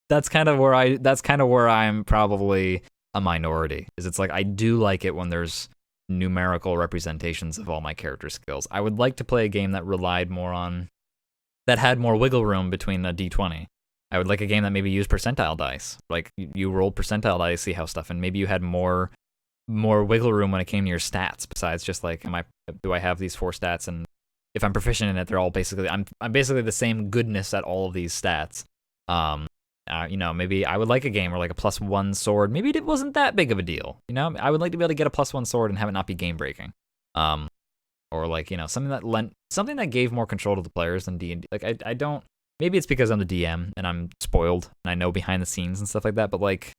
That's kind of where I'm probably a minority. Is it's like I do like it when there's numerical representations of all my character skills. I would like to play a game that had more wiggle room between a D20. I would like a game that maybe used percentile dice. Like you rolled percentile dice, see how stuff, and maybe you had more wiggle room when it came to your stats. Besides just like, do I have these 4 stats, and if I'm proficient in it, they're all basically I'm basically the same goodness at all of these stats. Maybe I would like a game where like a +1 sword, maybe it wasn't that big of a deal. I would like to be able to get a +1 sword and have it not be game breaking. Or like, something that gave more control to the players than D&D. Like I don't, maybe it's because I'm the DM and I'm spoiled and I know behind the scenes and stuff like that, but like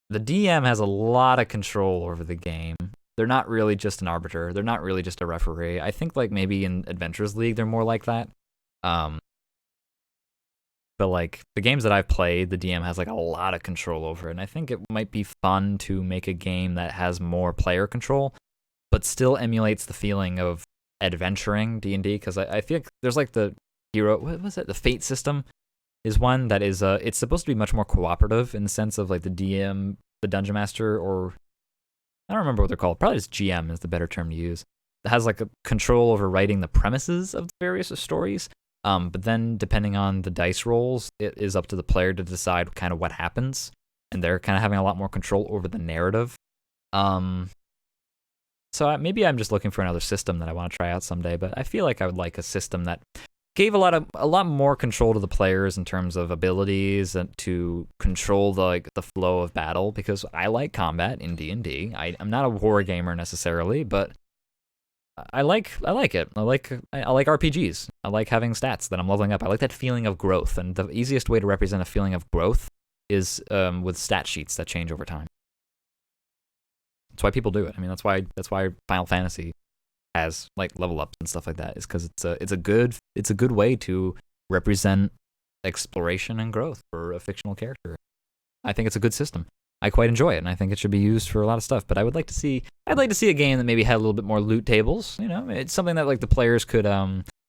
the DM has a lot of control over the game. They're not really just an arbiter. They're not really just a referee. I think like maybe in Adventurers League they're more like that. But like the games that I've played, the DM has like a lot of control over it. And I think it might be fun to make a game that has more player control, but still emulates the feeling of adventuring D&D. Because I feel like there's like the hero, what was it? The Fate system is one that is, it's supposed to be much more cooperative in the sense of like the DM, the Dungeon Master, or I don't remember what they're called. Probably just GM is the better term to use. It has like a control over writing the premises of the various stories. But then depending on the dice rolls, it is up to the player to decide kind of what happens, and they're kind of having a lot more control over the narrative. So maybe I'm just looking for another system that I want to try out someday, but I feel like I would like a system that gave a lot more control to the players in terms of abilities and to control the flow of battle, because I like combat in D&D. I'm not a war gamer necessarily, but I like it. I like RPGs. I like having stats that I'm leveling up. I like that feeling of growth, and the easiest way to represent a feeling of growth is with stat sheets that change over time. That's why people do it. I mean, that's why Final Fantasy has like level ups and stuff like that. Is because it's a good way to represent exploration and growth for a fictional character. I think it's a good system. I quite enjoy it, and I think it should be used for a lot of stuff. But I'd like to see a game that maybe had a little bit more loot tables. You know, it's something that like the players could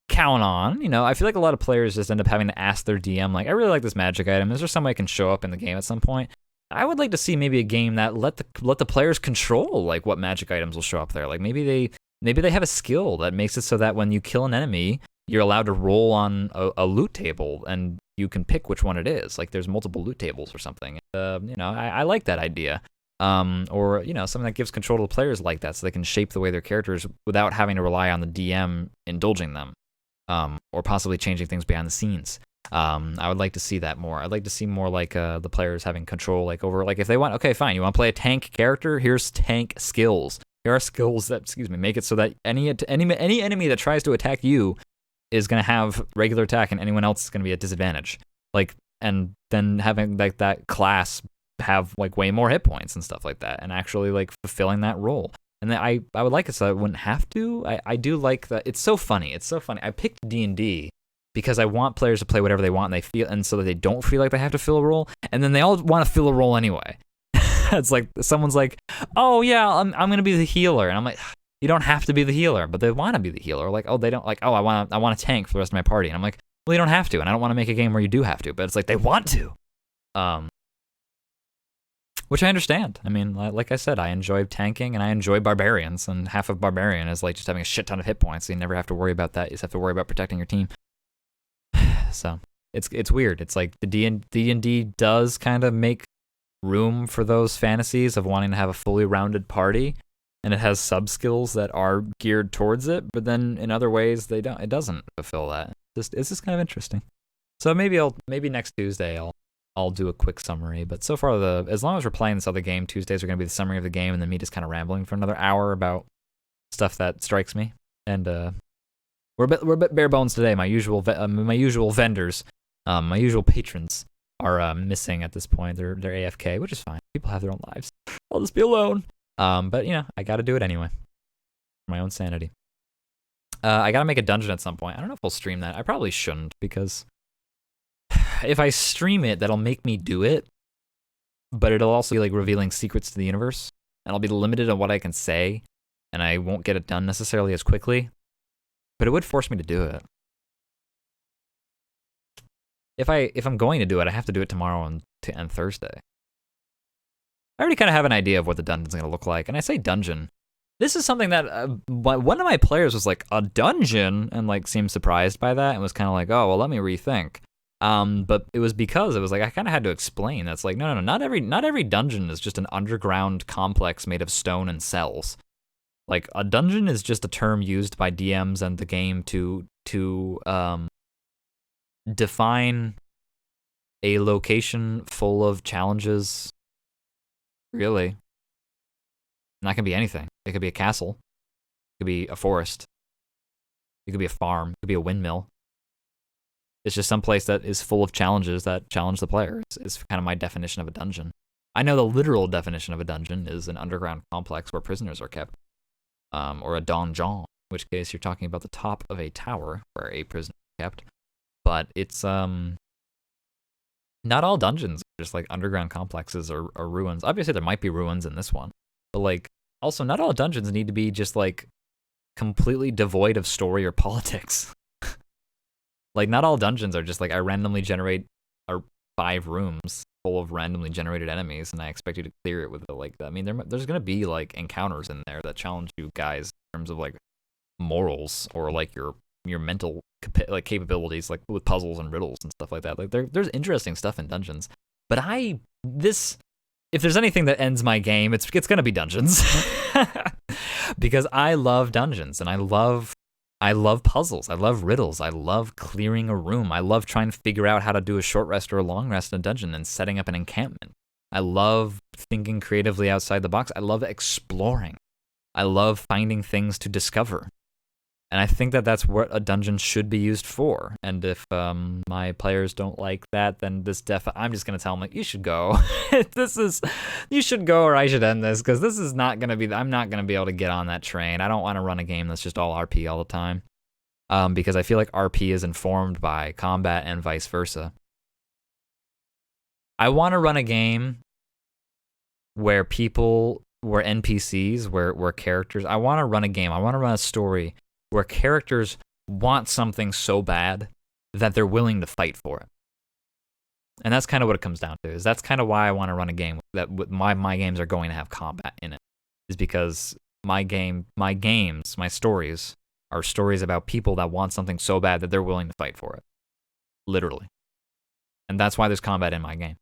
count on. You know, I feel like a lot of players just end up having to ask their DM, like, I really like this magic item. Is there some way I can show up in the game at some point? I would like to see maybe a game that let the players control like what magic items will show up there. Like maybe they have a skill that makes it so that when you kill an enemy, you're allowed to roll on a loot table and you can pick which one it is. Like there's multiple loot tables or something. You know, I like that idea. Or, you know, something that gives control to the players like that so they can shape the way their characters without having to rely on the DM indulging them. Or possibly changing things behind the scenes. I would like to see that more. I'd like to see more like the players having control, like over, like if they want, okay, fine, you want to play a tank character? Here's tank skills. Here are skills that, make it so that any enemy that tries to attack you is going to have regular attack and anyone else is going to be at disadvantage. Like, and then having like that class have like way more hit points and stuff like that, and actually like fulfilling that role. And then I would like it so I wouldn't have to. I do like that. It's so funny. I picked D&D because I want players to play whatever they want, and they feel, and so that they don't feel like they have to fill a role, and then they all want to fill a role anyway. It's like someone's like, oh yeah, I'm gonna be the healer, and I'm like, you don't have to be the healer, but they want to be the healer. Like, oh, they don't, like, oh, I want to tank for the rest of my party, and I'm like, well, you don't have to, and I don't want to make a game where you do have to, but it's like they want to, which I understand. I mean, like I said, I enjoy tanking and I enjoy barbarians, and half of barbarian is like just having a shit ton of hit points, so you never have to worry about that. You just have to worry about protecting your team. So it's weird. It's like the D&D does kind of make room for those fantasies of wanting to have a fully rounded party, and it has sub skills that are geared towards it, but then in other ways it doesn't fulfill that. It's just kind of interesting. So maybe next Tuesday I'll do a quick summary, but so far as long as we're playing this other game, Tuesdays are going to be the summary of the game, and then me just kind of rambling for another hour about stuff that strikes me. And we're a bit bare bones today. My usual vendors, my usual patrons are missing at this point. They're AFK, which is fine. People have their own lives. I'll just be alone. But you know, I got to do it anyway for my own sanity. I got to make a dungeon at some point. I don't know if I'll stream that. I probably shouldn't, because if I stream it, that'll make me do it, but it'll also be like revealing secrets to the universe, and I'll be limited on what I can say, and I won't get it done necessarily as quickly, but it would force me to do it. If I'm going to do it, I have to do it tomorrow and Thursday. I already kind of have an idea of what the dungeon's going to look like, and I say dungeon. This is something that one of my players was like, a dungeon, and like seemed surprised by that, and was kind of like, oh, well, let me rethink. But it was because it was like I kind of had to explain. That's like, no, not every dungeon is just an underground complex made of stone and cells. Like, a dungeon is just a term used by DMs and the game to define a location full of challenges. Really. And that can be anything. It could be a castle. It could be a forest. It could be a farm. It could be a windmill. It's just some place that is full of challenges that challenge the player. It's kind of my definition of a dungeon. I know the literal definition of a dungeon is an underground complex where prisoners are kept. Or a donjon, in which case you're talking about the top of a tower where a prisoner is kept. But it's not all dungeons are just like underground complexes or ruins. Obviously there might be ruins in this one. But like, also not all dungeons need to be just like completely devoid of story or politics. Like, not all dungeons are just like, I randomly generate 5 rooms full of randomly generated enemies, and I expect you to clear it with it like that. I mean, there's gonna be like encounters in there that challenge you guys in terms of like morals or like your mental like capabilities, like with puzzles and riddles and stuff like that. Like there's interesting stuff in dungeons. But if there's anything that ends my game, it's gonna be dungeons. Because I love dungeons, and I love puzzles. I love riddles. I love clearing a room. I love trying to figure out how to do a short rest or a long rest in a dungeon and setting up an encampment. I love thinking creatively outside the box. I love exploring. I love finding things to discover. And I think that that's what a dungeon should be used for. And if my players don't like that, then I'm just gonna tell them like, you should go. You should go, or I should end this, because this is not gonna be. I'm not gonna be able to get on that train. I don't want to run a game that's just all RP all the time, because I feel like RP is informed by combat and vice versa. I want to run a game where NPCs, where characters. I want to run a game. I want to run a story where characters want something so bad that they're willing to fight for it. And that's kind of what it comes down to. That's kind of why I want to run a game that my games are going to have combat in it. Is because my stories are stories about people that want something so bad that they're willing to fight for it. Literally. And that's why there's combat in my game.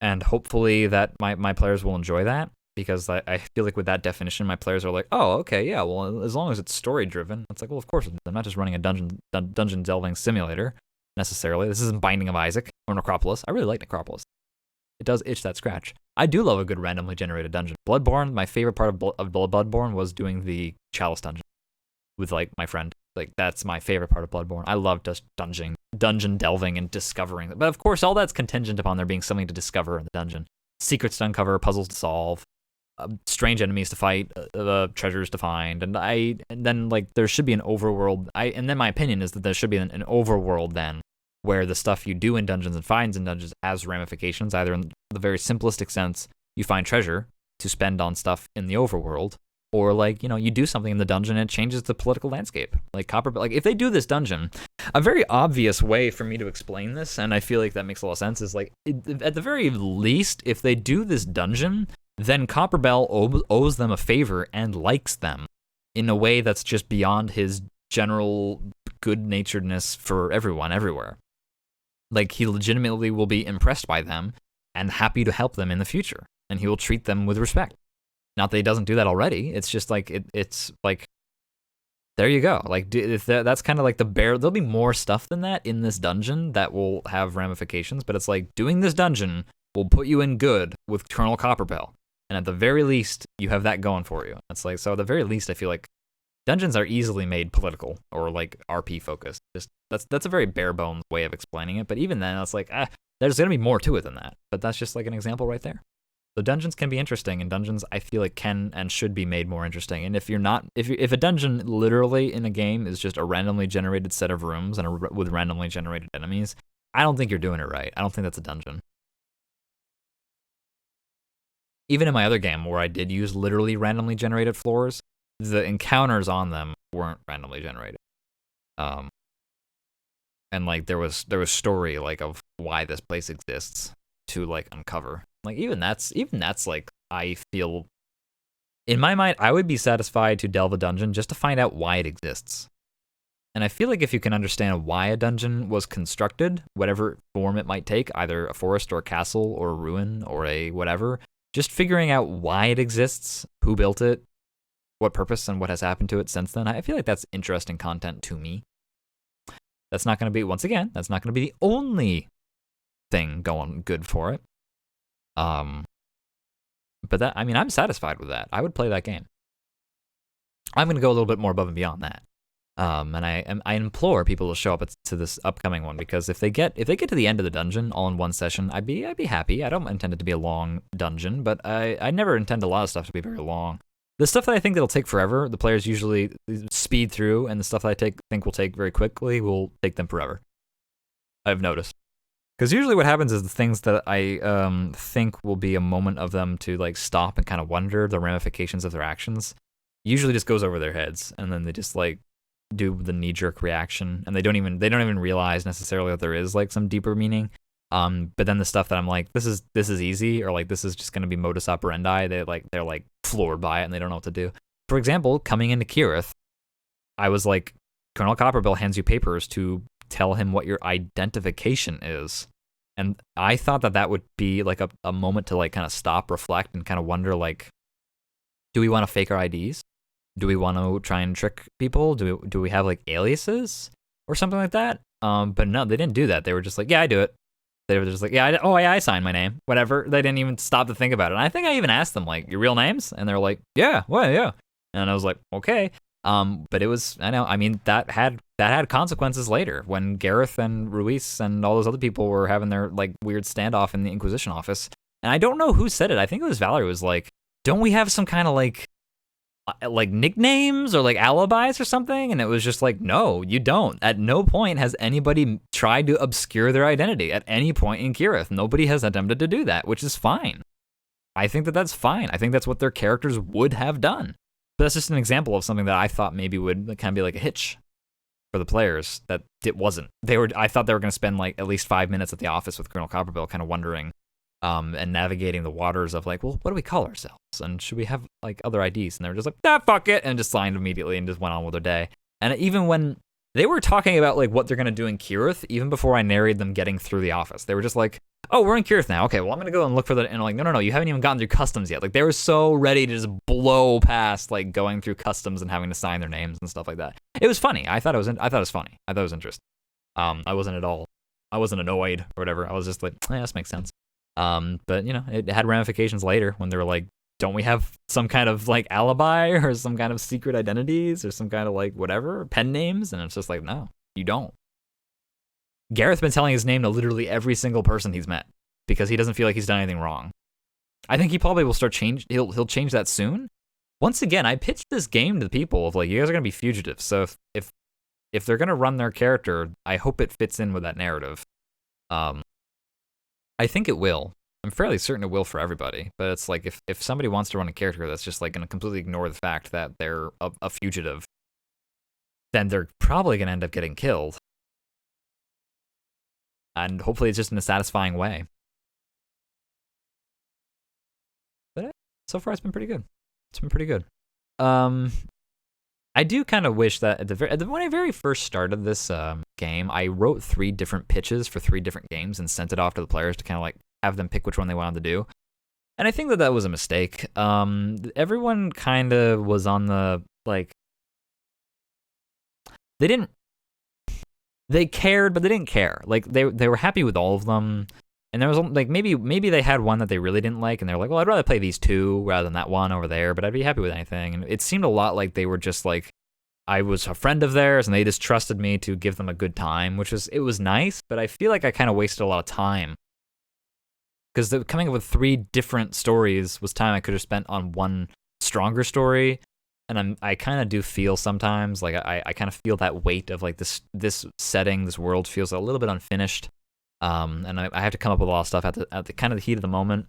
And hopefully that my players will enjoy that. Because I feel like with that definition, my players are like, oh, okay, yeah, well, as long as it's story-driven. It's like, well, of course, I'm not just running a dungeon delving simulator, necessarily. This isn't Binding of Isaac or Necropolis. I really like Necropolis. It does itch that scratch. I do love a good randomly generated dungeon. Bloodborne, my favorite part of Bloodborne was doing the Chalice dungeon with, like, my friend. Like, that's my favorite part of Bloodborne. I love just dungeon delving and discovering. But, of course, all that's contingent upon there being something to discover in the dungeon. Secrets to uncover, puzzles to solve. Strange enemies to fight, treasures to find, and then like there should be an overworld. And then my opinion is that there should be an overworld then, where the stuff you do in dungeons and finds in dungeons has ramifications. Either in the very simplistic sense, you find treasure to spend on stuff in the overworld, or like you do something in the dungeon and it changes the political landscape. Like if they do this dungeon, a very obvious way for me to explain this, and I feel like that makes a lot of sense, is like at the very least, if they do this dungeon, then Copperbell owes them a favor and likes them in a way that's just beyond his general good-naturedness for everyone, everywhere. Like, he legitimately will be impressed by them and happy to help them in the future, and he will treat them with respect. Not that he doesn't do that already, it's just like, it's like, there you go. Like, that's kind of like there'll be more stuff than that in this dungeon that will have ramifications, but it's like, doing this dungeon will put you in good with Colonel Copperbell. And at the very least, you have that going for you. It's like, so at the very least, I feel like dungeons are easily made political or like RP focused. Just that's a very bare bones way of explaining it. But even then, it's like, there's gonna be more to it than that. But that's just like an example right there. So dungeons can be interesting, and dungeons I feel like can and should be made more interesting. And if a dungeon literally in a game is just a randomly generated set of rooms and with randomly generated enemies, I don't think you're doing it right. I don't think that's a dungeon. Even in my other game where I did use literally randomly generated floors, the encounters on them weren't randomly generated. And like there was story like of why this place exists to like uncover. Like even that's like, I feel in my mind I would be satisfied to delve a dungeon just to find out why it exists. And I feel like if you can understand why a dungeon was constructed, whatever form it might take, either a forest or a castle or a ruin or a whatever, just figuring out why it exists, who built it, what purpose, and what has happened to it since then, I feel like that's interesting content to me. That's not going to be, once again, that's not going to be the only thing going good for it. But that, I mean, I'm satisfied with that. I would play that game. I'm going to go a little bit more above and beyond that. And I implore people to show up to this upcoming one, because if they get to the end of the dungeon all in one session, I'd be happy. I don't intend it to be a long dungeon, but I never intend a lot of stuff to be very long. The stuff that I think that'll take forever, the players usually speed through, and the stuff that I think will take very quickly will take them forever. I've noticed. Because usually what happens is the things that I think will be a moment of them to like stop and kind of wonder the ramifications of their actions usually just goes over their heads, and then they just like do the knee-jerk reaction, and they don't even realize necessarily that there is like some deeper meaning. But then the stuff that I'm like, this is easy, or like this is just gonna be modus operandi, they're like floored by it and they don't know what to do. For example, coming into Kirith, I was like, Colonel Copperbell hands you papers to tell him what your identification is. And I thought that would be like a moment to like kind of stop, reflect, and kind of wonder like, do we want to fake our IDs? Do we want to try and trick people? Do we have like aliases or something like that? But no, they didn't do that. They were just like, yeah, I do it. They were just like, yeah, I signed my name, whatever. They didn't even stop to think about it. And I think I even asked them like, your real names? And they're like, yeah, well, yeah. And I was like, okay. But it was, I mean, that had consequences later when Gareth and Ruiz and all those other people were having their like weird standoff in the Inquisition office. And I don't know who said it. I think it was Valerie. Was like, don't we have some kind of like nicknames or like alibis or something? And it was just like, no, you don't. At no point has anybody tried to obscure their identity at any point in Kirith. Nobody has attempted to do that, which is fine. I think that's fine. I think that's what their characters would have done. But that's just an example of something that I thought maybe would kind of be like a hitch for the players that it wasn't. I thought they were going to spend like at least 5 minutes at the office with Colonel Copperbill kind of wondering and navigating the waters of like, well, what do we call ourselves? And should we have like other IDs? And they were just like, fuck it, and just signed immediately and just went on with their day. And even when they were talking about like what they're going to do in Kirith, even before I narrated them getting through the office, they were just like, oh, we're in Kirith now. Okay, well, I'm going to go and look for that. And I'm like, no, you haven't even gotten through customs yet. Like, they were so ready to just blow past, like, going through customs and having to sign their names and stuff like that. It was funny. I thought it was funny. I thought it was interesting. I wasn't annoyed or whatever. I was just like, yeah, this makes sense. But, you know, it had ramifications later when they were like, don't we have some kind of, like, alibi or some kind of secret identities or some kind of, like, whatever, pen names? And it's just like, no, you don't. Gareth's been telling his name to literally every single person he's met because he doesn't feel like he's done anything wrong. I think he probably will start he'll change that soon. Once again, I pitched this game to the people of like, you guys are gonna be fugitives. So if they're gonna run their character, I hope it fits in with that narrative. I think it will. I'm fairly certain it will for everybody. But it's like if somebody wants to run a character that's just like gonna completely ignore the fact that they're a fugitive, then they're probably gonna end up getting killed. And hopefully it's just in a satisfying way. But so far it's been pretty good. I do kind of wish that when I very first started this game, I wrote 3 different pitches for 3 different games and sent it off to the players to kind of like have them pick which one they wanted to do. And I think that was a mistake. Everyone kind of was on the like, they cared, but they didn't care. Like they were happy with all of them, and there was like maybe they had one that they really didn't like, and they were like, well, I'd rather play these 2 rather than that one over there, but I'd be happy with anything. And it seemed a lot like they were just like, I was a friend of theirs, and they just trusted me to give them a good time, it was nice. But I feel like I kind of wasted a lot of time because coming up with 3 different stories was time I could have spent on one stronger story. And I kind of do feel sometimes like I kind of feel that weight of like this setting, this world feels a little bit unfinished, and I have to come up with a lot of stuff at the kind of the heat of the moment,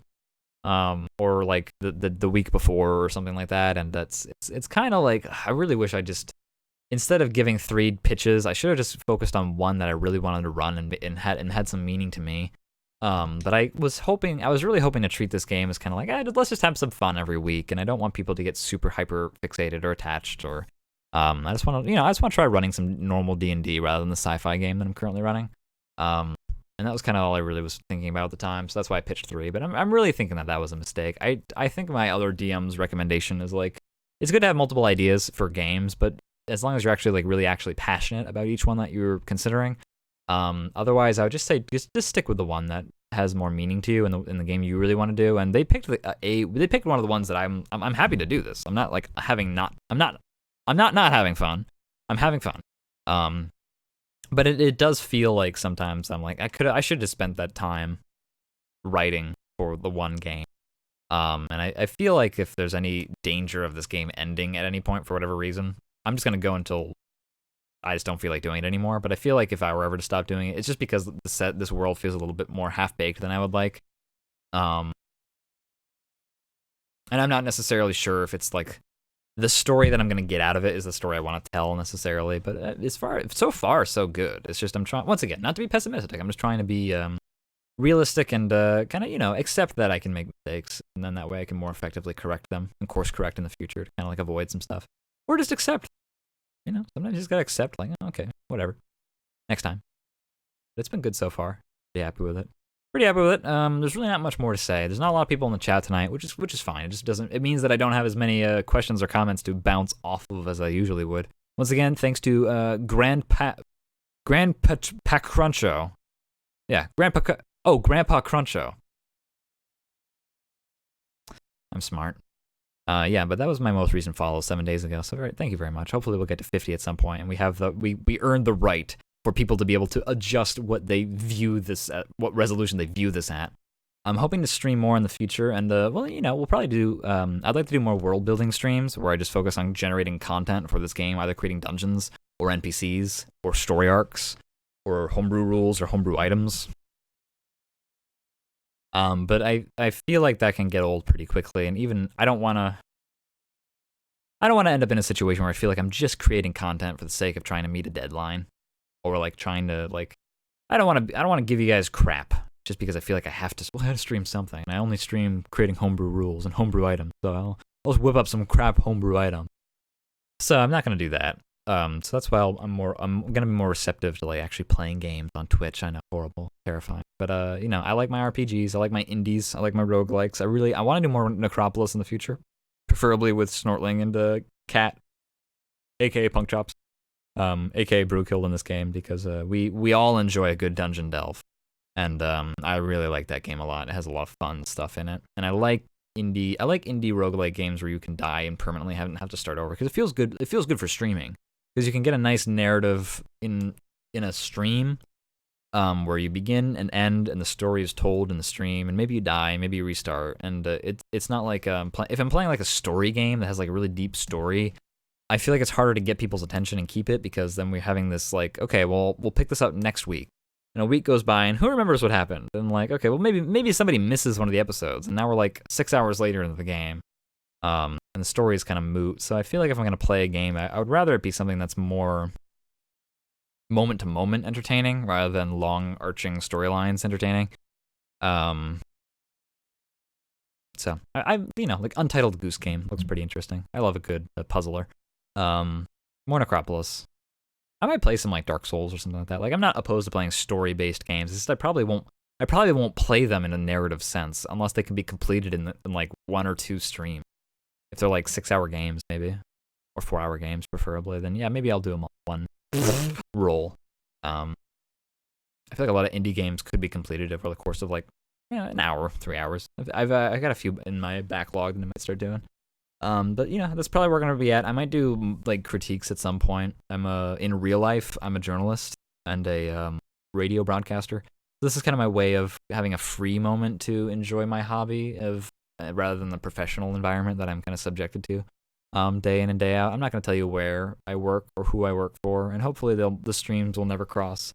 or like the week before or something like that. And it's kind of like I really wish I just, instead of giving 3 pitches, I should have just focused on one that I really wanted to run and had some meaning to me. But I was really hoping to treat this game as kind of like, let's just have some fun every week, and I don't want people to get super hyper fixated or attached, or I just want to try running some normal D&D rather than the sci-fi game that I'm currently running. And that was kind of all I really was thinking about at the time, so that's why I pitched 3. But I'm really thinking that was a mistake. I think my other DM's recommendation is like, it's good to have multiple ideas for games, but as long as you're actually like really actually passionate about each one that you're considering. Otherwise, I would just say just stick with the one that has more meaning to you in the game you really want to do. And they picked they picked one of the ones that I'm happy to do this. I'm not like I'm not having fun. I'm having fun. But it does feel like sometimes I'm like I should have spent that time writing for the one game. And I feel like if there's any danger of this game ending at any point for whatever reason, I'm just gonna go until I just don't feel like doing it anymore. But I feel like if I were ever to stop doing it, it's just because this world feels a little bit more half-baked than I would like. And I'm not necessarily sure if it's like the story that I'm going to get out of it is the story I want to tell necessarily. But so far, so good. It's just I'm trying, once again, not to be pessimistic. I'm just trying to be realistic and kind of, accept that I can make mistakes. And then that way I can more effectively correct them and course correct in the future to kind of like avoid some stuff. Or just accept. Sometimes you just gotta accept, like, okay, whatever. Next time. But it's been good so far. Pretty happy with it. There's really not much more to say. There's not a lot of people in the chat tonight, which is fine. It means that I don't have as many questions or comments to bounce off of as I usually would. Once again, thanks to Grandpa Cruncho. Yeah, Grandpa Cruncho. I'm smart. Yeah, but that was my most recent follow 7 days ago. So thank you very much. Hopefully we'll get to 50 at some point, and we earned the right for people to be able to adjust what they view this at, what resolution they view this at. I'm hoping to stream more in the future, and we'll probably do. I'd like to do more world building streams where I just focus on generating content for this game, either creating dungeons or NPCs or story arcs or homebrew rules or homebrew items. But I feel like that can get old pretty quickly, and even I don't want to end up in a situation where I feel like I'm just creating content for the sake of trying to meet a deadline, or like trying to like. I don't want to give you guys crap just because I feel like I have to stream something. And I only stream creating homebrew rules and homebrew items, so I'll just whip up some crap homebrew item. So I'm not gonna do that. So that's why I'm gonna be more receptive to like actually playing games on Twitch. I know, horrible, terrifying, but I like my RPGs, I like my indies, I like my roguelikes. I want to do more Necropolis in the future, preferably with Snortling and Cat, aka Punk Chops, aka Brewkill in this game, because we all enjoy a good dungeon delve, and I really like that game a lot. It has a lot of fun stuff in it, and I like indie roguelike games where you can die and permanently have to start over, because it feels good. It feels good for streaming, because you can get a nice narrative in a stream, where you begin and end, and the story is told in the stream, and maybe you die, maybe you restart, and it's not like if I'm playing like a story game that has like a really deep story, I feel like it's harder to get people's attention and keep it, because then we're having this like, okay, well, we'll pick this up next week, and a week goes by, and who remembers what happened? And like, okay, well, maybe somebody misses one of the episodes, and now we're like 6 hours later into the game, and the story is kind of moot. So I feel like if I'm gonna play a game, I would rather it be something that's more moment to moment entertaining rather than long arching storylines entertaining. So I like Untitled Goose Game looks pretty interesting. I love a good puzzler. More Necropolis. I might play some like Dark Souls or something like that. Like, I'm not opposed to playing story-based games. It's just I probably won't play them in a narrative sense unless they can be completed in like 1 or 2 streams. If they're like 6-hour games, maybe, or 4-hour games, preferably, then yeah, maybe I'll do them all one roll. I feel like a lot of indie games could be completed over the course of like an hour, 3 hours. I got a few in my backlog that I might start doing. But that's probably where we're gonna be at. I might do like critiques at some point. In real life, I'm a journalist and a radio broadcaster. This is kind of my way of having a free moment to enjoy my hobby rather than the professional environment that I'm kind of subjected to day in and day out. I'm not gonna tell you where I work or who I work for, and hopefully the streams will never cross.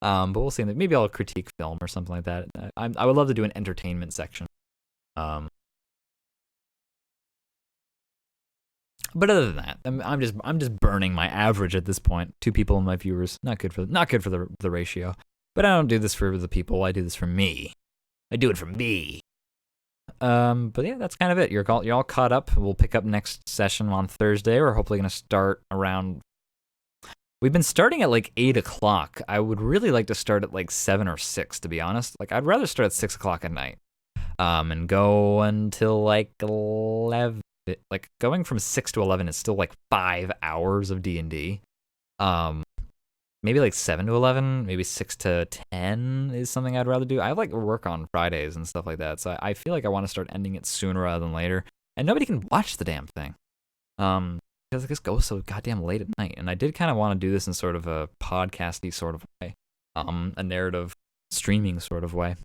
But we'll see. Maybe I'll critique film or something like that. I would love to do an entertainment section. But other than that, I'm just burning my average at this point. 2 people in my viewers, not good for the ratio. But I don't do this for the people. I do this for me. I do it for me. But yeah, that's kind of it. You're all caught up. We'll pick up next session on Thursday. We're hopefully gonna start around. We've been starting at like 8 o'clock. I would really like to start at like 7 or 6, to be honest. Like, I'd rather start at 6 o'clock at night, and go until like 11. Like, going from 6 to 11 is still like 5 hours of D&D. Maybe like 7 to 11, maybe 6 to 10 is something I'd rather do. I like work on Fridays and stuff like that, so I feel like I want to start ending it sooner rather than later. And nobody can watch the damn thing. Because it just goes so goddamn late at night. And I did kind of want to do this in sort of a podcasty sort of way, a narrative streaming sort of way.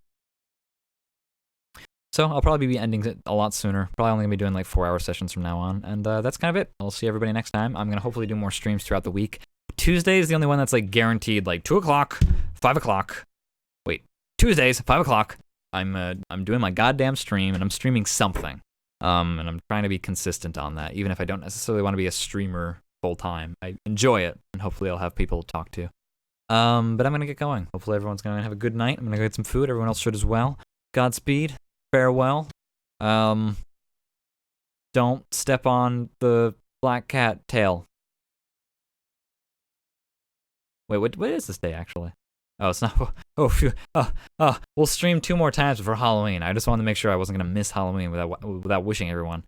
So I'll probably be ending it a lot sooner. Probably only gonna be doing like 4-hour sessions from now on, and that's kind of it. I'll see everybody next time. I'm gonna hopefully do more streams throughout the week. Tuesday is the only one that's like guaranteed, like 2 o'clock, 5 o'clock. Wait, Tuesdays 5 o'clock. I'm doing my goddamn stream, and I'm streaming something. And I'm trying to be consistent on that, even if I don't necessarily want to be a streamer full time. I enjoy it, and hopefully I'll have people to talk to. But I'm gonna get going. Hopefully everyone's gonna have a good night. I'm gonna go get some food. Everyone else should as well. Godspeed. Farewell. Don't step on the black cat tail. Wait, what is this day actually? Oh, it's not. Oh, phew. We'll stream 2 more times before Halloween. I just wanted to make sure I wasn't gonna miss Halloween without wishing everyone